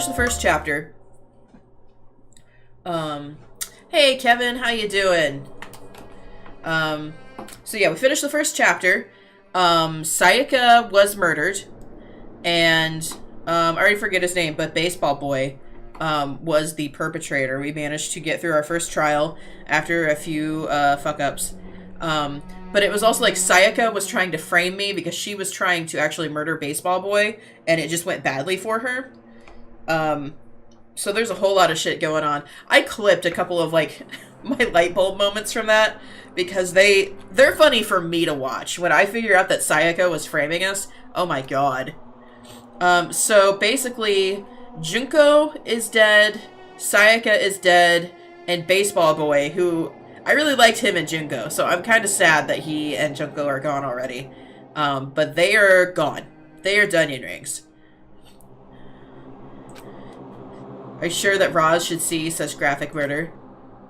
finished the first chapter. Hey Kevin, how you doing? So yeah, we finished the first chapter. Sayaka was murdered, and I already forget his name, but Baseball Boy was the perpetrator. We managed to get through our first trial after a few fuck-ups. But it was also like Sayaka was trying to frame me because she was trying to actually murder Baseball Boy, and it just went badly for her. So there's a whole lot of shit going on. I clipped a couple of, like, my light bulb moments from that, because they're funny for me to watch. When I figure out that Sayaka was framing us, oh my god. So basically, Junko is dead, Sayaka is dead, and Baseball Boy, who... I really liked him and Junko, so I'm kind of sad that he and Junko are gone already. But they are gone. They are Dunyan Rings. Are you sure that Roz should see such graphic murder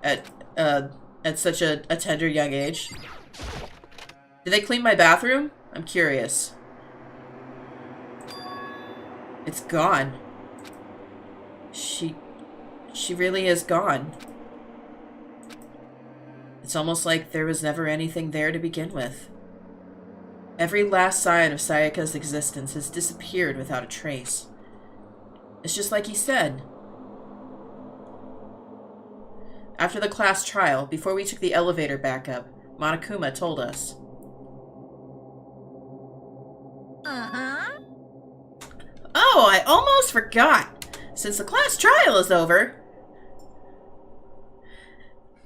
at such a tender young age? Did they clean my bathroom? I'm curious. It's gone. She really is gone. It's almost like there was never anything there to begin with. Every last sign of Sayaka's existence has disappeared without a trace. It's just like he said. After the class trial, before we took the elevator back up, Monokuma told us. Uh-huh. Oh, I almost forgot. Since the class trial is over,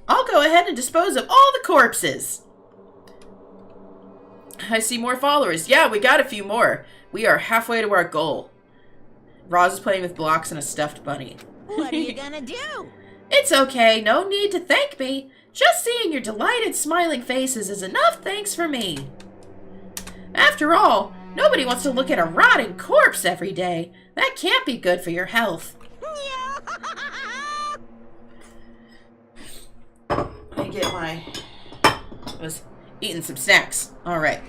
I'll go ahead and dispose of all the corpses. I see more followers. Yeah, we got a few more. We are halfway to our goal. Roz is playing with blocks and a stuffed bunny. What are you gonna do? It's okay. No need to thank me. Just seeing your delighted, smiling faces is enough thanks for me. After all, nobody wants to look at a rotting corpse every day. That can't be good for your health. Let me get my... I was eating some snacks. Alright.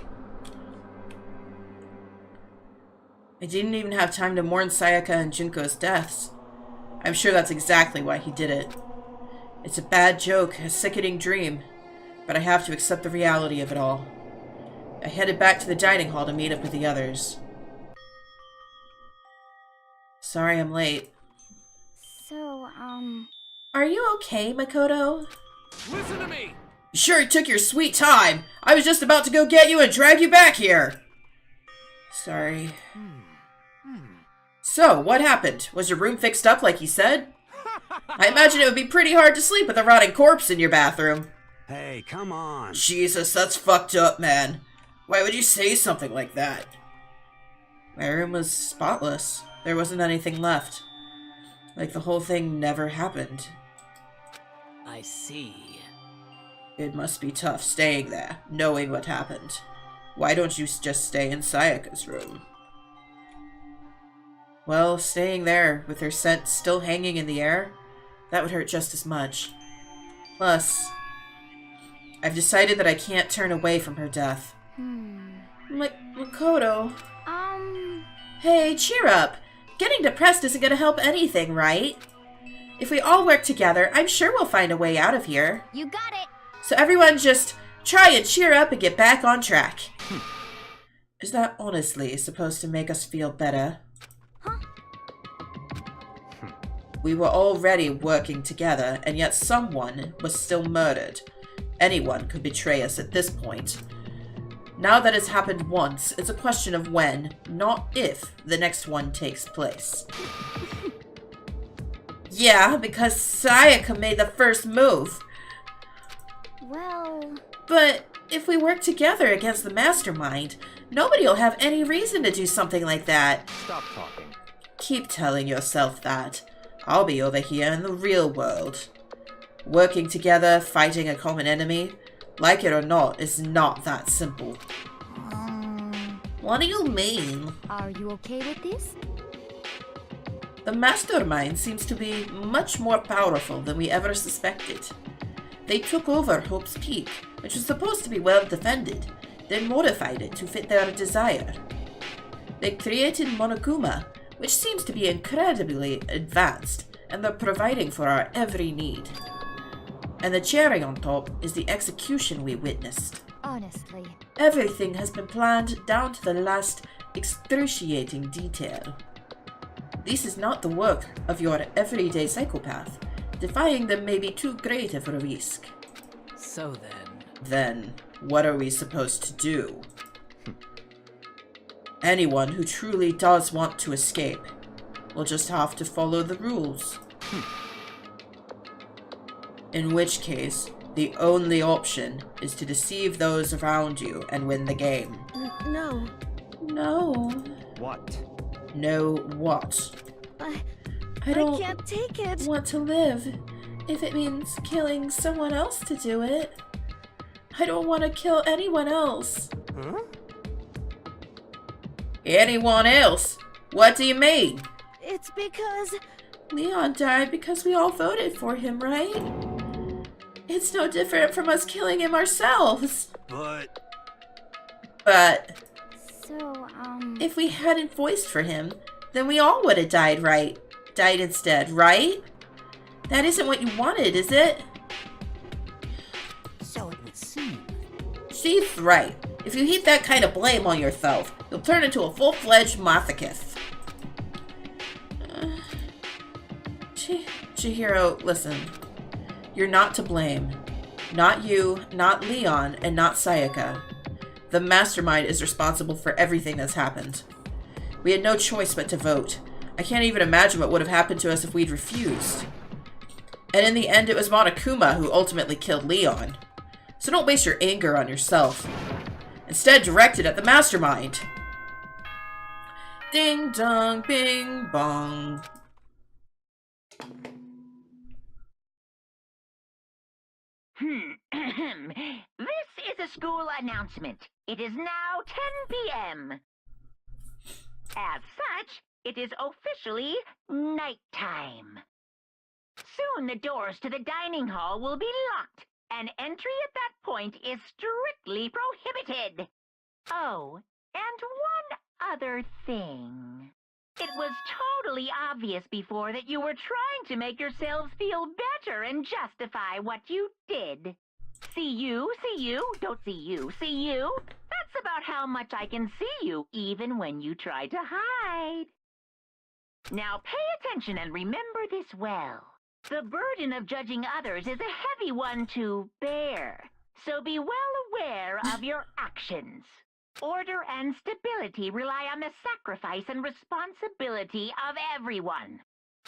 I didn't even have time to mourn Sayaka and Junko's deaths. I'm sure that's exactly why he did it. It's a bad joke, a sickening dream, but I have to accept the reality of it all. I headed back to the dining hall to meet up with the others. Sorry I'm late. So, Are you okay, Makoto? Listen to me! You sure took your sweet time. I was just about to go get you and drag you back here. Sorry. So, what happened? Was your room fixed up like you said? I imagine it would be pretty hard to sleep with a rotting corpse in your bathroom. Hey, come on. Jesus, that's fucked up, man. Why would you say something like that? My room was spotless. There wasn't anything left. Like the whole thing never happened. I see. It must be tough staying there, knowing what happened. Why don't you just stay in Sayaka's room? Well, staying there, with her scent still hanging in the air, that would hurt just as much. Plus, I've decided that I can't turn away from her death. Makoto. Hey, cheer up. Getting depressed isn't gonna help anything, right? If we all work together, I'm sure we'll find a way out of here. you got it. So everyone just try and cheer up and get back on track. Is that honestly supposed to make us feel better? Huh? We were already working together, and yet someone was still murdered. Anyone could betray us at this point. Now that it's happened once, it's a question of when, not if, the next one takes place. Yeah, because Sayaka made the first move. Well... But if we work together against the mastermind, nobody will have any reason to do something like that. Stop talking. Keep telling yourself that. I'll be over here in the real world. Working together, fighting a common enemy, like it or not, is not that simple. What do you mean? Are you okay with this? The mastermind seems to be much more powerful than we ever suspected. They took over Hope's Peak, which was supposed to be well defended, then modified it to fit their desire. They created Monokuma, which seems to be incredibly advanced, and they're providing for our every need. And the cherry on top is the execution we witnessed. Honestly. Everything has been planned down to the last excruciating detail. This is not the work of your everyday psychopath. Defying them may be too great of a risk. So then... Then, what are we supposed to do? Anyone who truly does want to escape will just have to follow the rules. In which case, the only option is to deceive those around you and win the game. No. No. What? No what? I don't can't take it. want to live if it means killing someone else to do it. I don't want to kill anyone else. Huh? Anyone else? What do you mean? It's because... Leon died because we all voted for him, right? It's no different from us killing him ourselves. But... So, if we hadn't voiced for him, then we all would have died, right? Died instead, right? That isn't what you wanted, is it? So it would seem. She's right. If you heap that kind of blame on yourself, you'll turn into a full-fledged masochist. Chihiro, listen. You're not to blame. Not you, not Leon, and not Sayaka. The mastermind is responsible for everything that's happened. We had no choice but to vote. I can't even imagine what would have happened to us if we'd refused. And in the end, it was Monokuma who ultimately killed Leon. So don't waste your anger on yourself. Instead, direct it at the mastermind. Ding dong, bing bong. This is a school announcement. It is now 10 p.m. As such, it is officially nighttime. Soon the doors to the dining hall will be locked, and entry at that point is strictly prohibited. Oh, and one other thing. It was totally obvious before that you were trying to make yourselves feel better and justify what you did. See you, don't see you, see you. That's about how much I can see you, even when you try to hide. Now pay attention and remember this well. The burden of judging others is a heavy one to bear, so be well aware of your actions. Order and stability rely on the sacrifice and responsibility of everyone.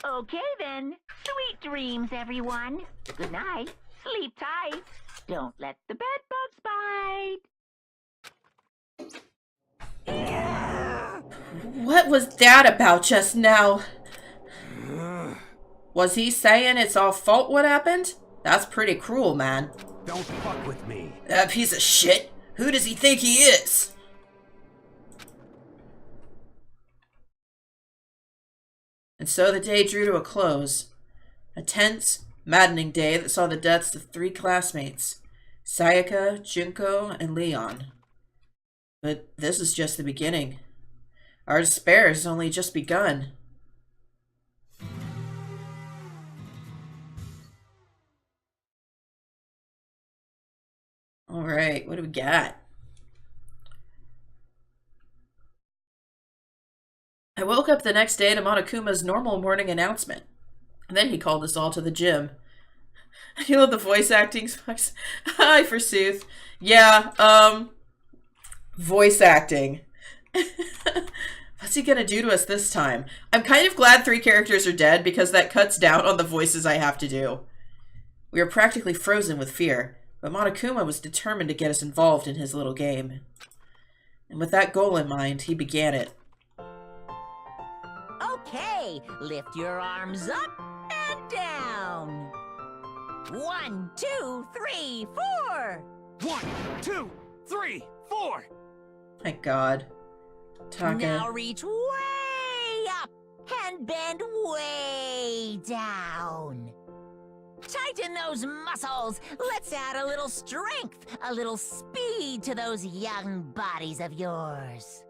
Okay then, sweet dreams, everyone. Good night, sleep tight. Don't let the bed bugs bite. What was that about just now? Was he saying it's our fault what happened? That's pretty cruel, man. Don't fuck with me. That piece of shit. Who does he think he is? And so the day drew to a close. A tense, maddening day that saw the deaths of 3 classmates, Sayaka, Junko, and Leon. But this is just the beginning. Our despair has only just begun. Alright, what do we got? I woke up the next day to Monokuma's normal morning announcement. And then he called us all to the gym. You know the voice acting sucks. Hi, forsooth. Yeah, voice acting. What's he gonna do to us this time? I'm kind of glad 3 characters are dead because that cuts down on the voices I have to do. We were practically frozen with fear, but Monokuma was determined to get us involved in his little game. And with that goal in mind, he began it. Okay, lift your arms up and down. 1, 2, 3, 4. 1, 2, 3, 4. Thank God. Taka. Now reach way up and bend way down. Tighten those muscles. Let's add a little strength, a little speed to those young bodies of yours.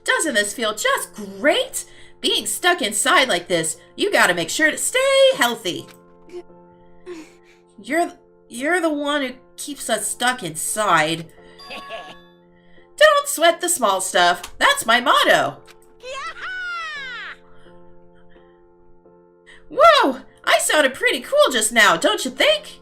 Doesn't this feel just great? Being stuck inside like this, you gotta make sure to stay healthy. You're the one who keeps us stuck inside. Don't sweat the small stuff. That's my motto. Whoa! I sounded pretty cool just now, don't you think?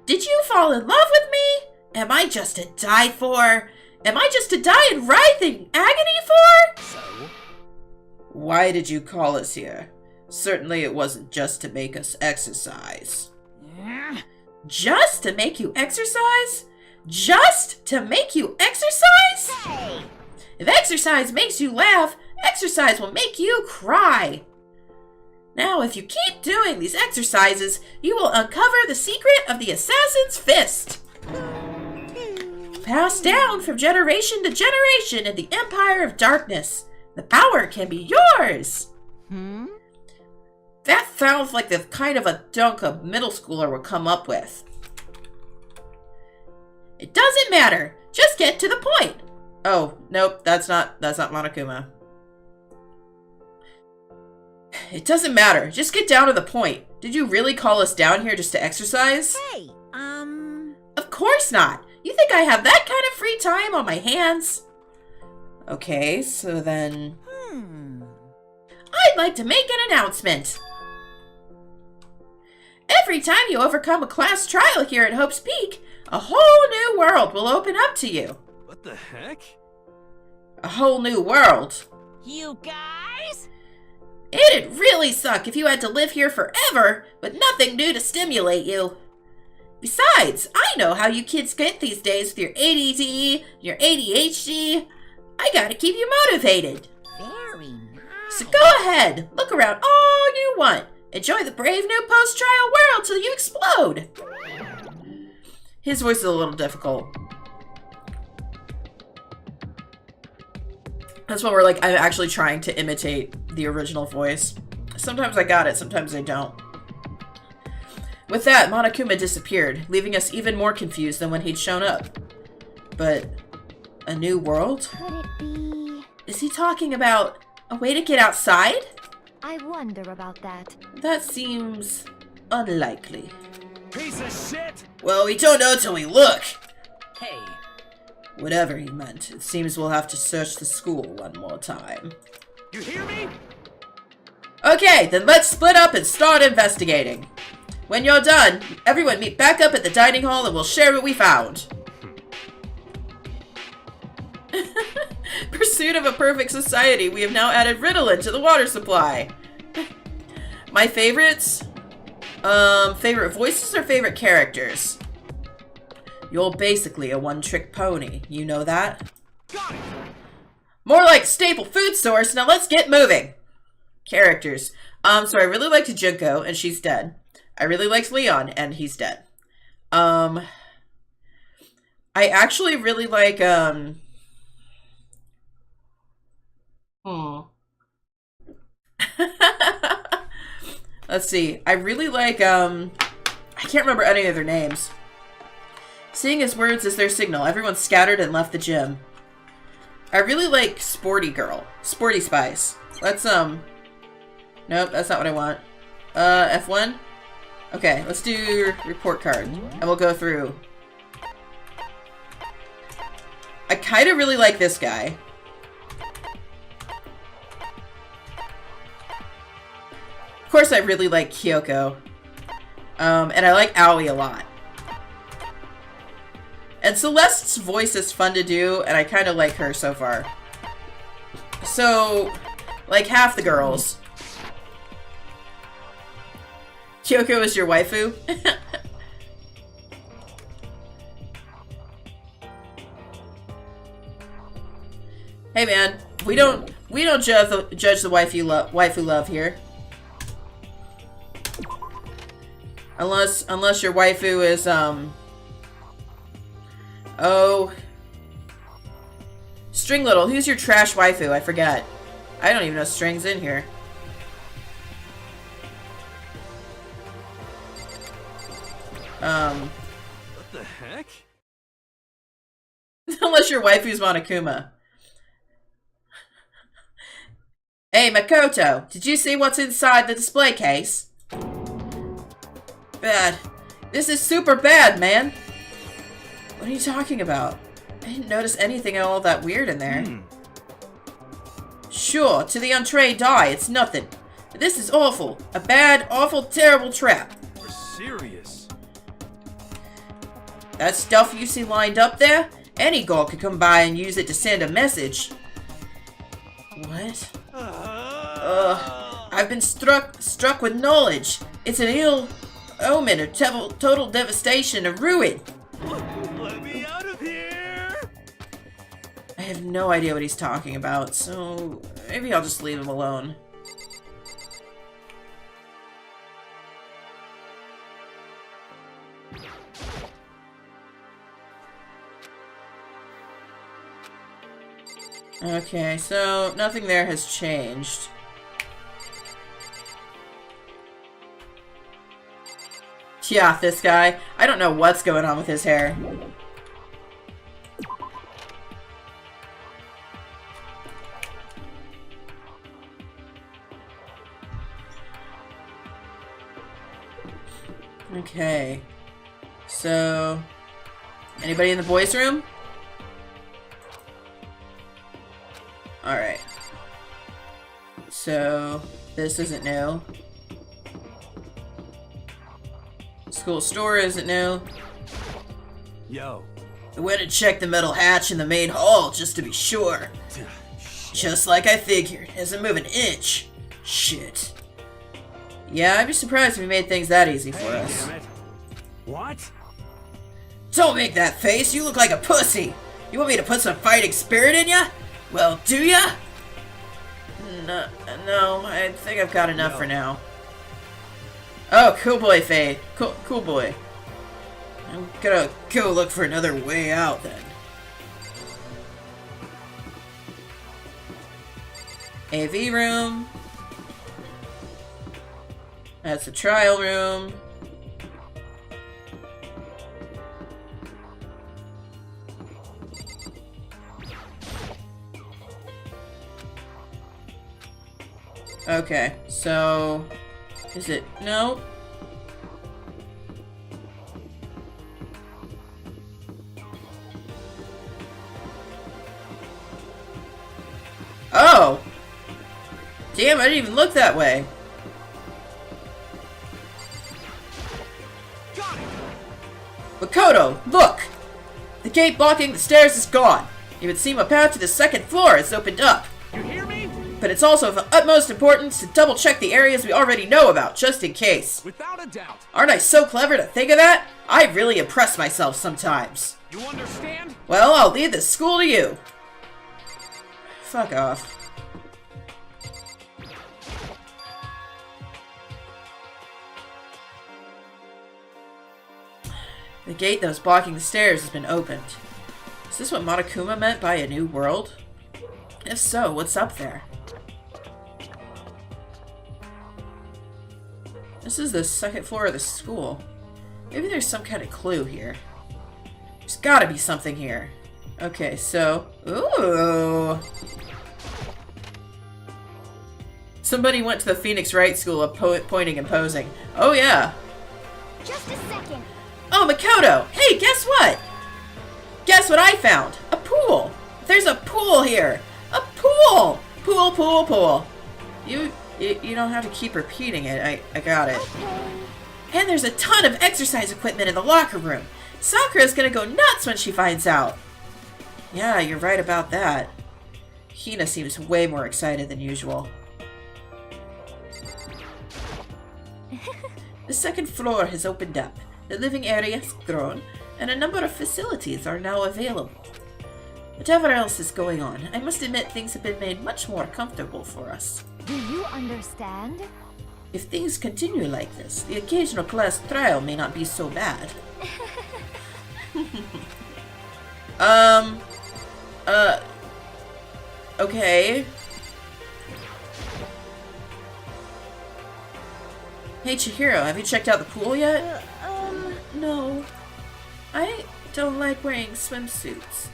Did you fall in love with me? Am I just to die for? Am I just to die in writhing agony for? So? Why did you call us here? Certainly it wasn't just to make us exercise. Just to make you exercise? Just to make you exercise? Hey! If exercise makes you laugh, exercise will make you cry. Now, if you keep doing these exercises, you will uncover the secret of the assassin's fist. Passed down from generation to generation in the Empire of Darkness. The power can be yours. That sounds like the kind of a dunk a middle schooler would come up with. It doesn't matter. Just get to the point. Oh, nope, that's not Monokuma. It doesn't matter. Just get down to the point. Did you really call us down here just to exercise? Hey, Of course not. You think I have that kind of free time on my hands? Okay, so then... I'd like to make an announcement. Every time you overcome a class trial here at Hope's Peak, a whole new world will open up to you. What the heck? A whole new world. you guys? It'd really suck if you had to live here forever, with nothing new to stimulate you. Besides, I know how you kids get these days with your ADD, your ADHD. I gotta keep you motivated. Very nice. So go ahead, look around all you want. Enjoy the brave new post-trial world till you explode. His voice is a little difficult. That's what we're like, I'm actually trying to imitate the original voice. Sometimes I got it, sometimes I don't. With that, Monokuma disappeared, leaving us even more confused than when he'd shown up. But a new world? Could it be? Is he talking about a way to get outside? I wonder about that. That seems unlikely. Piece of shit! Well, we don't know till we look. Hey. Whatever he meant, it seems we'll have to search the school one more time. You hear me? Okay, then let's split up and start investigating. When you're done, everyone meet back up at the dining hall and we'll share what we found. Pursuit of a perfect society, we have now added Ritalin to the water supply. My favorites? Favorite voices or favorite characters? You're basically a one-trick pony, you know that? Got it! More like staple food source, now let's get moving! Characters. So I really liked Junko, and she's dead. I really liked Leon, and he's dead. I actually really like, Let's see. I really like, I can't remember any of their names. Seeing his words as their signal, everyone scattered and left the gym. I really like Sporty Girl. Sporty Spice. Let's, nope, that's not what I want. F1? Okay, let's do report card, and we'll go through. I kind of really like this guy. Of course, I really like Kyoko. And I like Aoi a lot. And Celeste's voice is fun to do, and I kind of like her so far. So, like half the girls. Kyoko is your waifu? Hey man, we don't judge the waifu love here. Unless your waifu is oh, String Little. Who's your trash waifu? I forget. I don't even know String's in here. What the heck? Unless your waifu's Monokuma. Hey, Makoto, did you see what's inside the display case? Bad. This is super bad, man. What are you talking about? I didn't notice anything all that weird in there. Sure, to the untrained eye, it's nothing. But this is awful. A bad, awful, terrible trap. You're serious. That stuff you see lined up there? Any girl could come by and use it to send a message. What? I've been struck with knowledge. It's an ill omen of total devastation and ruin. Let me out of here! I have no idea what he's talking about, so maybe I'll just leave him alone. Okay, so nothing there has changed. Yeah, this guy. I don't know what's going on with his hair. Okay. So, anybody in the boys' room? Alright. So, this isn't new. School store isn't new. Yo. I went and checked the metal hatch in the main hall just to be sure. Just like I figured. It doesn't move an inch. Shit. Yeah, I'd be surprised if we made things that easy for us. Damn it. What? Don't make that face. You look like a pussy. You want me to put some fighting spirit in ya? Well, do ya? No, I think I've got enough for now. Oh, cool boy, Faye. Cool boy. I'm gonna go look for another way out, then. AV room. That's the trial room. Okay, so... Is it... No? Oh! Damn, I didn't even look that way. Got it. Makoto, look! The gate blocking the stairs is gone. It would seem a path to the second floor has opened up. You hear me? But it's also of utmost importance to double check the areas we already know about, just in case. Without a doubt. Aren't I so clever to think of that? I really impress myself sometimes. You understand? Well, I'll leave this school to you. Fuck off. The gate that was blocking the stairs has been opened. Is this what Monokuma meant by a new world? If so, what's up there? This is the second floor of the school. Maybe there's some kind of clue here. There's gotta be something here. Okay, so... Ooh! Somebody went to the Phoenix Wright School of pointing and posing. Oh yeah! Just a second. Oh, Makoto! Hey, guess what? Guess what I found? A pool! There's a pool here! A pool! Pool, pool, pool. You don't have to keep repeating it. I got it. Okay. And there's a ton of exercise equipment in the locker room. Sakura's gonna go nuts when she finds out. Yeah, you're right about that. Hina seems way more excited than usual. The second floor has opened up. The living area has grown, and a number of facilities are now available. Whatever else is going on, I must admit things have been made much more comfortable for us. Do you understand? If things continue like this, the occasional class trial may not be so bad. Okay. Hey Chihiro, have you checked out the pool yet? No. I don't like wearing swimsuits.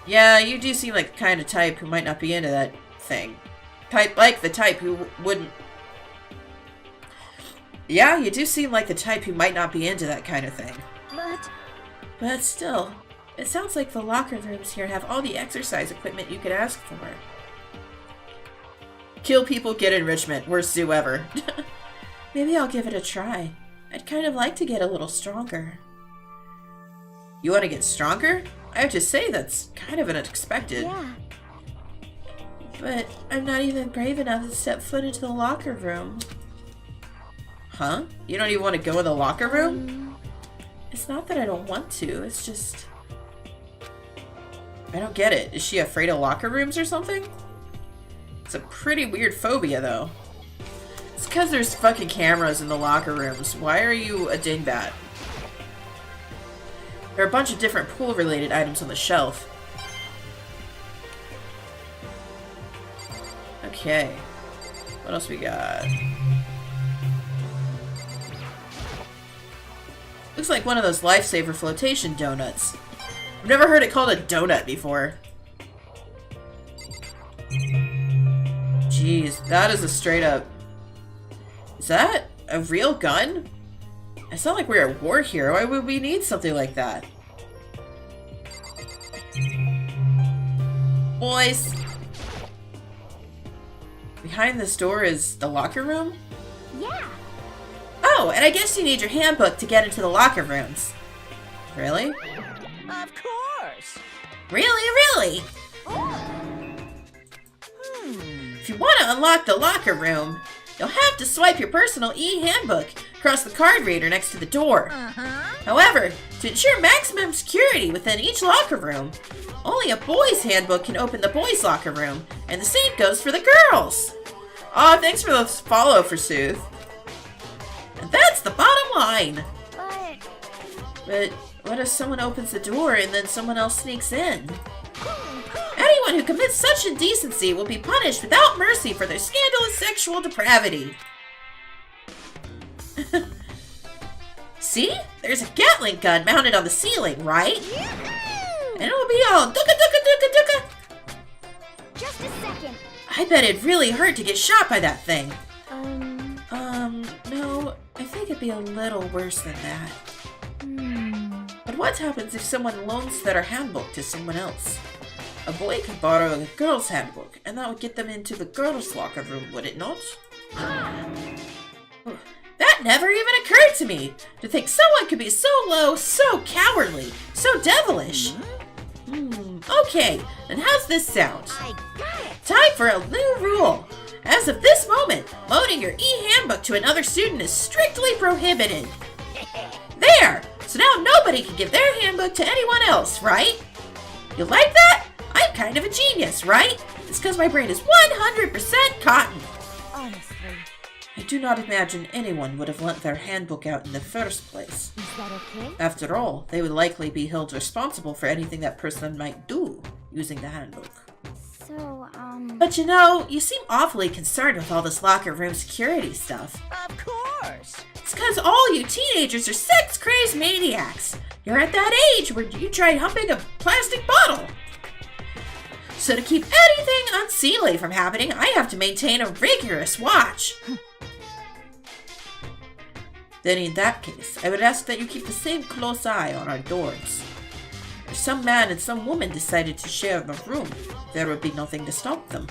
Yeah, you do seem like the kind of type who might not be into that thing. like the type who wouldn't... Yeah, you do seem like the type who might not be into that kind of thing. But still, it sounds like the locker rooms here have all the exercise equipment you could ask for. Kill people, get enrichment. Worst zoo ever. Maybe I'll give it a try. I'd kind of like to get a little stronger. You want to get stronger? I have to say that's kind of unexpected. Yeah. But I'm not even brave enough to step foot into the locker room. Huh? You don't even want to go in the locker room? It's not that I don't want to, it's just... I don't get it. Is she afraid of locker rooms or something? It's a pretty weird phobia, though. It's because there's fucking cameras in the locker rooms. Why are you a dingbat? There are a bunch of different pool-related items on the shelf. Okay. What else we got? Looks like one of those lifesaver flotation donuts. I've never heard it called a donut before. Jeez, that is a straight up... Is that a real gun? It's not like we're a war hero. Why would we need something like that? Boys! Behind this door is the locker room? Yeah. Oh, and I guess you need your handbook to get into the locker rooms. Really? Of course. Really? If you want to unlock the locker room, you'll have to swipe your personal e-handbook across the card reader next to the door. However, to ensure maximum security within each locker room, only a boy's handbook can open the boys' locker room, and the same goes for the girls. Aw, thanks for the follow, Forsooth. And that's the bottom line. But what if someone opens the door and then someone else sneaks in? Anyone who commits such indecency will be punished without mercy for their scandalous sexual depravity. See? There's a Gatling gun mounted on the ceiling, right? And it'll be all dooka. Just a second. I bet it'd really hurt to get shot by that thing. No, I think it'd be a little worse than that. But what happens if someone loans their handbook to someone else? A boy could borrow a girl's handbook, and that would get them into the girls' locker room, would it not? That never even occurred to me! To think someone could be so low, so cowardly, so devilish! Okay, then how's this sound? I got it. Time for a new rule! As of this moment, loaning your e-handbook to another student is strictly prohibited! There! So now nobody can give their handbook to anyone else, right? You like that? I'm kind of a genius, right? It's because my brain is 100% cotton. Honestly. I do not imagine anyone would have lent their handbook out in the first place. Is that okay? After all, they would likely be held responsible for anything that person might do using the handbook. So, But you know, you seem awfully concerned with all this locker room security stuff. Of course. It's because all you teenagers are sex-crazed maniacs. You're at that age where you tried humping a plastic bottle. So to keep anything unseemly from happening, I have to maintain a rigorous watch. Then in that case, I would ask that you keep the same close eye on our doors. If some man and some woman decided to share the room, there would be nothing to stop them.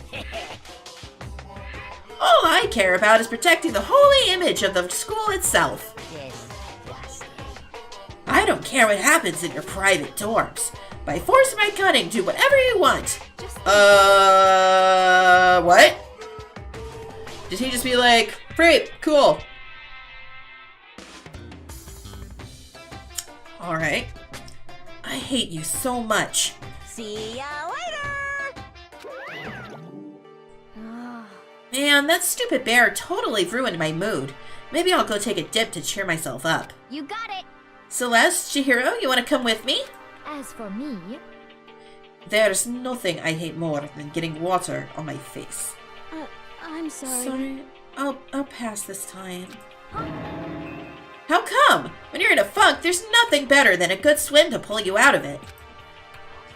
All I care about is protecting the holy image of the school itself. Yes. I don't care what happens in your private dorms. By force of my cunning, do whatever you want. What? Did he just be like, great, cool. Alright. I hate you so much. See ya later. Man, that stupid bear totally ruined my mood. Maybe I'll go take a dip to cheer myself up. You got it. Celeste, Chihiro, you want to come with me? As for me, There's nothing I hate more than getting water on my face. I'm sorry. Sorry, I'll pass this time. How come? When you're in a funk, there's nothing better than a good swim to pull you out of it.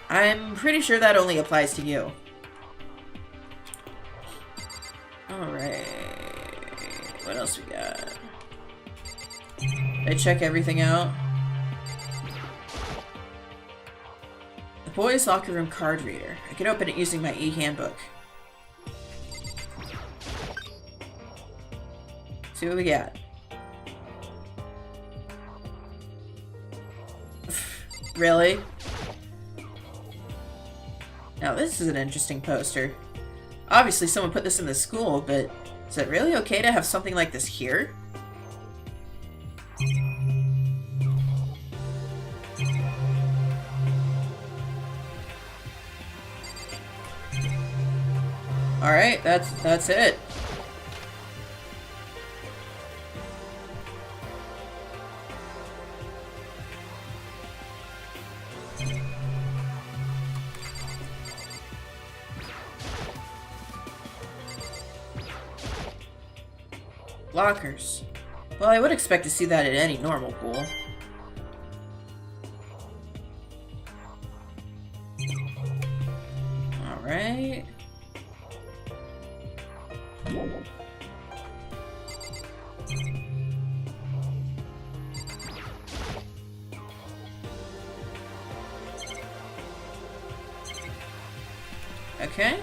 I'm pretty sure that only applies to you. Alright. What else we got? Did I check everything out? The boys' locker room card reader. I can open it using my e-handbook. See what we got. Really? Now this is an interesting poster. Obviously someone put this in the school, but is it really okay to have something like this here? Alright, that's it. Lockers. Well, I would expect to see that at any normal pool. Alright. Okay.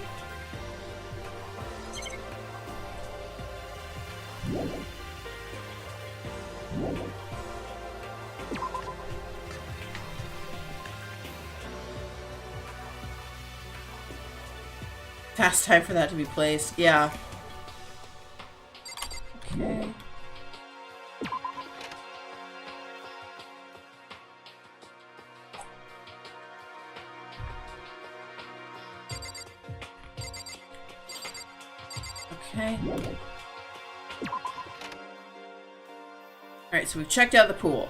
Fast time for that to be placed. Yeah. Okay. Okay. Alright, so we've checked out the pool.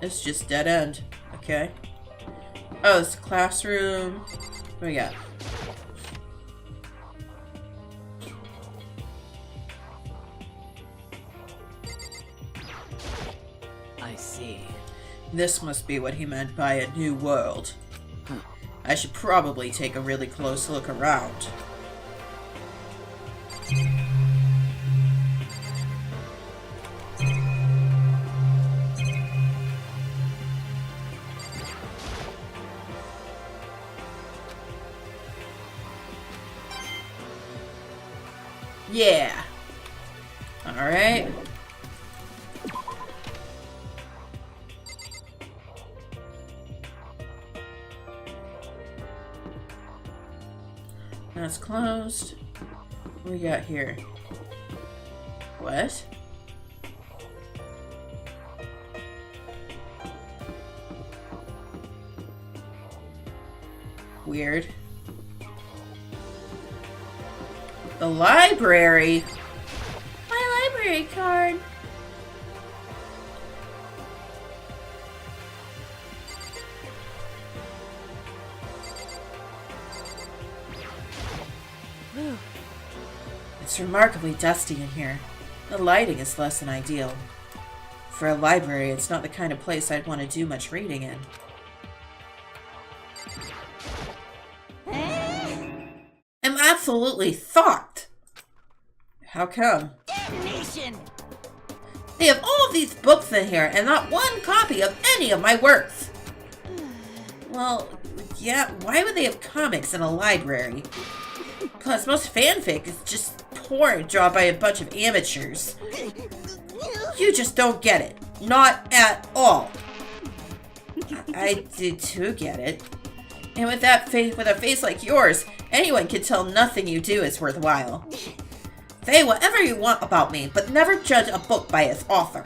It's just dead end. Okay. Oh, it's a classroom. What do we got? I see. This must be what he meant by a new world. I should probably take a really close look around. Yeah. All right. That's closed. What we got here? What? Weird. The library? My library card. It's remarkably dusty in here. The lighting is less than ideal. For a library, it's not the kind of place I'd want to do much reading in. I'm absolutely shocked. How come? Damnation! They have all of these books in here and not one copy of any of my works. Well, yeah, why would they have comics in a library? Plus, most fanfic is just porn drawn by a bunch of amateurs. You just don't get it. Not at all. I did too get it. And with that face, with a face like yours, anyone can tell nothing you do is worthwhile. Say whatever you want about me, but never judge a book by its author.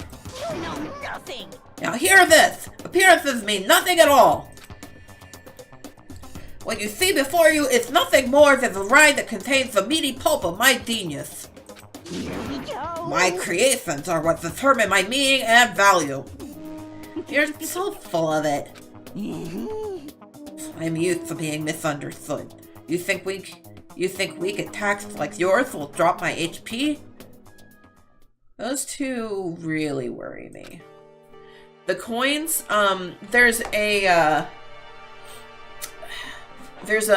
You know nothing! Now hear this! Appearances mean nothing at all! What you see before you is nothing more than the rind that contains the meaty pulp of my genius. Here we go! My creations are what determine my meaning and value. You're so full of it. I'm used to being misunderstood. You think weak attacks like yours will drop my HP? Those two really worry me. The coins, there's a, there's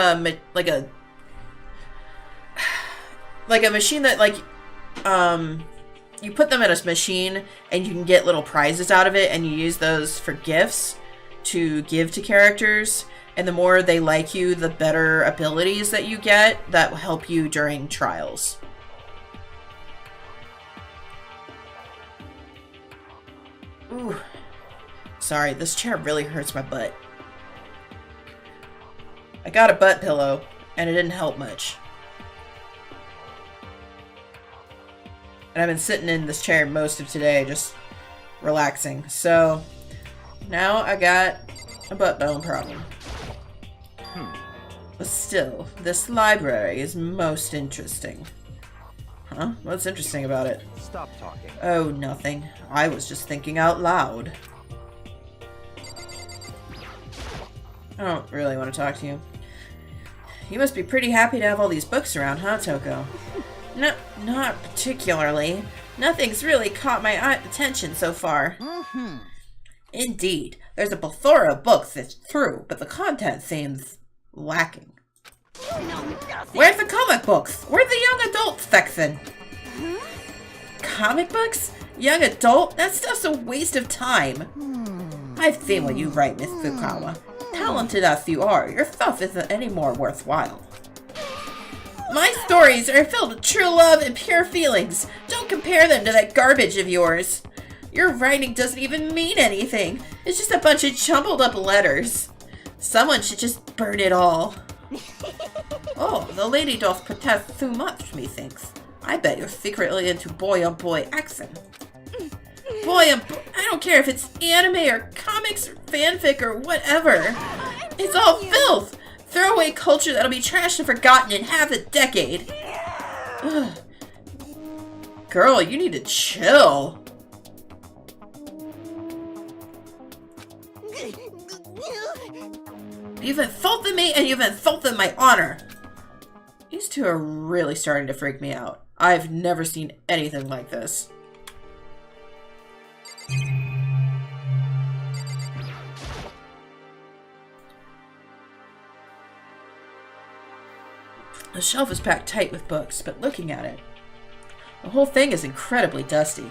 like a machine that you put them in a machine and you can get little prizes out of it, and you use those for gifts to give to characters, and the more they like you, the better abilities that you get that will help you during trials. Ooh. Sorry, this chair really hurts my butt. I got a butt pillow, and it didn't help much. And I've been sitting in this chair most of today, just relaxing. So, now I got a butt bone problem. But still, this library is most interesting. Huh? What's interesting about it? Stop talking. Oh, nothing. I was just thinking out loud. I don't really want to talk to you. You must be pretty happy to have all these books around, huh, Toko? No, not particularly. Nothing's really caught my attention so far. Indeed, there's a plethora of books that's true, but the content seems lacking. You know nothing. Where's the comic books? Where's the young adult section? Comic books? Young adult? That stuff's a waste of time. I've seen what you write, Miss Fukawa. Talented as you are, your stuff isn't any more worthwhile. My stories are filled with true love and pure feelings. Don't compare them to that garbage of yours. Your writing doesn't even mean anything. It's just a bunch of jumbled up letters. Someone should just burn it all. Oh, the lady doth protest too much, methinks. I bet you're secretly into boy-on-boy action. Boy-on-boy, I don't care if it's anime or comics or fanfic or whatever. It's all filth. Throwaway culture that'll be trashed and forgotten in half a decade. Ugh. Girl, you need to chill. You've insulted me and you've insulted my honor. These two are really starting to freak me out. I've never seen anything like this. The shelf is packed tight with books, but looking at it, the whole thing is incredibly dusty.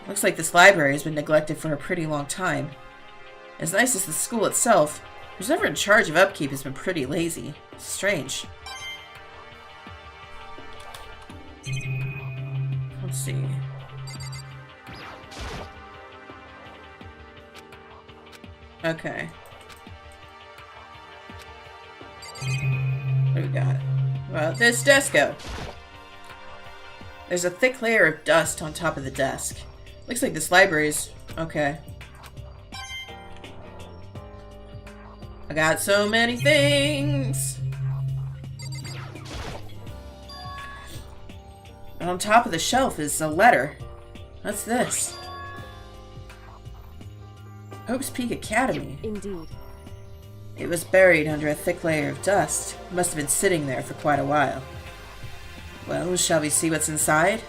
Looks like this library has been neglected for a pretty long time. As nice as the school itself, who's ever in charge of upkeep has been pretty lazy. Strange. Let's see. Okay. What do we got? Well, this desk go. There's a thick layer of dust on top of the desk. Looks like this library's... okay. I got so many things! And on top of the shelf is a letter. What's this? Hope's Peak Academy. Indeed. It was buried under a thick layer of dust. It must have been sitting there for quite a while. Well, shall we see what's inside?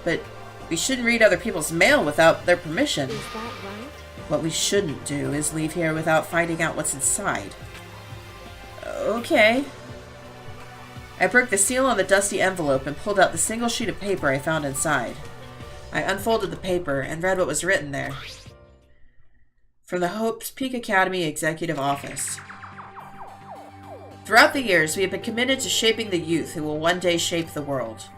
But we shouldn't read other people's mail without their permission. Is that right? What we shouldn't do is leave here without finding out what's inside. Okay. I broke the seal on the dusty envelope and pulled out the single sheet of paper I found inside. I unfolded the paper and read what was written there. From the Hope's Peak Academy Executive Office. Throughout the years, we have been committed to shaping the youth who will one day shape the world.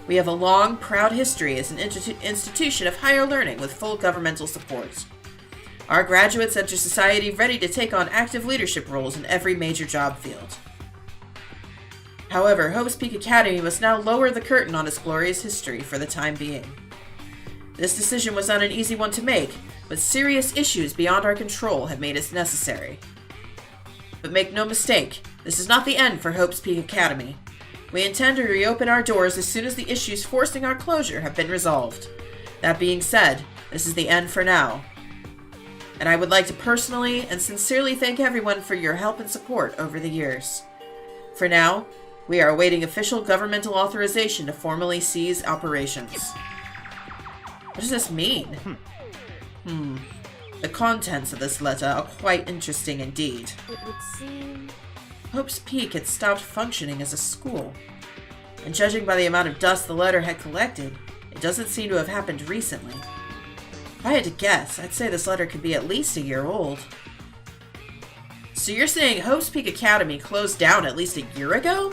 We have a long, proud history as an institution of higher learning with full governmental support. Our graduates enter society ready to take on active leadership roles in every major job field. However, Hope's Peak Academy must now lower the curtain on its glorious history for the time being. This decision was not an easy one to make, but serious issues beyond our control have made it necessary. But make no mistake, this is not the end for Hope's Peak Academy. We intend to reopen our doors as soon as the issues forcing our closure have been resolved. That being said, this is the end for now. And I would like to personally and sincerely thank everyone for your help and support over the years. For now, we are awaiting official governmental authorization to formally cease operations. What does this mean? The contents of this letter are quite interesting indeed. It would seem... Hope's Peak had stopped functioning as a school. And judging by the amount of dust the letter had collected, it doesn't seem to have happened recently. If I had to guess, I'd say this letter could be at least a year old. So you're saying Hope's Peak Academy closed down at least a year ago?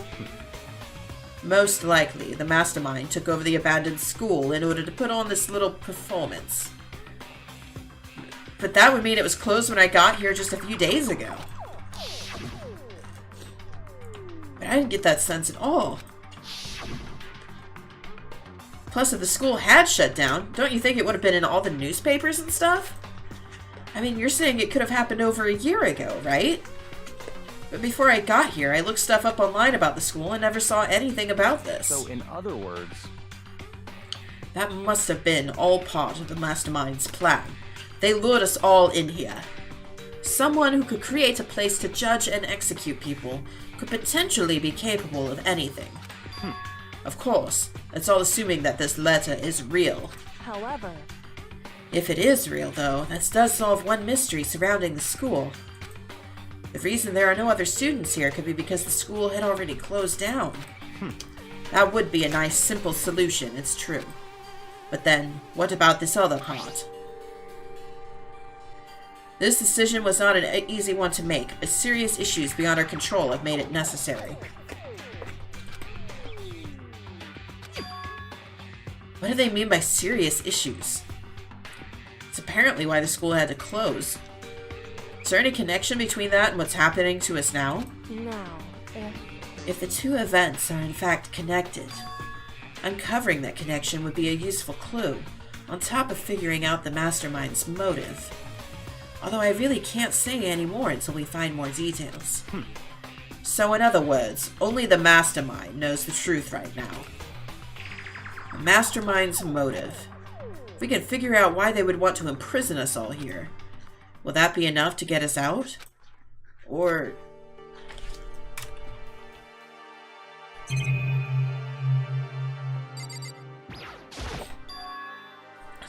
Most likely, the mastermind took over the abandoned school in order to put on this little performance. But that would mean it was closed when I got here just a few days ago. But I didn't get that sense at all. Plus, if the school had shut down, don't you think it would have been in all the newspapers and stuff? I mean, you're saying it could have happened over a year ago, right? But before I got here, I looked stuff up online about the school and never saw anything about this. So, in other words... That must have been all part of the mastermind's plan. They lured us all in here. Someone who could create a place to judge and execute people could potentially be capable of anything. Of course, that's all assuming that this letter is real. However... If it is real, though, that does solve one mystery surrounding the school. The reason there are no other students here could be because the school had already closed down. That would be a nice, simple solution, it's true. But then, what about this other part? This decision was not an easy one to make, but serious issues beyond our control have made it necessary. What do they mean by serious issues? It's apparently why the school had to close. Is there any connection between that and what's happening to us now? No. If the two events are in fact connected, uncovering that connection would be a useful clue, on top of figuring out the mastermind's motive. Although I really can't say any more until we find more details. So in other words, only the mastermind knows the truth right now. The mastermind's motive. If we can figure out why they would want to imprison us all here, will that be enough to get us out? Or...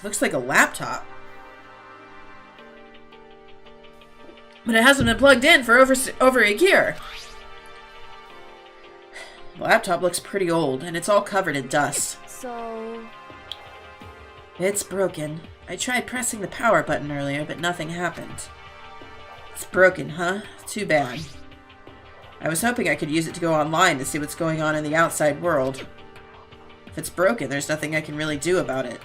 Looks like a laptop. But it hasn't been plugged in for over a year. The laptop looks pretty old, and it's all covered in dust. So... It's broken. I tried pressing the power button earlier, but nothing happened. It's broken, huh? Too bad. I was hoping I could use it to go online to see what's going on in the outside world. If it's broken, there's nothing I can really do about it.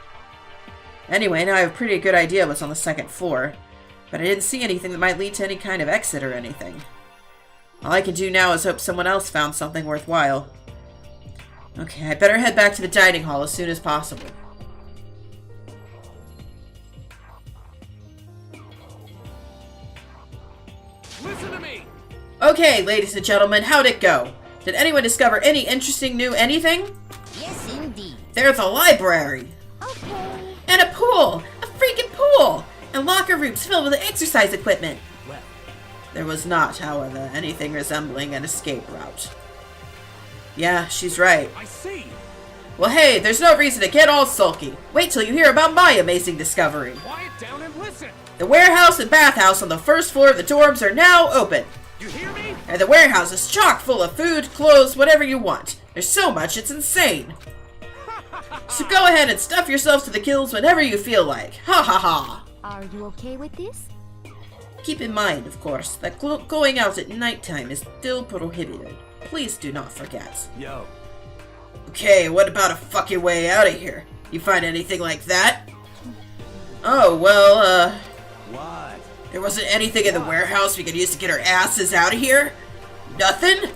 Anyway, now I have a pretty good idea what's on the second floor, but I didn't see anything that might lead to any kind of exit or anything. All I can do now is hope someone else found something worthwhile. Okay, I better head back to the dining hall as soon as possible. Listen to me! Okay, ladies and gentlemen, how'd it go? Did anyone discover any interesting new anything? Yes, indeed. There's a library! Okay. And a pool! A freaking pool! And locker rooms filled with exercise equipment! Well, There was not, however, anything resembling an escape route. Yeah, she's right. I see! Well, hey, there's no reason to get all sulky. Wait till you hear about my amazing discovery. Quiet down and listen! The warehouse and bathhouse on the first floor of the dorms are now open. You hear me? And the warehouse is chock full of food, clothes, whatever you want. There's so much, it's insane. So go ahead and stuff yourselves to the gills whenever you feel like. Ha ha ha. Are you okay with this? Keep in mind, of course, that going out at nighttime is still prohibited. Please do not forget. Yo. Okay, what about a fucking way out of here? You find anything like that? Oh, well, What? there wasn't anything in the warehouse we could use to get our asses out of here? Nothing?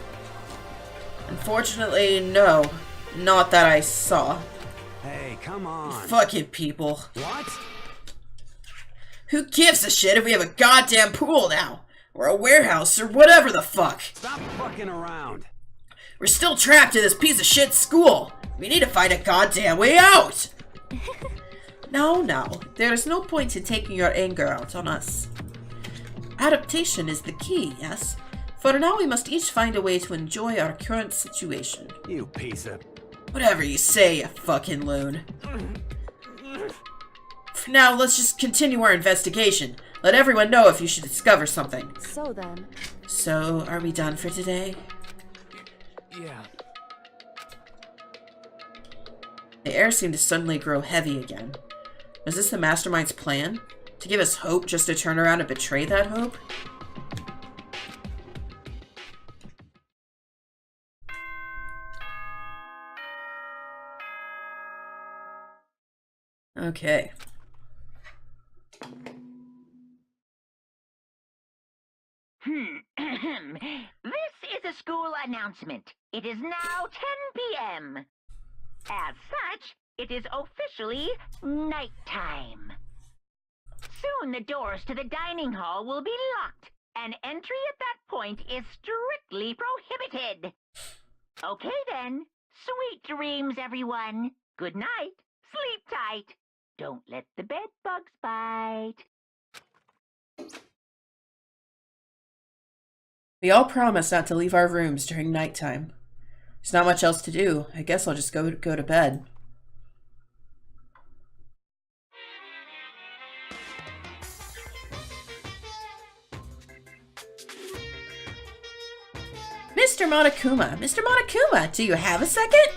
Unfortunately, no. Not that I saw. Hey, come on. Fucking people. What? Who gives a shit if we have a goddamn pool now? Or a warehouse, or whatever the fuck? Stop fucking around. We're still trapped in this piece of shit school. We need to find a goddamn way out. No. There is no point in taking your anger out on us. Adaptation is the key, yes? For now, we must each find a way to enjoy our current situation. You piece of... Whatever you say, you fucking loon. Now, let's just continue our investigation. Let everyone know if you should discover something. So then, So, are we done for today? Yeah. The air seemed to suddenly grow heavy again. Was this the mastermind's plan? To give us hope just to turn around and betray that hope? Okay. This is a school announcement. It is now 10 p.m. As such, it is officially nighttime. Soon the doors to the dining hall will be locked, and entry at that point is strictly prohibited. Okay then. Sweet dreams, everyone. Good night. Sleep tight. Don't let the bed bugs bite. We all promised not to leave our rooms during nighttime. There's not much else to do. I guess I'll just go to bed. Mr. Monokuma, do you have a second?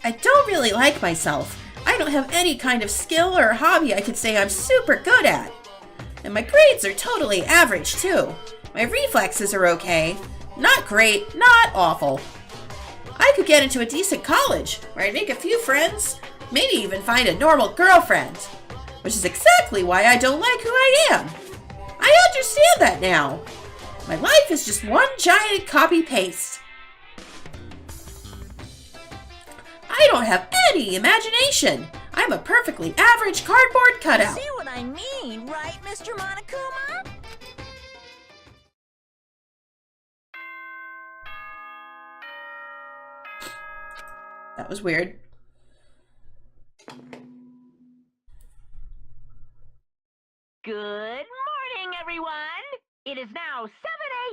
I don't really like myself. I don't have any kind of skill or hobby I could say I'm super good at. And my grades are totally average, too. My reflexes are okay. Not great, not awful. I could get into a decent college, where I'd make a few friends, maybe even find a normal girlfriend. Which is exactly why I don't like who I am. I understand that now. My life is just one giant copy-paste. I don't have any imagination. I'm a perfectly average cardboard cutout. See what I mean, right, Mr. Monokuma? That was weird. Good morning, everyone. It is now 7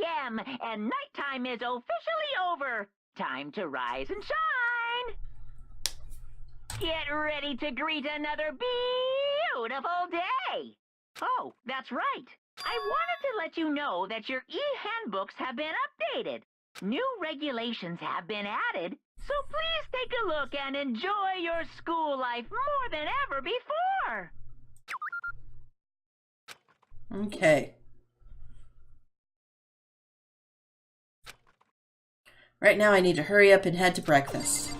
a.m. and nighttime is officially over. Time to rise and shine. Get ready to greet another beautiful day. Oh, that's right. I wanted to let you know that your e-handbooks have been updated. New regulations have been added, so please take a look and enjoy your school life more than ever before. Okay. Right now I need to hurry up and head to breakfast.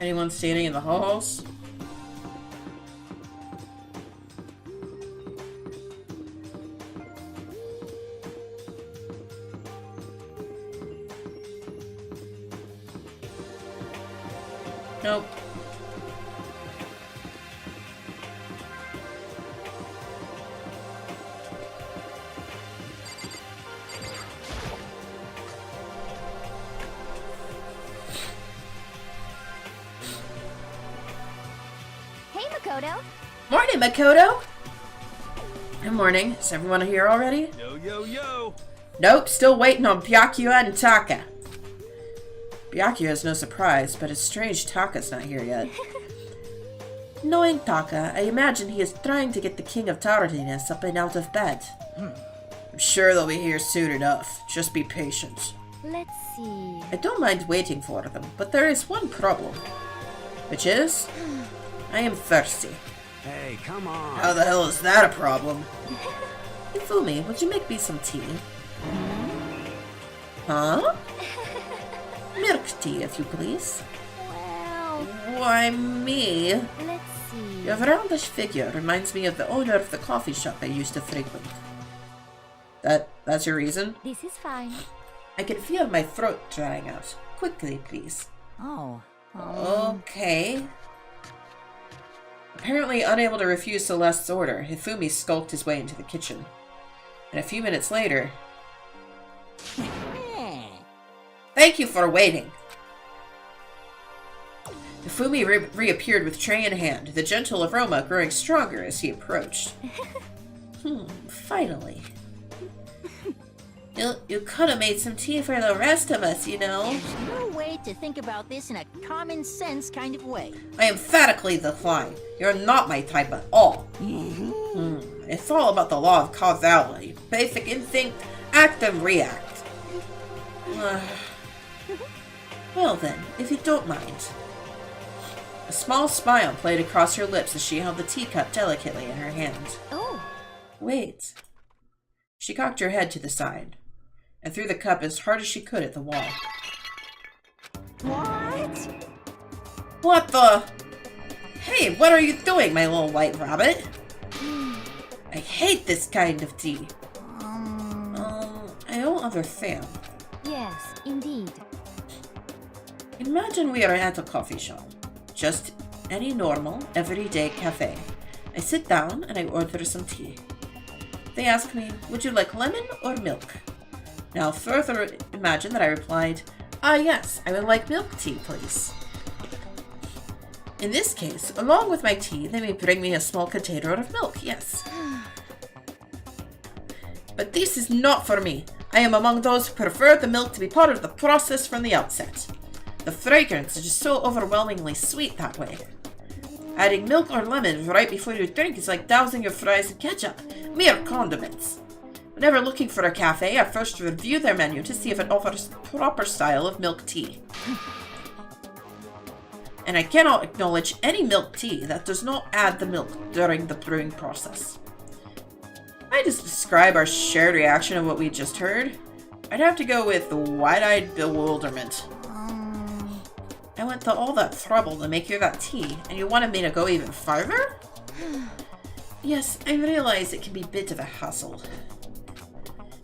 Anyone standing in the halls? Nope. hey Makoto. Morning, Makoto! Good morning. Is everyone here already? Yo, yo, yo! Nope, still waiting on Byakuya and Taka. Byakuya is no surprise, but it's strange Taka's not here yet. Knowing Taka, I imagine he is trying to get the King of Tardiness up and out of bed. I'm sure they'll be here soon enough. Just be patient. Let's see. I don't mind waiting for them, but there is one problem. Which is, I am thirsty. Hey, come on! How the hell is that a problem? Ifumi, would you make me some tea? Huh? Milk tea, if you please. Well, Why me? let's see. Your roundish figure reminds me of the owner of the coffee shop I used to frequent. That's your reason? This is fine. I can feel my throat drying out. Quickly, please. Oh. Okay. Apparently unable to refuse Celeste's order, Hifumi skulked his way into the kitchen. And a few minutes later... Thank you for waiting! Hifumi reappeared with tray in hand, the gentle aroma growing stronger as he approached. Finally. You could have made some tea for the rest of us, you know. There's no way to think about this in a common sense kind of way. I emphatically decline. You're not my type at all. It's all about the law of causality. Basic instinct, act and react. Well then, if you don't mind. A small smile played across her lips as she held the teacup delicately in her hand. Oh. Wait. She cocked her head to the side and threw the cup as hard as she could at the wall. What? What the? Hey, what are you doing, my little white rabbit? I hate this kind of tea. I don't understand. Yes, indeed. Imagine we are at a coffee shop. Just any normal, everyday cafe. I sit down and I order some tea. They ask me, would you like lemon or milk? Now further imagine that I replied, yes, I would like milk tea, please. In this case, along with my tea, they may bring me a small container of milk, yes. But this is not for me. I am among those who prefer the milk to be part of the process from the outset. The fragrance is just so overwhelmingly sweet that way. Adding milk or lemon right before you drink is like dousing your fries in ketchup. Mere condiments. Whenever looking for a cafe, I first review their menu to see if it offers the proper style of milk tea. And I cannot acknowledge any milk tea that does not add the milk during the brewing process. If I just describe our shared reaction of what we just heard, I'd have to go with wide-eyed bewilderment. I went to all that trouble to make you that tea, and you wanted me to go even farther? Yes, I realize it can be a bit of a hassle.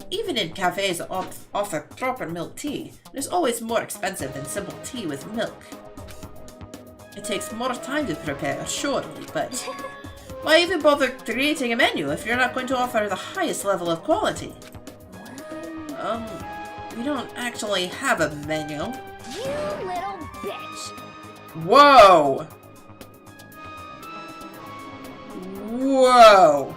Even in cafes that offer proper milk tea, it is always more expensive than simple tea with milk. It takes more time to prepare, surely, but why even bother creating a menu if you're not going to offer the highest level of quality? We don't actually have a menu. You little bitch. Whoa! Whoa!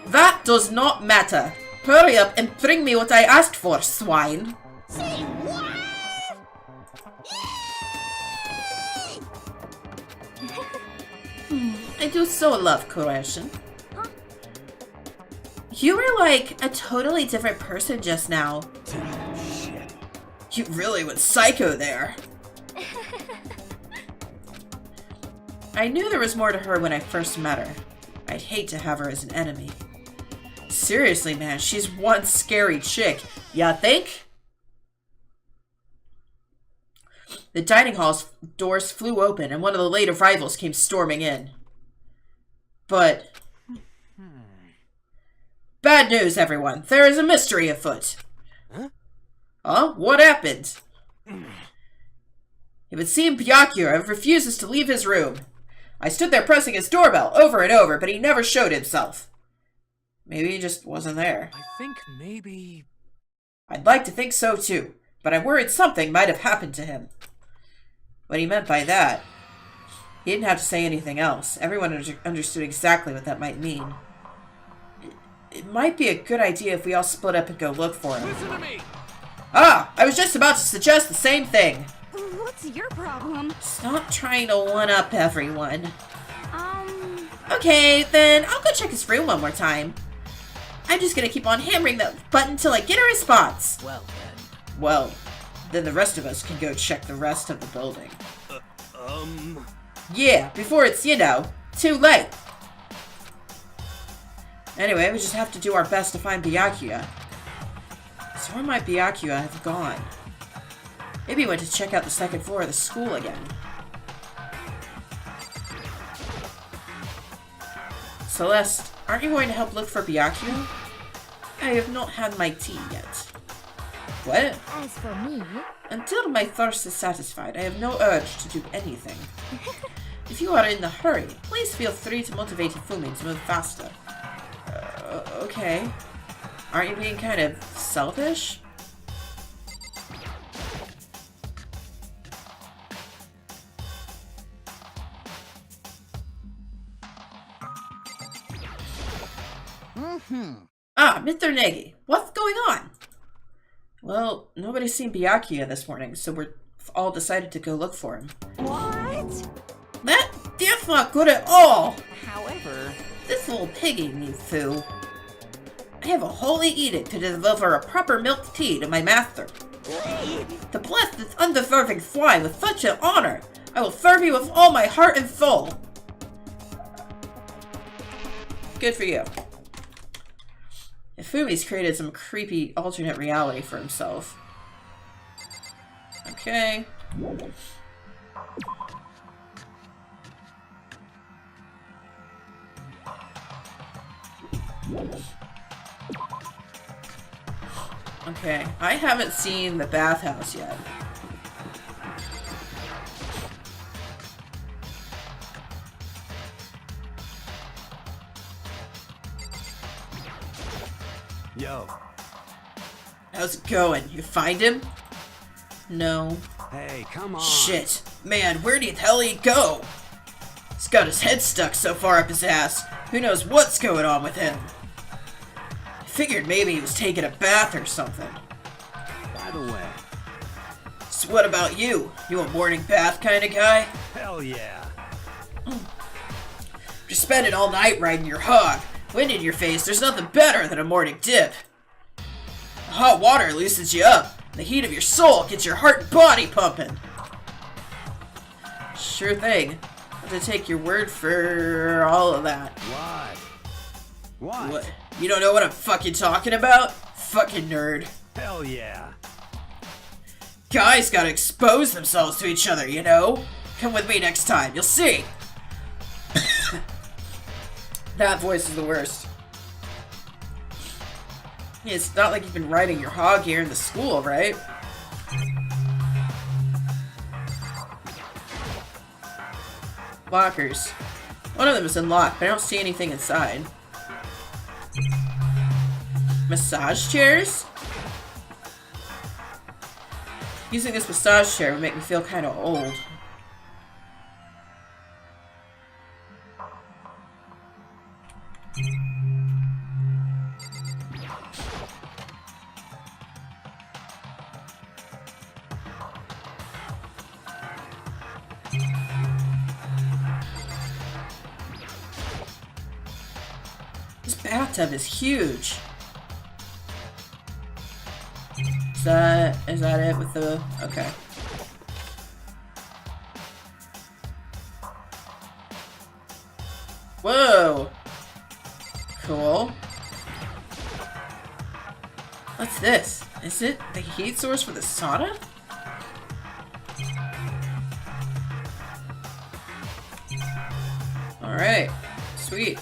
That does not matter. Hurry up and bring me what I asked for, swine. Say what? I do so love coercion. You were like a totally different person just now. Shit. You really went psycho there. I knew there was more to her when I first met her. I'd hate to have her as an enemy. Seriously, man, she's one scary chick. Ya think? The dining hall's doors flew open and one of the late arrivals came storming in. But... Bad news, everyone. There is a mystery afoot. Huh? What happened? It would seem Byakuya refuses to leave his room. I stood there pressing his doorbell over and over, but he never showed himself. Maybe he just wasn't there. I think maybe... I'd like to think so too, but I'm worried something might have happened to him. What he meant by that... He didn't have to say anything else. Everyone understood exactly what that might mean. It might be a good idea if we all split up and go look for him. Listen to me! Ah! I was just about to suggest the same thing! What's your problem? Stop trying to one-up everyone. Okay, then I'll go check his room one more time. I'm just gonna keep on hammering that button till I get a response. Well, then the rest of us can go check the rest of the building. Yeah, before it's, you know, too late. Anyway, we just have to do our best to find Byakuya. So where might Byakuya have gone? Maybe he went to check out the second floor of the school again. Celeste, aren't you going to help look for Byakuya? I have not had my tea yet. What? As for me... Until my thirst is satisfied, I have no urge to do anything. If you are in a hurry, please feel free to motivate Ifumi to move faster. Okay. Aren't you being kind of selfish? Ah, Mr. Negi, what's going on? Well, nobody's seen Byakuya this morning, so we're all decided to go look for him. What? That's not good at all! However, This little piggy, me foo. I have a holy edict to deliver a proper milk tea to my master. To bless this undeserving swine with such an honor, I will serve you with all my heart and soul. Good for you. Ifumi's created some creepy alternate reality for himself. Okay. Okay, I haven't seen the bathhouse yet. Yo. How's it going? You find him? No. Hey, come on. Shit. Man, where the hell did he go? He's got his head stuck so far up his ass. Who knows what's going on with him? I figured maybe he was taking a bath or something. By the way. So what about you? You a morning bath kind of guy? Hell yeah. You're spending all night riding your hog. Wind in your face, there's nothing better than a morning dip. The hot water loosens you up. The heat of your soul gets your heart and body pumping. Sure thing. I'll have to take your word for all of that. What? You don't know what I'm fucking talking about? Fucking nerd. Hell yeah. Guys gotta expose themselves to each other, you know? Come with me next time, you'll see. That voice is the worst. Yeah, it's not like you've been riding your hog here in the school, right? Lockers. One of them is unlocked, but I don't see anything inside. Massage chairs? Using this massage chair would make me feel kind of old. This bathtub is huge. Is that it with the... okay. Whoa! Cool. What's this? Is it the heat source for the sauna? Alright. Sweet.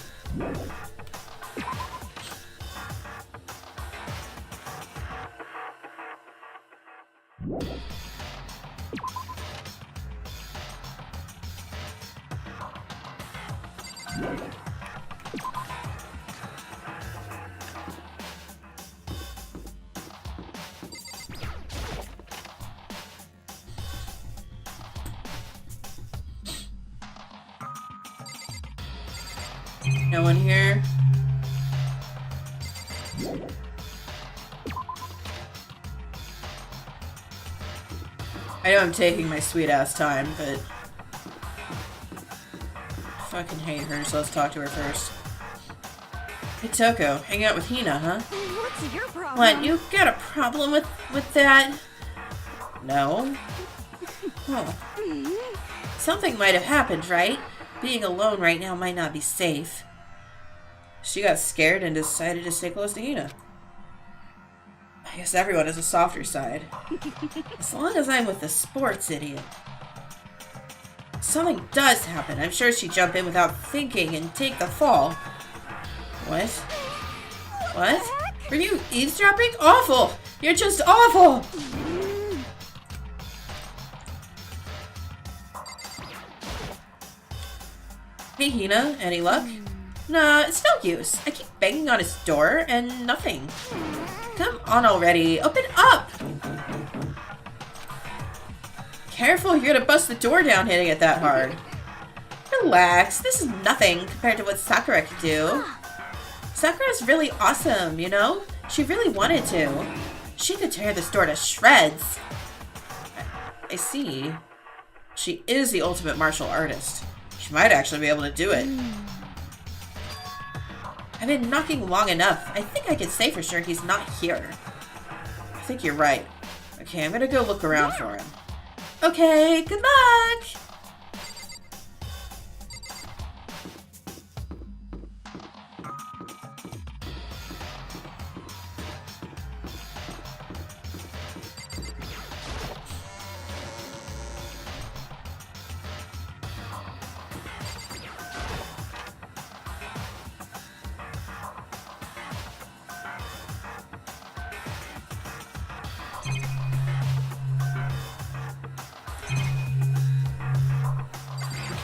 No one here? I know I'm taking my sweet ass time, but I fucking hate her, so let's talk to her first. Hey Toko, hang out with Hina, huh? What's your problem? What, you got a problem with that? No. Oh. Something might have happened, right? Being alone right now might not be safe. She got scared and decided to stay close to Hina. I guess everyone has a softer side. As long as I'm with the sports idiot. Something does happen. I'm sure she'd jump in without thinking and take the fall. What? What? Were you eavesdropping? Awful! You're just awful! Hey Hina, any luck? Nah, it's no use. I keep banging on his door and nothing. Come on already, open up! Careful, you're gonna bust the door down hitting it that hard. Relax, this is nothing compared to what Sakura could do. Sakura's really awesome, you know? She really wanted to. She could tear this door to shreds. I see. She is the ultimate martial artist. She might actually be able to do it. I've been knocking long enough. I think I can say for sure he's not here. I think you're right. Okay, I'm gonna go look around for him. Okay, good luck!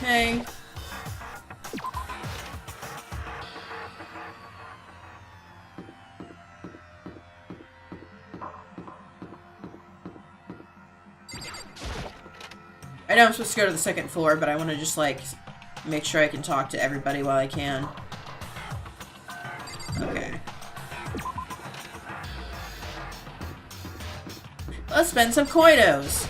Okay. I know I'm supposed to go to the second floor, but I want to just, like, make sure I can talk to everybody while I can. Okay. Let's spend some coinos!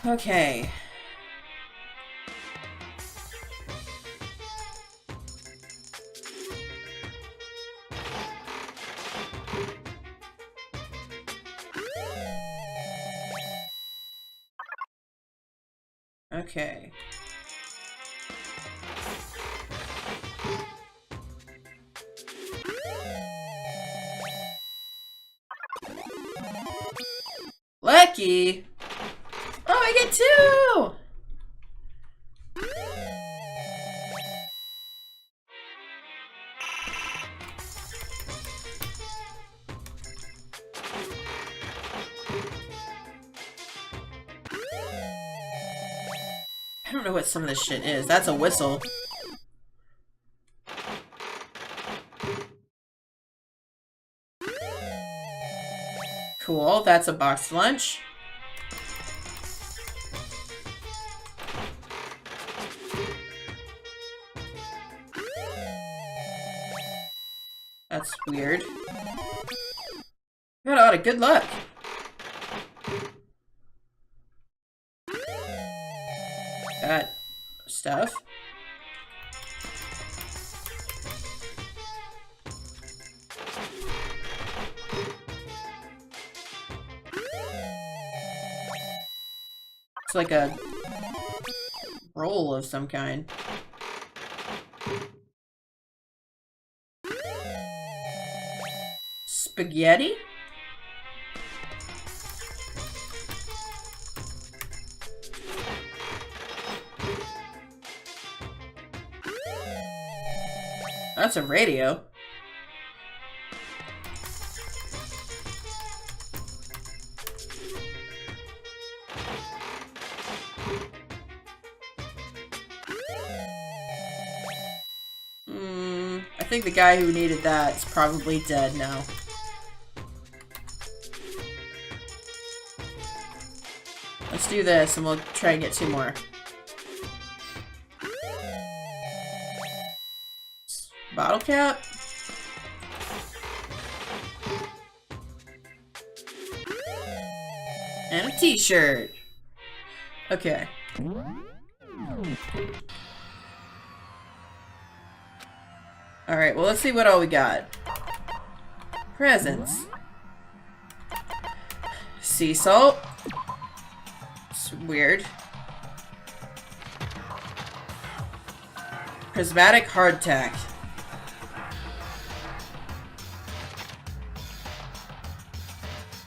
Okay. Okay. Lucky! Oh, I get two! I don't know what some of this shit is. That's a whistle. Cool, that's a boxed lunch. That's weird. Got a lot of good luck. Got stuff. It's like a roll of some kind. Spaghetti? That's a radio. I think the guy who needed that is probably dead now. Let's do this and we'll try and get two more. Bottle cap. And a t-shirt. Okay. Alright, well let's see what all we got. Presents. Sea salt. It's weird. Prismatic hardtack.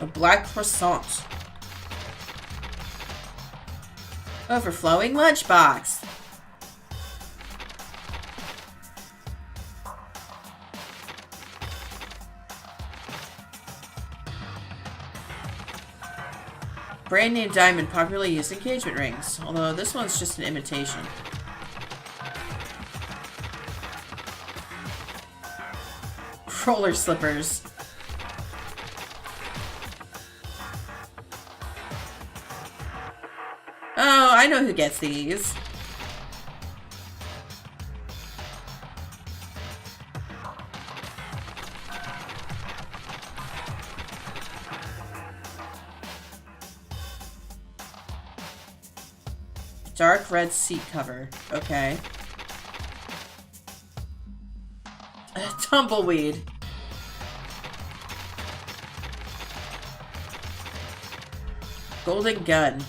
A black croissant. Overflowing lunchbox. Brand name diamond popularly used in engagement rings, although this one's just an imitation. Roller slippers. I know who gets these. Dark red seat cover. Okay. Tumbleweed. Golden gun.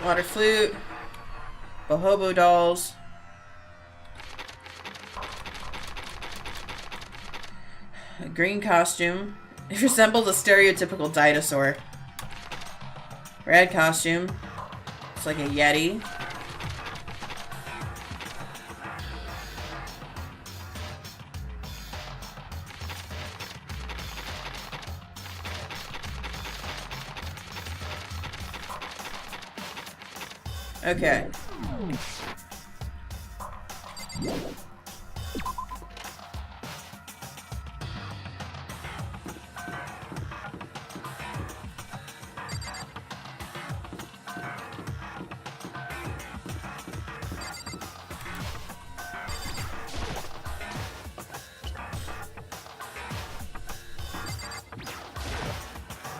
Water flute. Bohobo dolls. A green costume. It resembles a stereotypical dinosaur. Red costume. It's like a Yeti. Okay.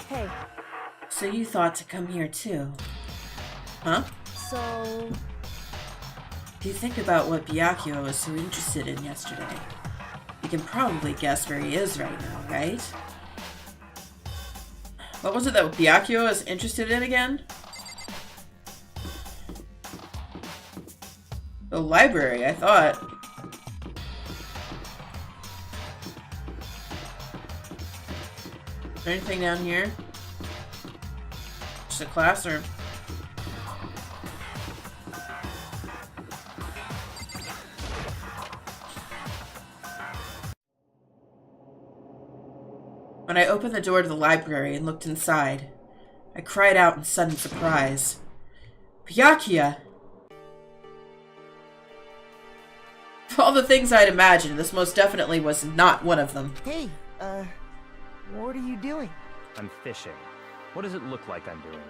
Hey, So you thought to come here too? Huh? so... If you think about what Byakuya was so interested in yesterday, you can probably guess where he is right now, right? What was it that Byakuya was interested in again? The library, I thought. Is there anything down here? Just a classroom. When I opened the door to the library and looked inside, I cried out in sudden surprise. Byakuya! Of all the things I'd imagined, this most definitely was not one of them. Hey, what are you doing? I'm fishing. What does it look like I'm doing?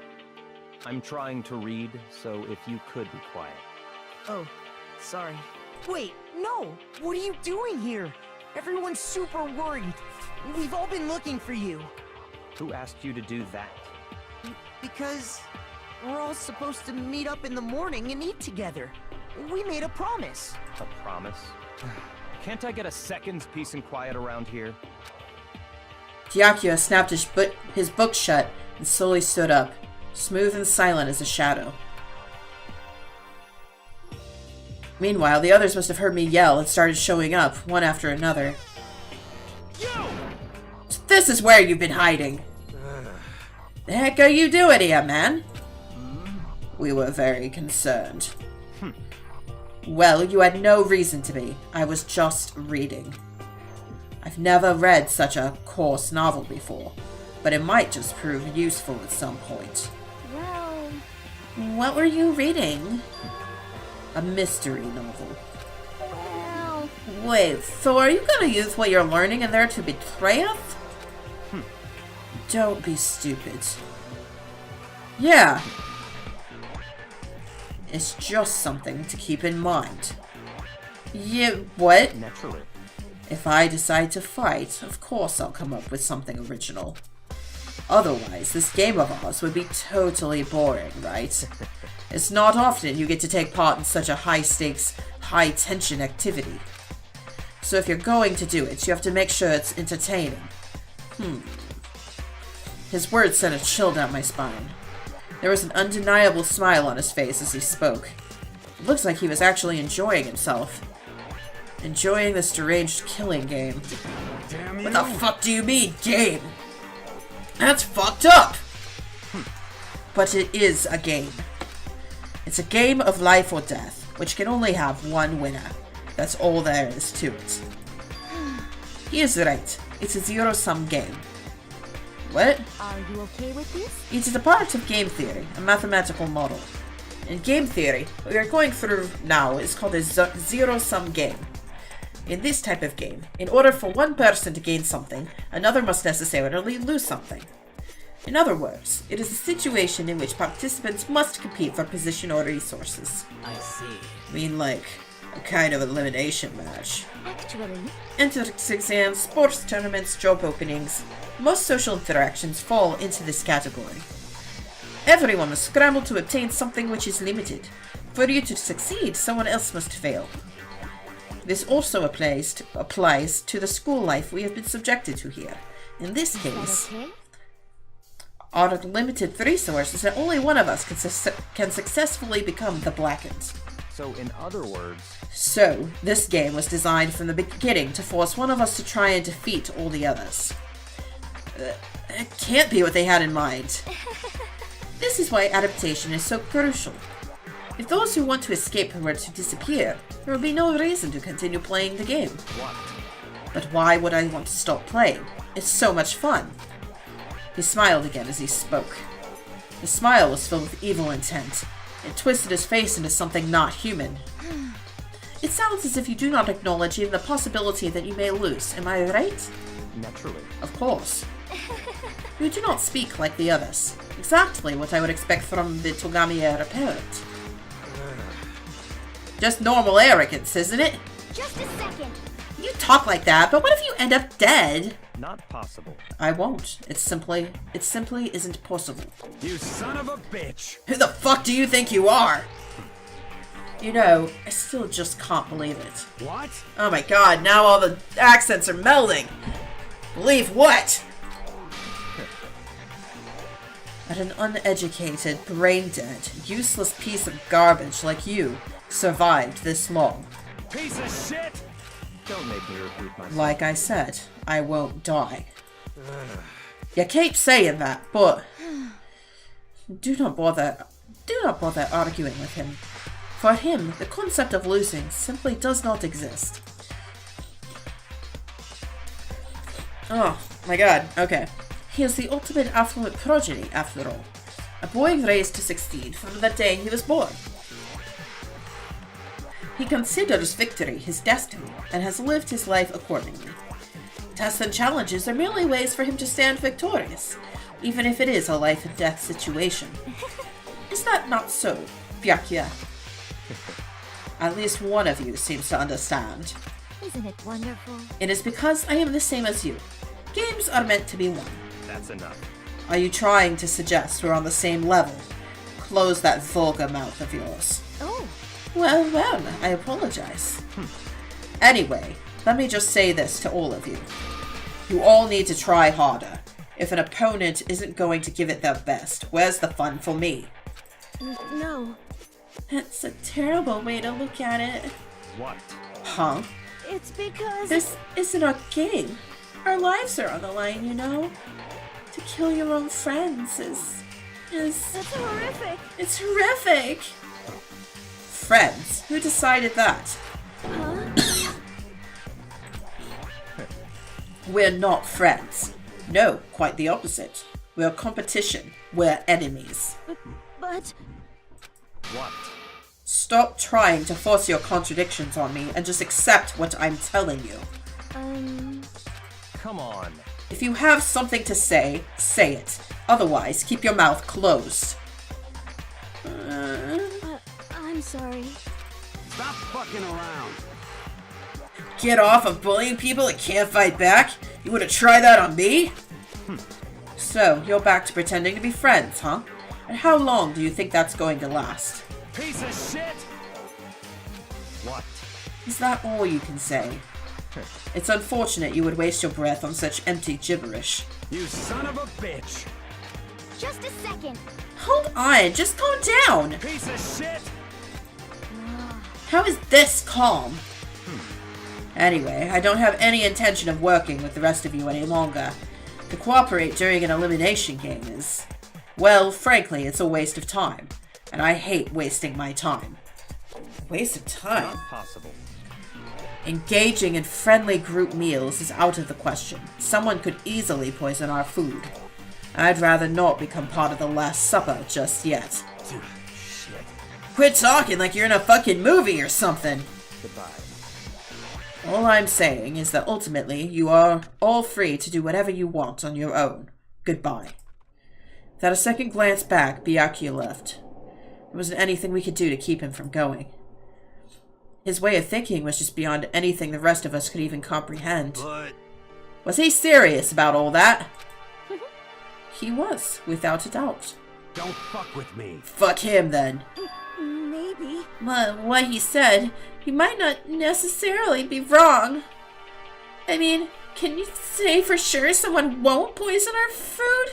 I'm trying to read, so if you could be quiet. Oh, sorry. Wait, no! What are you doing here? Everyone's super worried. We've all been looking for you. Who asked you to do that? Because we're all supposed to meet up in the morning and eat together. We made a promise. A promise? Can't I get a second's peace and quiet around here? Byakuya snapped his book shut and slowly stood up, smooth and silent as a shadow. Meanwhile, the others must have heard me yell and started showing up, one after another. You! So this is where you've been hiding! The heck are you doing here, man? We were very concerned. Well, you had no reason to be. I was just reading. I've never read such a coarse novel before, but it might just prove useful at some point. Well... What were you reading? A mystery novel. Well... Wait, so are you gonna use what you're learning in there to betray us? Don't be stupid. Yeah. It's just something to keep in mind. Yeah, what? Naturally. If I decide to fight, of course I'll come up with something original. Otherwise, this game of ours would be totally boring, right? It's not often you get to take part in such a high-stakes, high-tension activity. So if you're going to do it, you have to make sure it's entertaining. His words sent a chill down my spine. There was an undeniable smile on his face as he spoke. It looks like he was actually enjoying himself. Enjoying this deranged killing game. Damn you! What the fuck do you mean, game? That's fucked up! But it is a game. It's a game of life or death, which can only have one winner. That's all there is to it. He is right. It's a zero-sum game. What? Are you okay with this? It is a part of game theory, a mathematical model. In game theory, what we are going through now is called a zero-sum game. In this type of game, in order for one person to gain something, another must necessarily lose something. In other words, it is a situation in which participants must compete for position or resources. I see. I mean, like, a kind of elimination match. Actually, Entrance exams, sports tournaments, job openings, most social interactions fall into this category. Everyone must scramble to obtain something which is limited. For you to succeed, someone else must fail. This also applies to the school life we have been subjected to here. In this is case, that okay? out of limited resources, and only one of us can successfully become the Blackened. So, in other words, So, this game was designed from the beginning to force one of us to try and defeat all the others. It can't be what they had in mind. This is why adaptation is so crucial. If those who want to escape were to disappear, there would be no reason to continue playing the game. what? But why would I want to stop playing? It's so much fun. He smiled again as he spoke. The smile was filled with evil intent. It twisted his face into something not human. It sounds as if you do not acknowledge even the possibility that you may lose. Am I right? Naturally. Of course. You do not speak like the others. Exactly what I would expect from the Togami heir apparent. Just normal arrogance, isn't it? Just a second. You talk like that, but what if you end up dead? Not possible. I won't. It simply isn't possible. You son of a bitch! Who the fuck do you think you are? You know, I still just can't believe it. What? Oh my god, now all the accents are melding. Believe what? That an uneducated, brain-dead, useless piece of garbage like you survived this long. Piece of shit! Don't make me repeat myself. Like I said, I won't die. You keep saying that, but do not bother arguing with him. For him, the concept of losing simply does not exist. Oh my god, okay. He is the ultimate affluent progeny, after all. A boy raised to succeed from the day he was born. He considers victory his destiny, and has lived his life accordingly. Tests and challenges are merely ways for him to stand victorious, even if it is a life and death situation. Is that not so, Byakuya? At least one of you seems to understand. Isn't it wonderful? It is because I am the same as you. Games are meant to be won. That's enough. Are you trying to suggest we're on the same level? Close that vulgar mouth of yours. Oh, Well, I apologize. Anyway, let me just say this to all of you. You all need to try harder. If an opponent isn't going to give it their best, where's the fun for me? no. That's a terrible way to look at it. What? Huh? It's because... This isn't a game. Our lives are on the line, you know? To kill your own friends is... That's horrific. It's horrific! Friends? Who decided that? Huh? We're not friends. No, quite the opposite. We're competition. We're enemies. But... What? Stop trying to force your contradictions on me and just accept what I'm telling you. Come on. If you have something to say, say it. Otherwise, keep your mouth closed. I'm sorry. Stop fucking around! Get off of bullying people that can't fight back? You wanna try that on me? So, you're back to pretending to be friends, huh? And how long do you think that's going to last? Piece of shit! What? Is that all you can say? It's unfortunate you would waste your breath on such empty gibberish. You son of a bitch! Just a second. Hold on, just calm down! Piece of shit! How is this calm? Anyway, I don't have any intention of working with the rest of you any longer. To cooperate during an elimination game is... well, frankly, it's a waste of time. And I hate wasting my time. Waste of time? Not possible. Engaging in friendly group meals is out of the question. Someone could easily poison our food. I'd rather not become part of the Last Supper just yet. Dude, shit. Quit talking like you're in a fucking movie or something. Goodbye. All I'm saying is that ultimately you are all free to do whatever you want on your own. Goodbye. Without a second glance back, Byakuya left. There wasn't anything we could do to keep him from going. His way of thinking was just beyond anything the rest of us could even comprehend. But... Was he serious about all that? He was, without a doubt. don't fuck with me. Fuck him, then. Maybe. What he said, he might not necessarily be wrong. I mean, can you say for sure someone won't poison our food?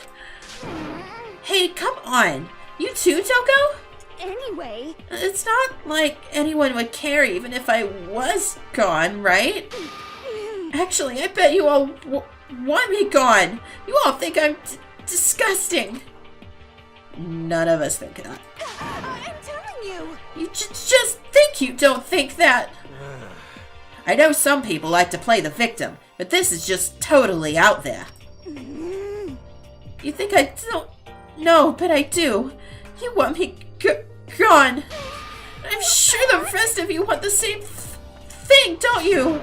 Hey, come on. You too, Toko? Anyway. It's not like anyone would care even if I was gone, right? Actually, I bet you all want me gone. You all think I'm disgusting. None of us think that. I'm telling you. You just think you don't think that. I know some people like to play the victim, but this is just totally out there. You think I don't know, but I do. You want me gone. I'm sure the rest of you want the same thing, don't you?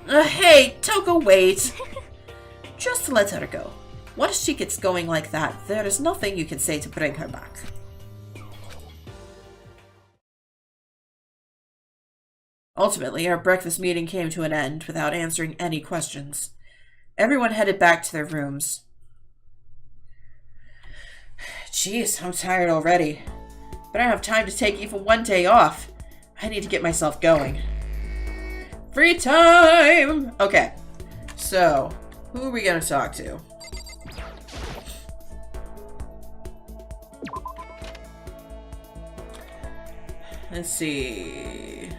Hey, Toko, wait. Just let her go. Once she gets going like that, there is nothing you can say to bring her back. Ultimately, our breakfast meeting came to an end without answering any questions. Everyone headed back to their rooms. Jeez, I'm tired already. But I don't have time to take even one day off. I need to get myself going. Free time! Okay, so, who are we gonna talk to? Let's see.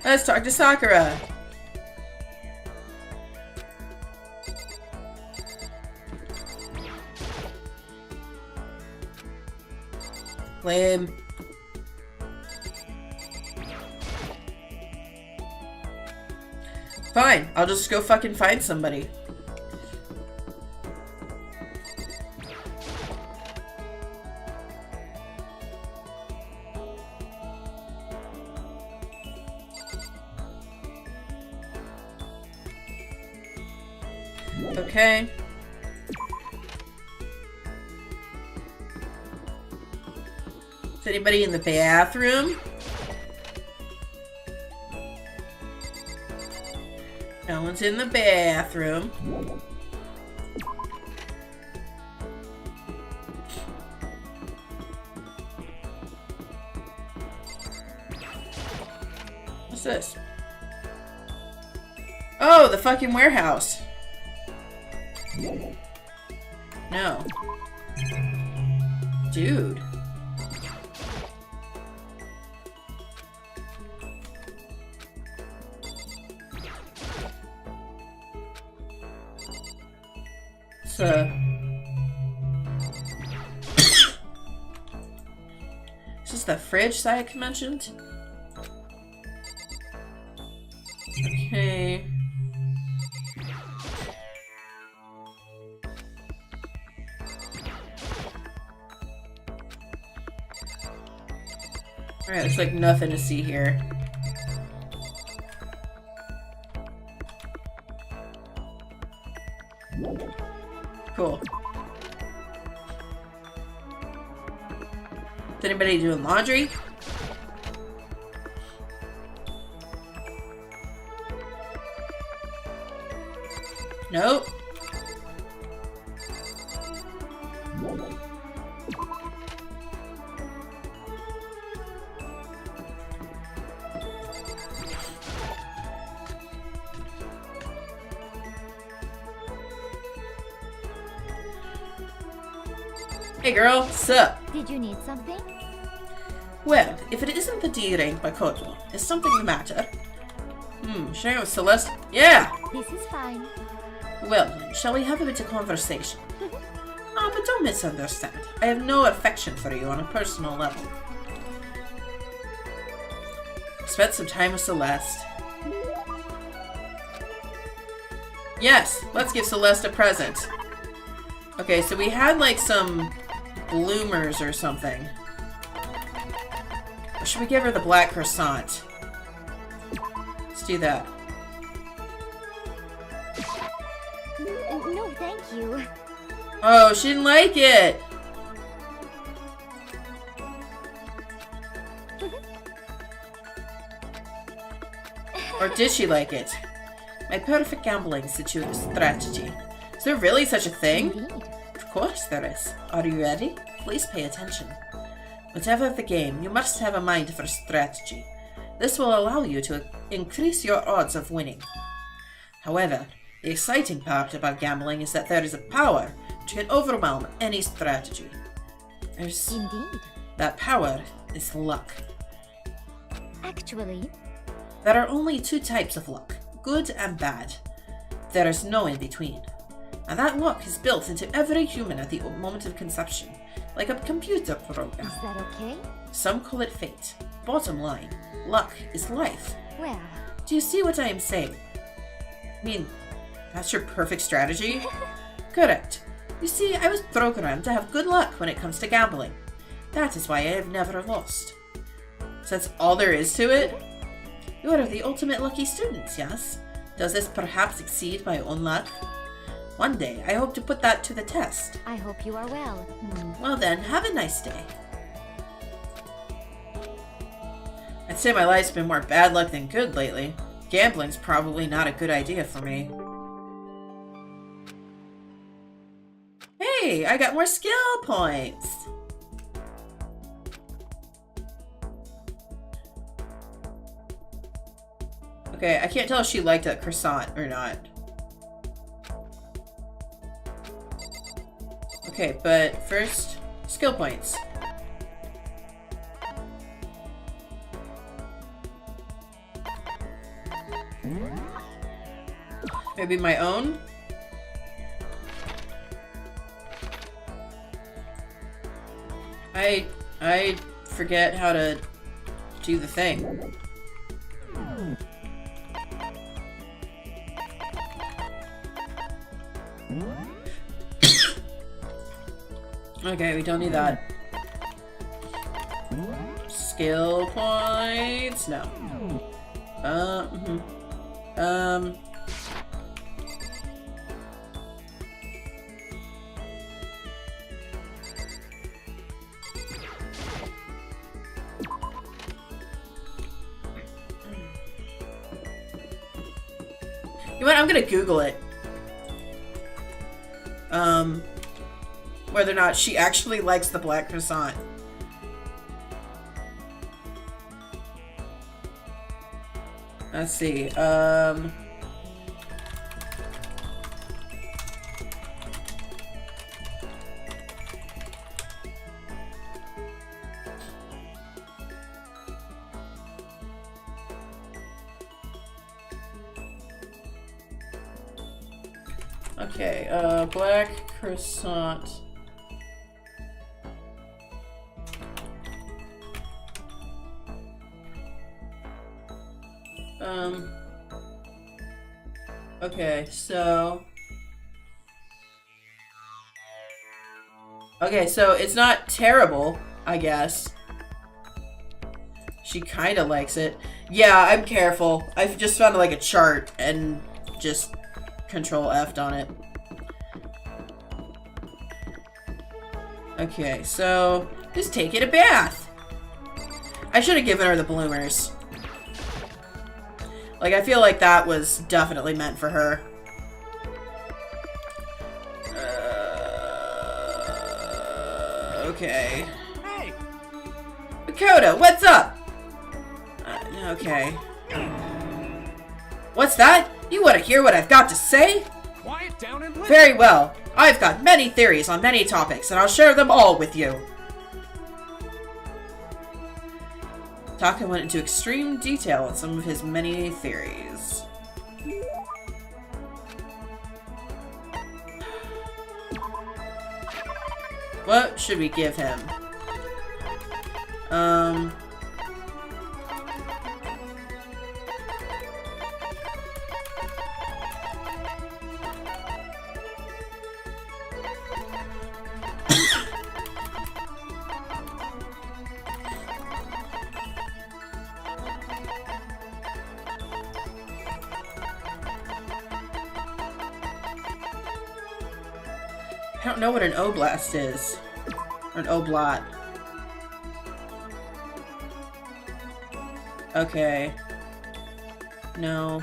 Let's talk to Sakura. Lame. Fine, I'll just go fucking find somebody. Okay. Is anybody in the bathroom? No one's in the bathroom. What's this? Oh, the fucking warehouse. No. Dude. So. Is this the fridge Sayek mentioned? Okay. Alright, there's like nothing to see here. Cool. Is anybody doing laundry? Nope. Hey girl, sup? Did you need something? Well, if it isn't the D rank by Koto, is something the matter? Should I go with Celeste? Yeah! This is fine. Well then, shall we have a bit of conversation? But don't misunderstand. I have no affection for you on a personal level. Spent some time with Celeste. Yes, let's give Celeste a present. Okay, so we had like some bloomers or something. Or should we give her the black croissant? Let's do that. No, thank you. Oh, she didn't like it! Or did she like it? My perfect gambling strategy. Is there really such a thing? Indeed. Of course there is. Are you ready? Please pay attention. Whatever the game, you must have a mind for strategy. This will allow you to increase your odds of winning. However, the exciting part about gambling is that there is a power which can overwhelm any strategy. Indeed. That power is luck. Actually, There are only two types of luck, good and bad. There is no in between. And that luck is built into every human at the moment of conception, like a computer program. is that okay? Some call it fate. Bottom line, luck is life. Well, Do you see what I am saying? I mean, that's your perfect strategy? Correct. You see, I was programmed to have good luck when it comes to gambling. That is why I have never lost. So that's all there is to it? You are the ultimate lucky student, yes? Does this perhaps exceed my own luck? One day, I hope to put that to the test. I hope you are well. Well then, have a nice day. I'd say my life's been more bad luck than good lately. Gambling's probably not a good idea for me. Hey, I got more skill points! Okay, I can't tell if she liked that croissant or not. Okay, but first, skill points. Maybe my own? I forget how to do the thing. Okay, we don't need that. Skill points? No. You know what? I'm gonna Google it. Whether or not she actually likes the black croissant. Let's see. Okay, black croissant. Okay, so... Okay, so it's not terrible, I guess. She kind of likes it. Yeah, I'm careful. I've just found like a chart and just Control F'd on it. Okay, so just taking a bath. I should have given her the bloomers. Like, I feel like that was definitely meant for her. Okay. Hey! Dakota, what's up? Okay. What's that? You want to hear what I've got to say? Quiet down and listen. Very well. I've got many theories on many topics, and I'll share them all with you. Taka went into extreme detail on some of his many theories. What should we give him? I don't know what an oblast is. Or an oblot. Okay. No.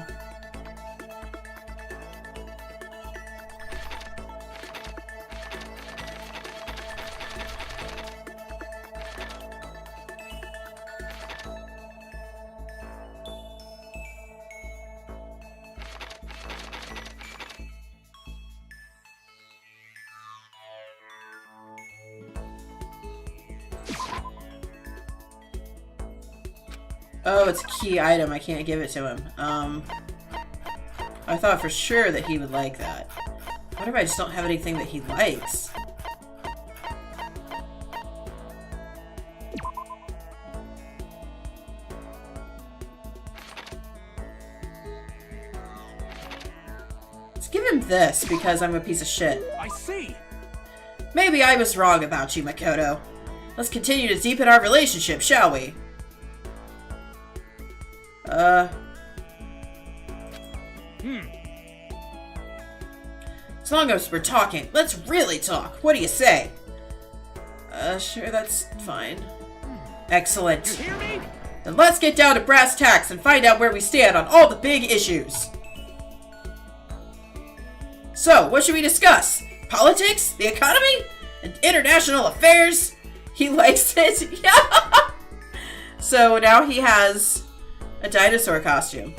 Oh, it's a key item. I can't give it to him. I thought for sure that he would like that. What if I just don't have anything that he likes? Let's give him this because I'm a piece of shit. I see. Maybe I was wrong about you, Makoto. Let's continue to deepen our relationship, shall we? As long as we're talking, let's really talk. What do you say? Sure, that's fine. Excellent. You hear me? Then let's get down to brass tacks and find out where we stand on all the big issues. So, what should we discuss? Politics? The economy? And international affairs? He likes it. Yeah. So now he has a dinosaur costume.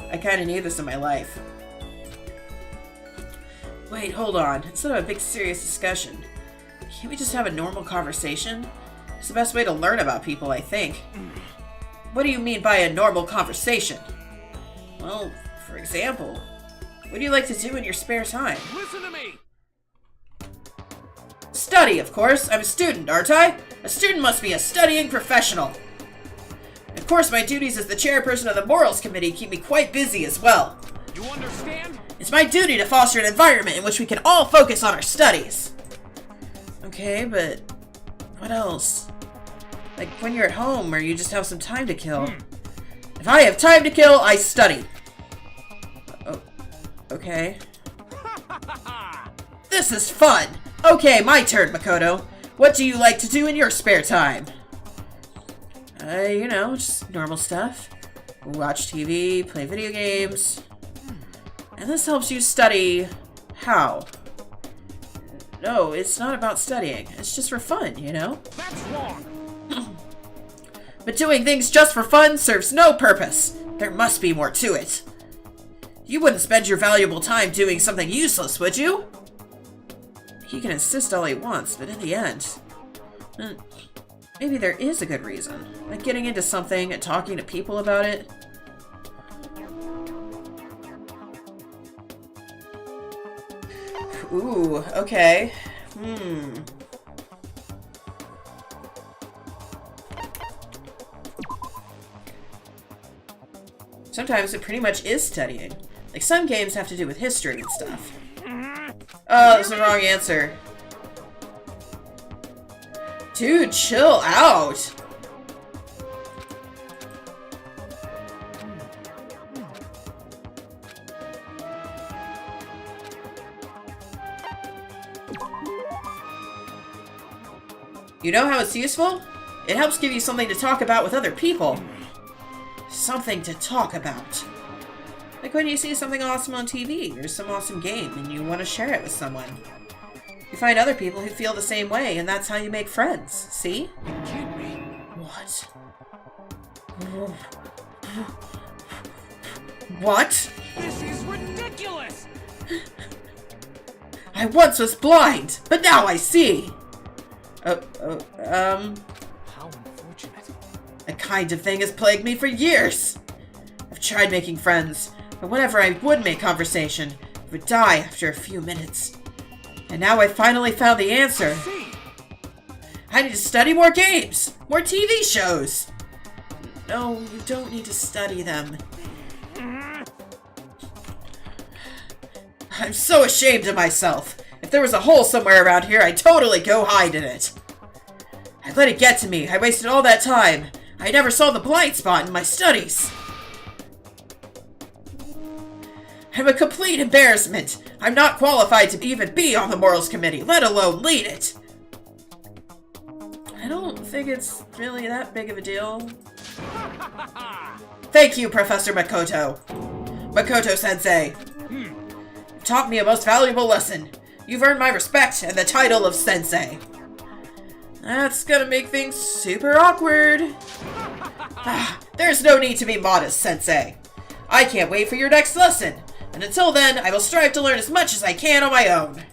I kind of need this in my life. Wait, hold on. Instead of a big serious discussion, can't we just have a normal conversation? It's the best way to learn about people, I think. What do you mean by a normal conversation? Well, for example, what do you like to do in your spare time? Listen to me. Study, of course. I'm a student, aren't I? A student must be a studying professional. Of course, my duties as the chairperson of the Morals Committee keep me quite busy as well. You understand? It's my duty to foster an environment in which we can all focus on our studies. Okay, but what else? Like when you're at home or you just have some time to kill. If I have time to kill, I study. Oh, okay. This is fun. Okay, my turn, Makoto. What do you like to do in your spare time? You know, just normal stuff. Watch TV, play video games. And this helps you study how? No, it's not about studying. It's just for fun, you know? That's wrong. But doing things just for fun serves no purpose. There must be more to it. You wouldn't spend your valuable time doing something useless, would you? He can insist all he wants, but in the end, maybe there is a good reason. Like getting into something and talking to people about it. Ooh, okay. Sometimes it pretty much is studying. Like some games have to do with history and stuff. Oh, that's the wrong answer. Dude, chill out. You know how it's useful? It helps give you something to talk about with other people. Something to talk about. Like when you see something awesome on TV or some awesome game and you want to share it with someone. You find other people who feel the same way, and that's how you make friends. See? You kidding me? What? What? This is ridiculous. I once was blind, but now I see. How unfortunate. That kind of thing has plagued me for years. I've tried making friends, but whenever I would make conversation, it would die after a few minutes. And now I finally found the answer. I need to study more games, more TV shows. No, you don't need to study them. I'm so ashamed of myself. If there was a hole somewhere around here, I'd totally go hide in it. I let it get to me. I wasted all that time. I never saw the blind spot in my studies. I'm a complete embarrassment. I'm not qualified to even be on the Morals Committee, let alone lead it. I don't think it's really that big of a deal. Thank you, Professor Makoto. Makoto-sensei. You taught me a most valuable lesson. You've earned my respect and the title of sensei. That's gonna make things super awkward. There's no need to be modest, sensei. I can't wait for your next lesson. And until then, I will strive to learn as much as I can on my own.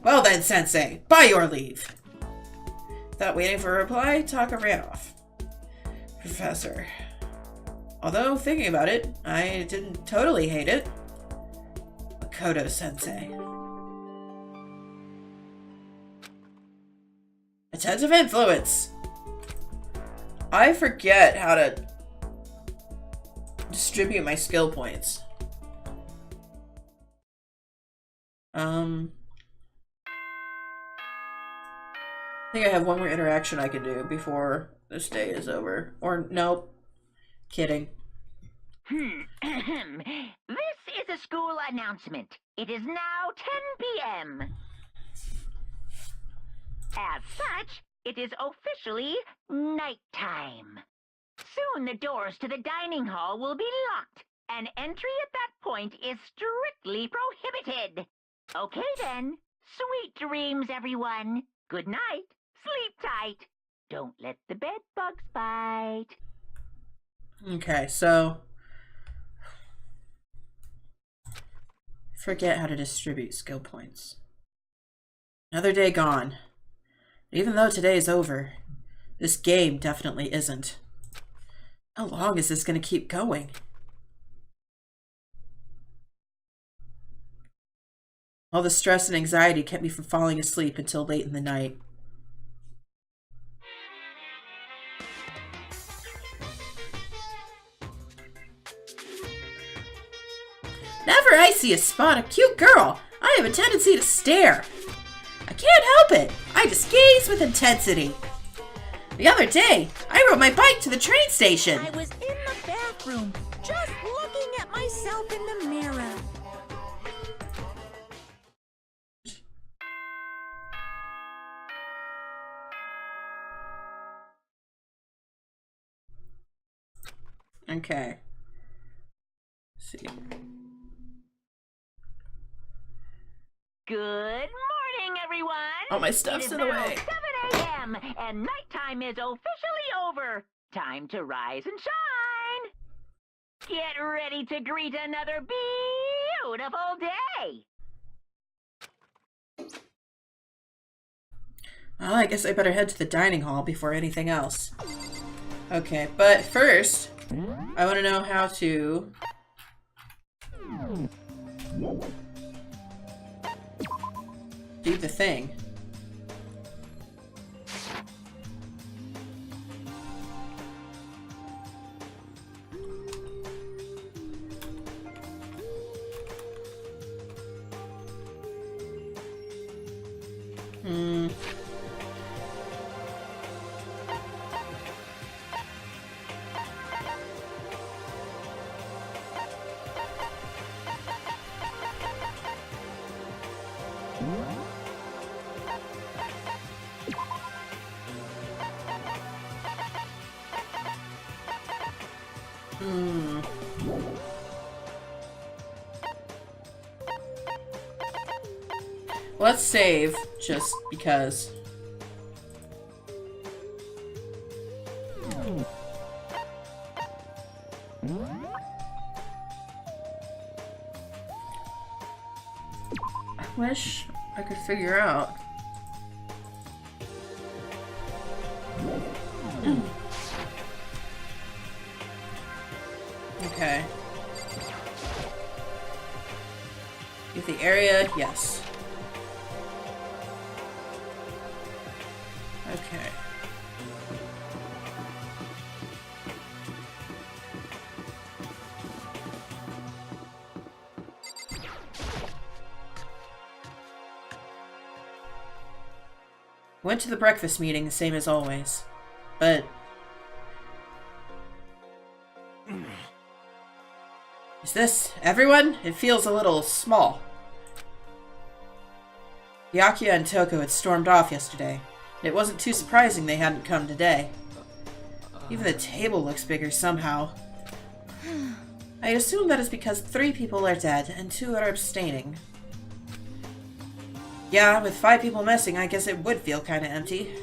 Well then, sensei, by your leave. Without waiting for a reply, Taka ran off. Professor. Although, thinking about it, I didn't totally hate it. Makoto-sensei. Attentive influence. I forget how to distribute my skill points. I think I have one more interaction I can do before this day is over. Or, nope. Kidding. This is a school announcement. It is now 10 p.m. As such, it is officially nighttime. Soon the doors to the dining hall will be locked, and entry at that point is strictly prohibited. Okay then, sweet dreams, everyone. Good night. Sleep tight. Don't let the bed bugs bite. Okay, so forget how to distribute skill points. Another day gone. Even though today is over, this game definitely isn't. How long is this going to keep going? All the stress and anxiety kept me from falling asleep until late in the night. Whenever I see a spot a cute girl, I have a tendency to stare. I can't help it. I just gaze with intensity. The other day, I rode my bike to the train station. I was in the bathroom, just looking at myself in the mirror. Okay. Let's see. Good morning, everyone. Oh, my stuff's in the way. It is now 7 a.m. and nighttime is officially over. Time to rise and shine. Get ready to greet another beautiful day. Well, I guess I better head to the dining hall before anything else. Okay, but first, I want to know how to... do the thing. Let's save, just because. I wish I could figure out. Okay. Get the area, yes. Okay. Went to the breakfast meeting, the same as always. But... Is this everyone? It feels a little small. Byakuya and Toko had stormed off yesterday, and it wasn't too surprising they hadn't come today. Even the table looks bigger somehow. I assume that is because 3 people are dead and 2 are abstaining. Yeah, with 5 people missing, I guess it would feel kinda empty.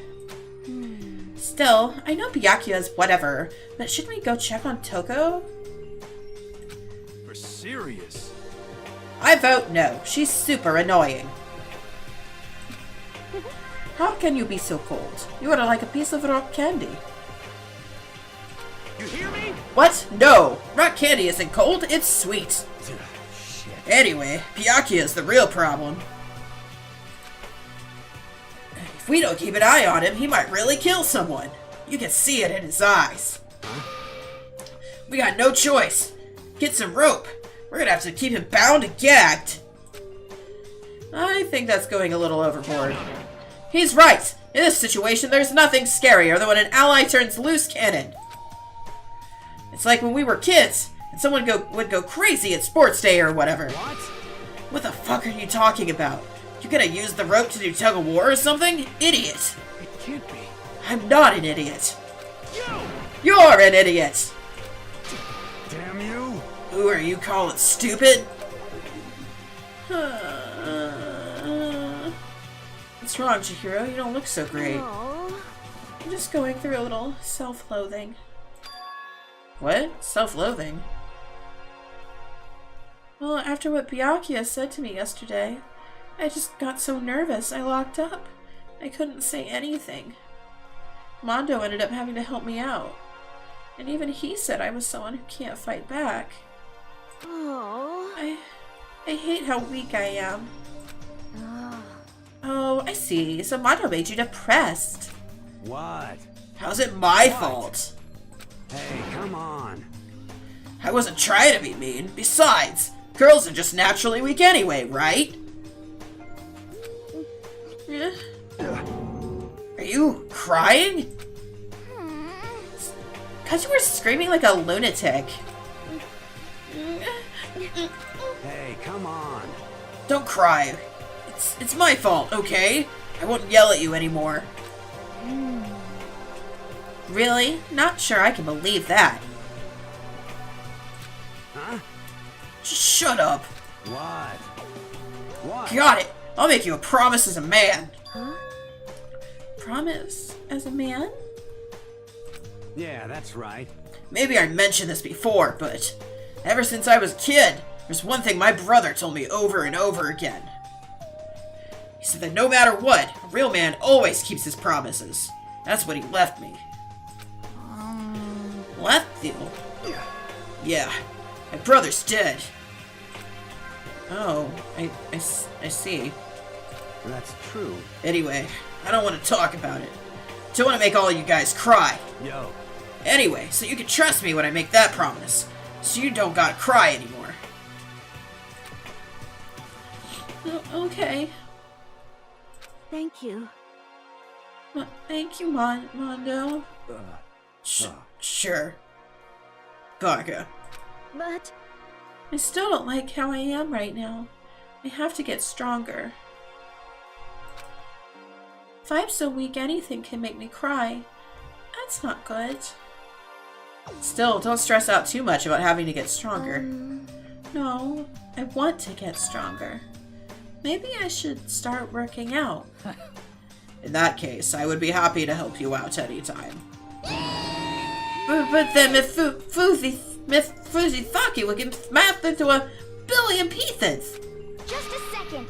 Still, I know Byakuya's whatever, but shouldn't we go check on Toko? For serious? I vote no. She's super annoying. How can you be so cold? You are like a piece of rock candy. You hear me? What? No! Rock candy isn't cold, it's sweet. Shit. Anyway, Byakuya is the real problem. If we don't keep an eye on him, he might really kill someone. You can see it in his eyes. We got no choice. Get some rope. We're gonna have to keep him bound and gagged. I think that's going a little overboard. He's right. In this situation, there's nothing scarier than when an ally turns loose cannon. It's like when we were kids, and someone would go crazy at sports day or whatever. What? What the fuck are you talking about? You gonna use the rope to do tug of war or something? Idiot! It can't be. I'm not an idiot. You! You're an idiot! Damn you! Who are you calling stupid? What's wrong, Chihiro? You don't look so great. Oh. I'm just going through a little self-loathing. What? Self-loathing? Well, after what Byakuya said to me yesterday, I just got so nervous I locked up. I couldn't say anything. Mondo ended up having to help me out. And even he said I was someone who can't fight back. Oh. I hate how weak I am. Oh. Oh, I see. So Mondo made you depressed. What? How's it my fault? Hey, come on. I wasn't trying to be mean. Besides, girls are just naturally weak anyway, right? Yeah. Are you crying? Cause you were screaming like a lunatic. Hey, come on. Don't cry. It's my fault, okay? I won't yell at you anymore. Really? Not sure I can believe that. Huh? Just shut up. What? What? Got it. I'll make you a promise as a man. Huh? Promise as a man? Yeah, that's right. Maybe I mentioned this before, but ever since I was a kid, there's one thing my brother told me over and over again. He said that no matter what, a real man always keeps his promises. That's what he left me. Left you? Yeah, my brother's dead. Oh, I see. That's true. Anyway, I don't want to talk about it. Don't want to make all you guys cry. Yo. Anyway, so you can trust me when I make that promise. So you don't gotta cry anymore. Okay. Thank you. Thank you, Mondo. Sure. Gaga. But I still don't like how I am right now. I have to get stronger. If I'm so weak, anything can make me cry. That's not good. Still, don't stress out too much about having to get stronger. No, I want to get stronger. Maybe I should start working out. In that case, I would be happy to help you out anytime. But then Fuzzy-Thaki will get smashed into a billion pieces! just a second.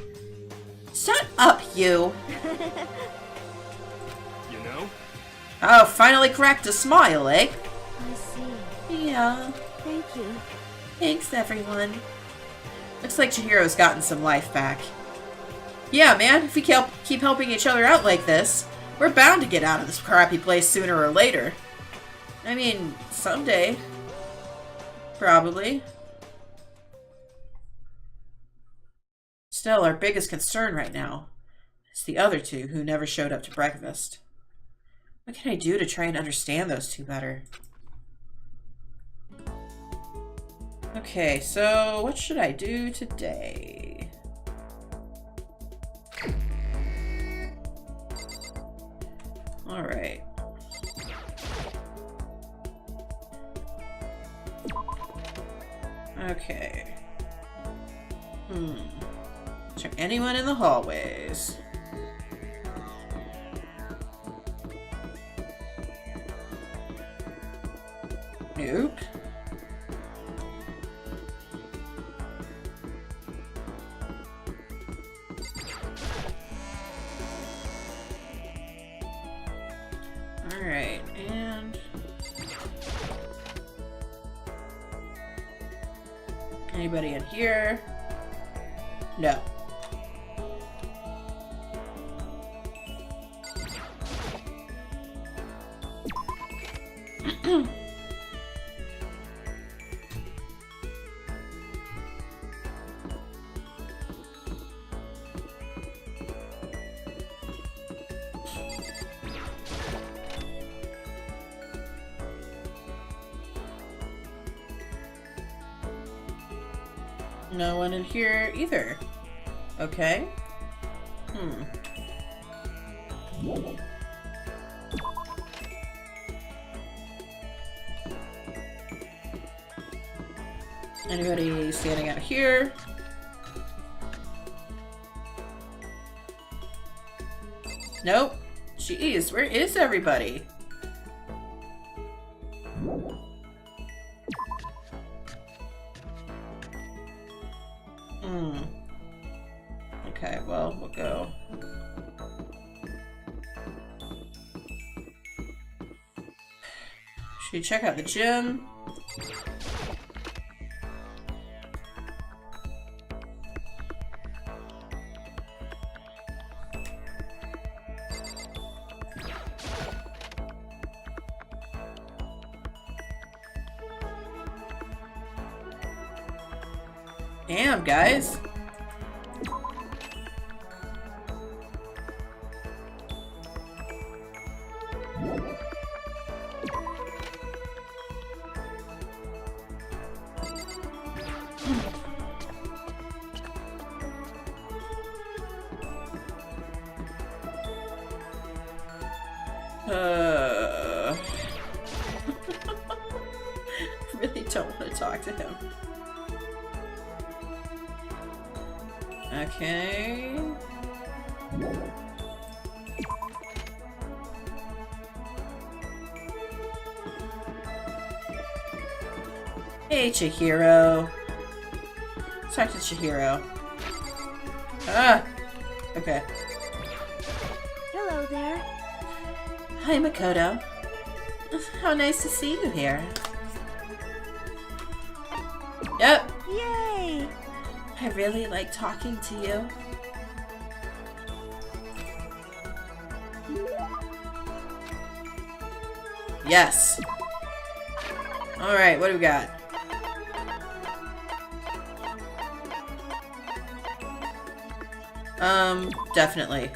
Shut up, you! You know? Oh, finally cracked a smile, eh? I see. Yeah. Thank you. Thanks, everyone. Looks like Chihiro's gotten some life back. Yeah, man, if we keep helping each other out like this, we're bound to get out of this crappy place sooner or later. I mean, someday. Probably. Still, our biggest concern right now is the other two who never showed up to breakfast. What can I do to try and understand those two better? Okay, so what should I do today? All right. Okay. Is there anyone in the hallways? Nope. Alright, and... anybody in here? No. No one in here either. Okay. Anybody standing out here? Nope. Jeez, where is everybody? Okay, well, we'll go. Should we check out the gym? Damn, guys. Really don't want to talk to him. Okay. Hey, Chihiro. Let's talk to Chihiro. Ah! Okay. Hello there. Hi, Makoto. How nice to see you here. Yep. Yay! I really like talking to you. Yes. Alright, what do we got? Definitely.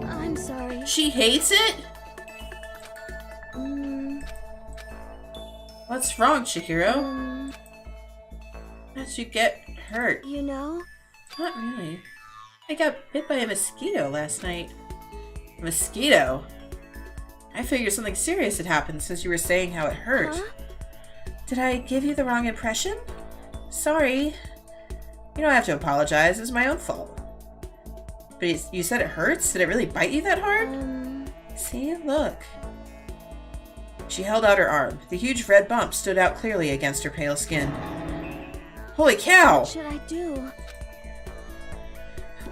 I'm sorry. She hates it? What's wrong, Chihiro? How did you get hurt? You know? Not really. I got bit by a mosquito last night. A mosquito? I figured something serious had happened since you were saying how it hurt. Huh? Did I give you the wrong impression? Sorry. You don't have to apologize. It was my own fault. But you said it hurts? Did it really bite you that hard? See? Look. She held out her arm. The huge red bump stood out clearly against her pale skin. Holy cow! What should I do?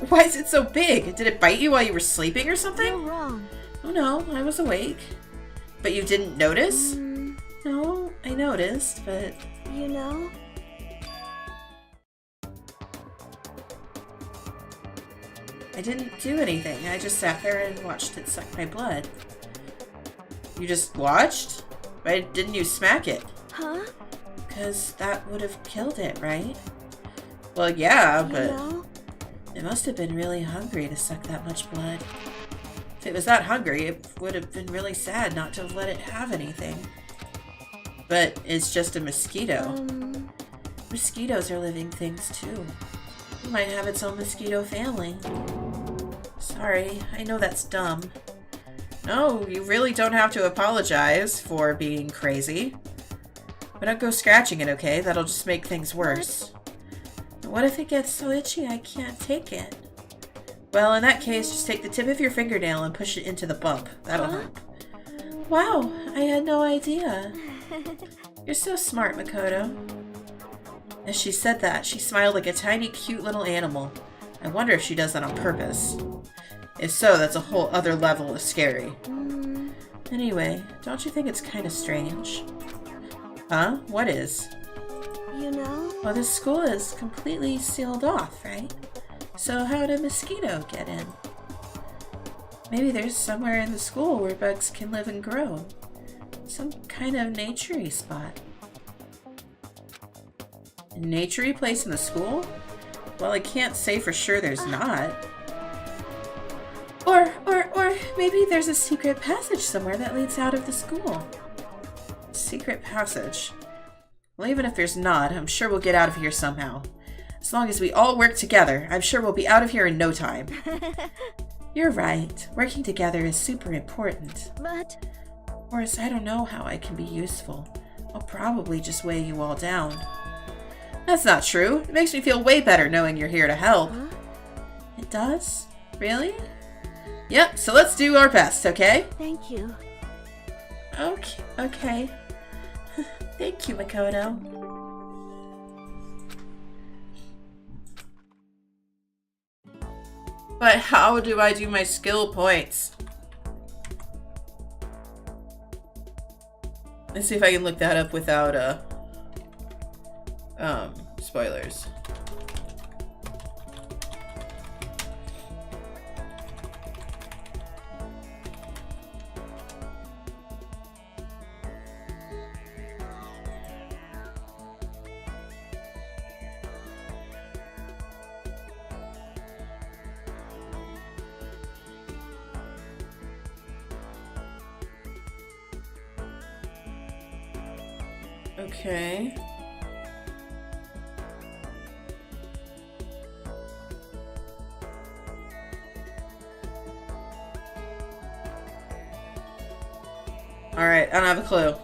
Why is it so big? Did it bite you while you were sleeping or something? You're wrong. Oh no, I was awake. But you didn't notice? No, I noticed, but... You know? I didn't do anything. I just sat there and watched it suck my blood. You just watched? Why didn't you smack it? Huh? Because that would have killed it, right? Well, yeah, You but know? it must have been really hungry to suck that much blood. If it was that hungry, it would have been really sad not to have let it have anything. But it's just a mosquito. Mosquitoes are living things too. It might have its own mosquito family. Sorry, I know that's dumb. No, you really don't have to apologize for being crazy. But don't go scratching it, okay? That'll just make things worse. What if it gets so itchy I can't take it? Well, in that case, just take the tip of your fingernail and push it into the bump. That'll help. Wow, I had no idea. You're so smart, Makoto. As she said that, she smiled like a tiny, cute little animal. I wonder if she does that on purpose. If so, that's a whole other level of scary. Anyway, don't you think it's kind of strange? Huh? What is? You know? Well, this school is completely sealed off, right? So how did a mosquito get in? Maybe there's somewhere in the school where bugs can live and grow. Some kind of nature-y spot. A nature-y place in the school? Well, I can't say for sure there's not. Or maybe there's a secret passage somewhere that leads out of the school. Secret passage? Well, even if there's not, I'm sure we'll get out of here somehow. As long as we all work together, I'm sure we'll be out of here in no time. You're right. Working together is super important. But... Of course, I don't know how I can be useful. I'll probably just weigh you all down. That's not true. It makes me feel way better knowing you're here to help. Huh? It does? Really? Yep, so let's do our best, okay? Thank you. Okay. Thank you, Makoto. But how do I do my skill points? Let's see if I can look that up without, spoilers. Okay. Alright, I don't have a clue.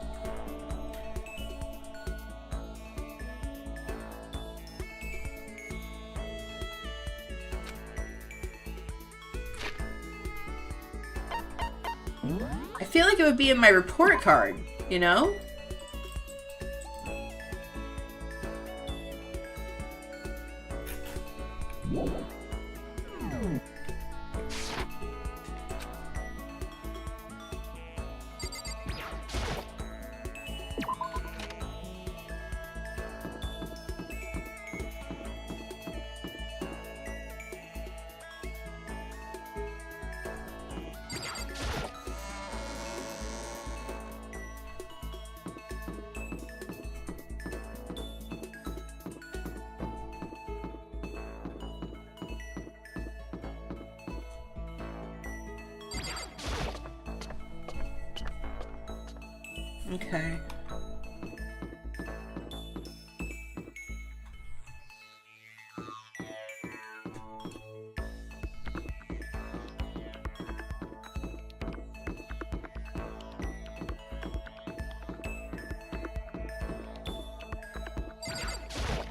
I feel like it would be in my report card, you know? Okay.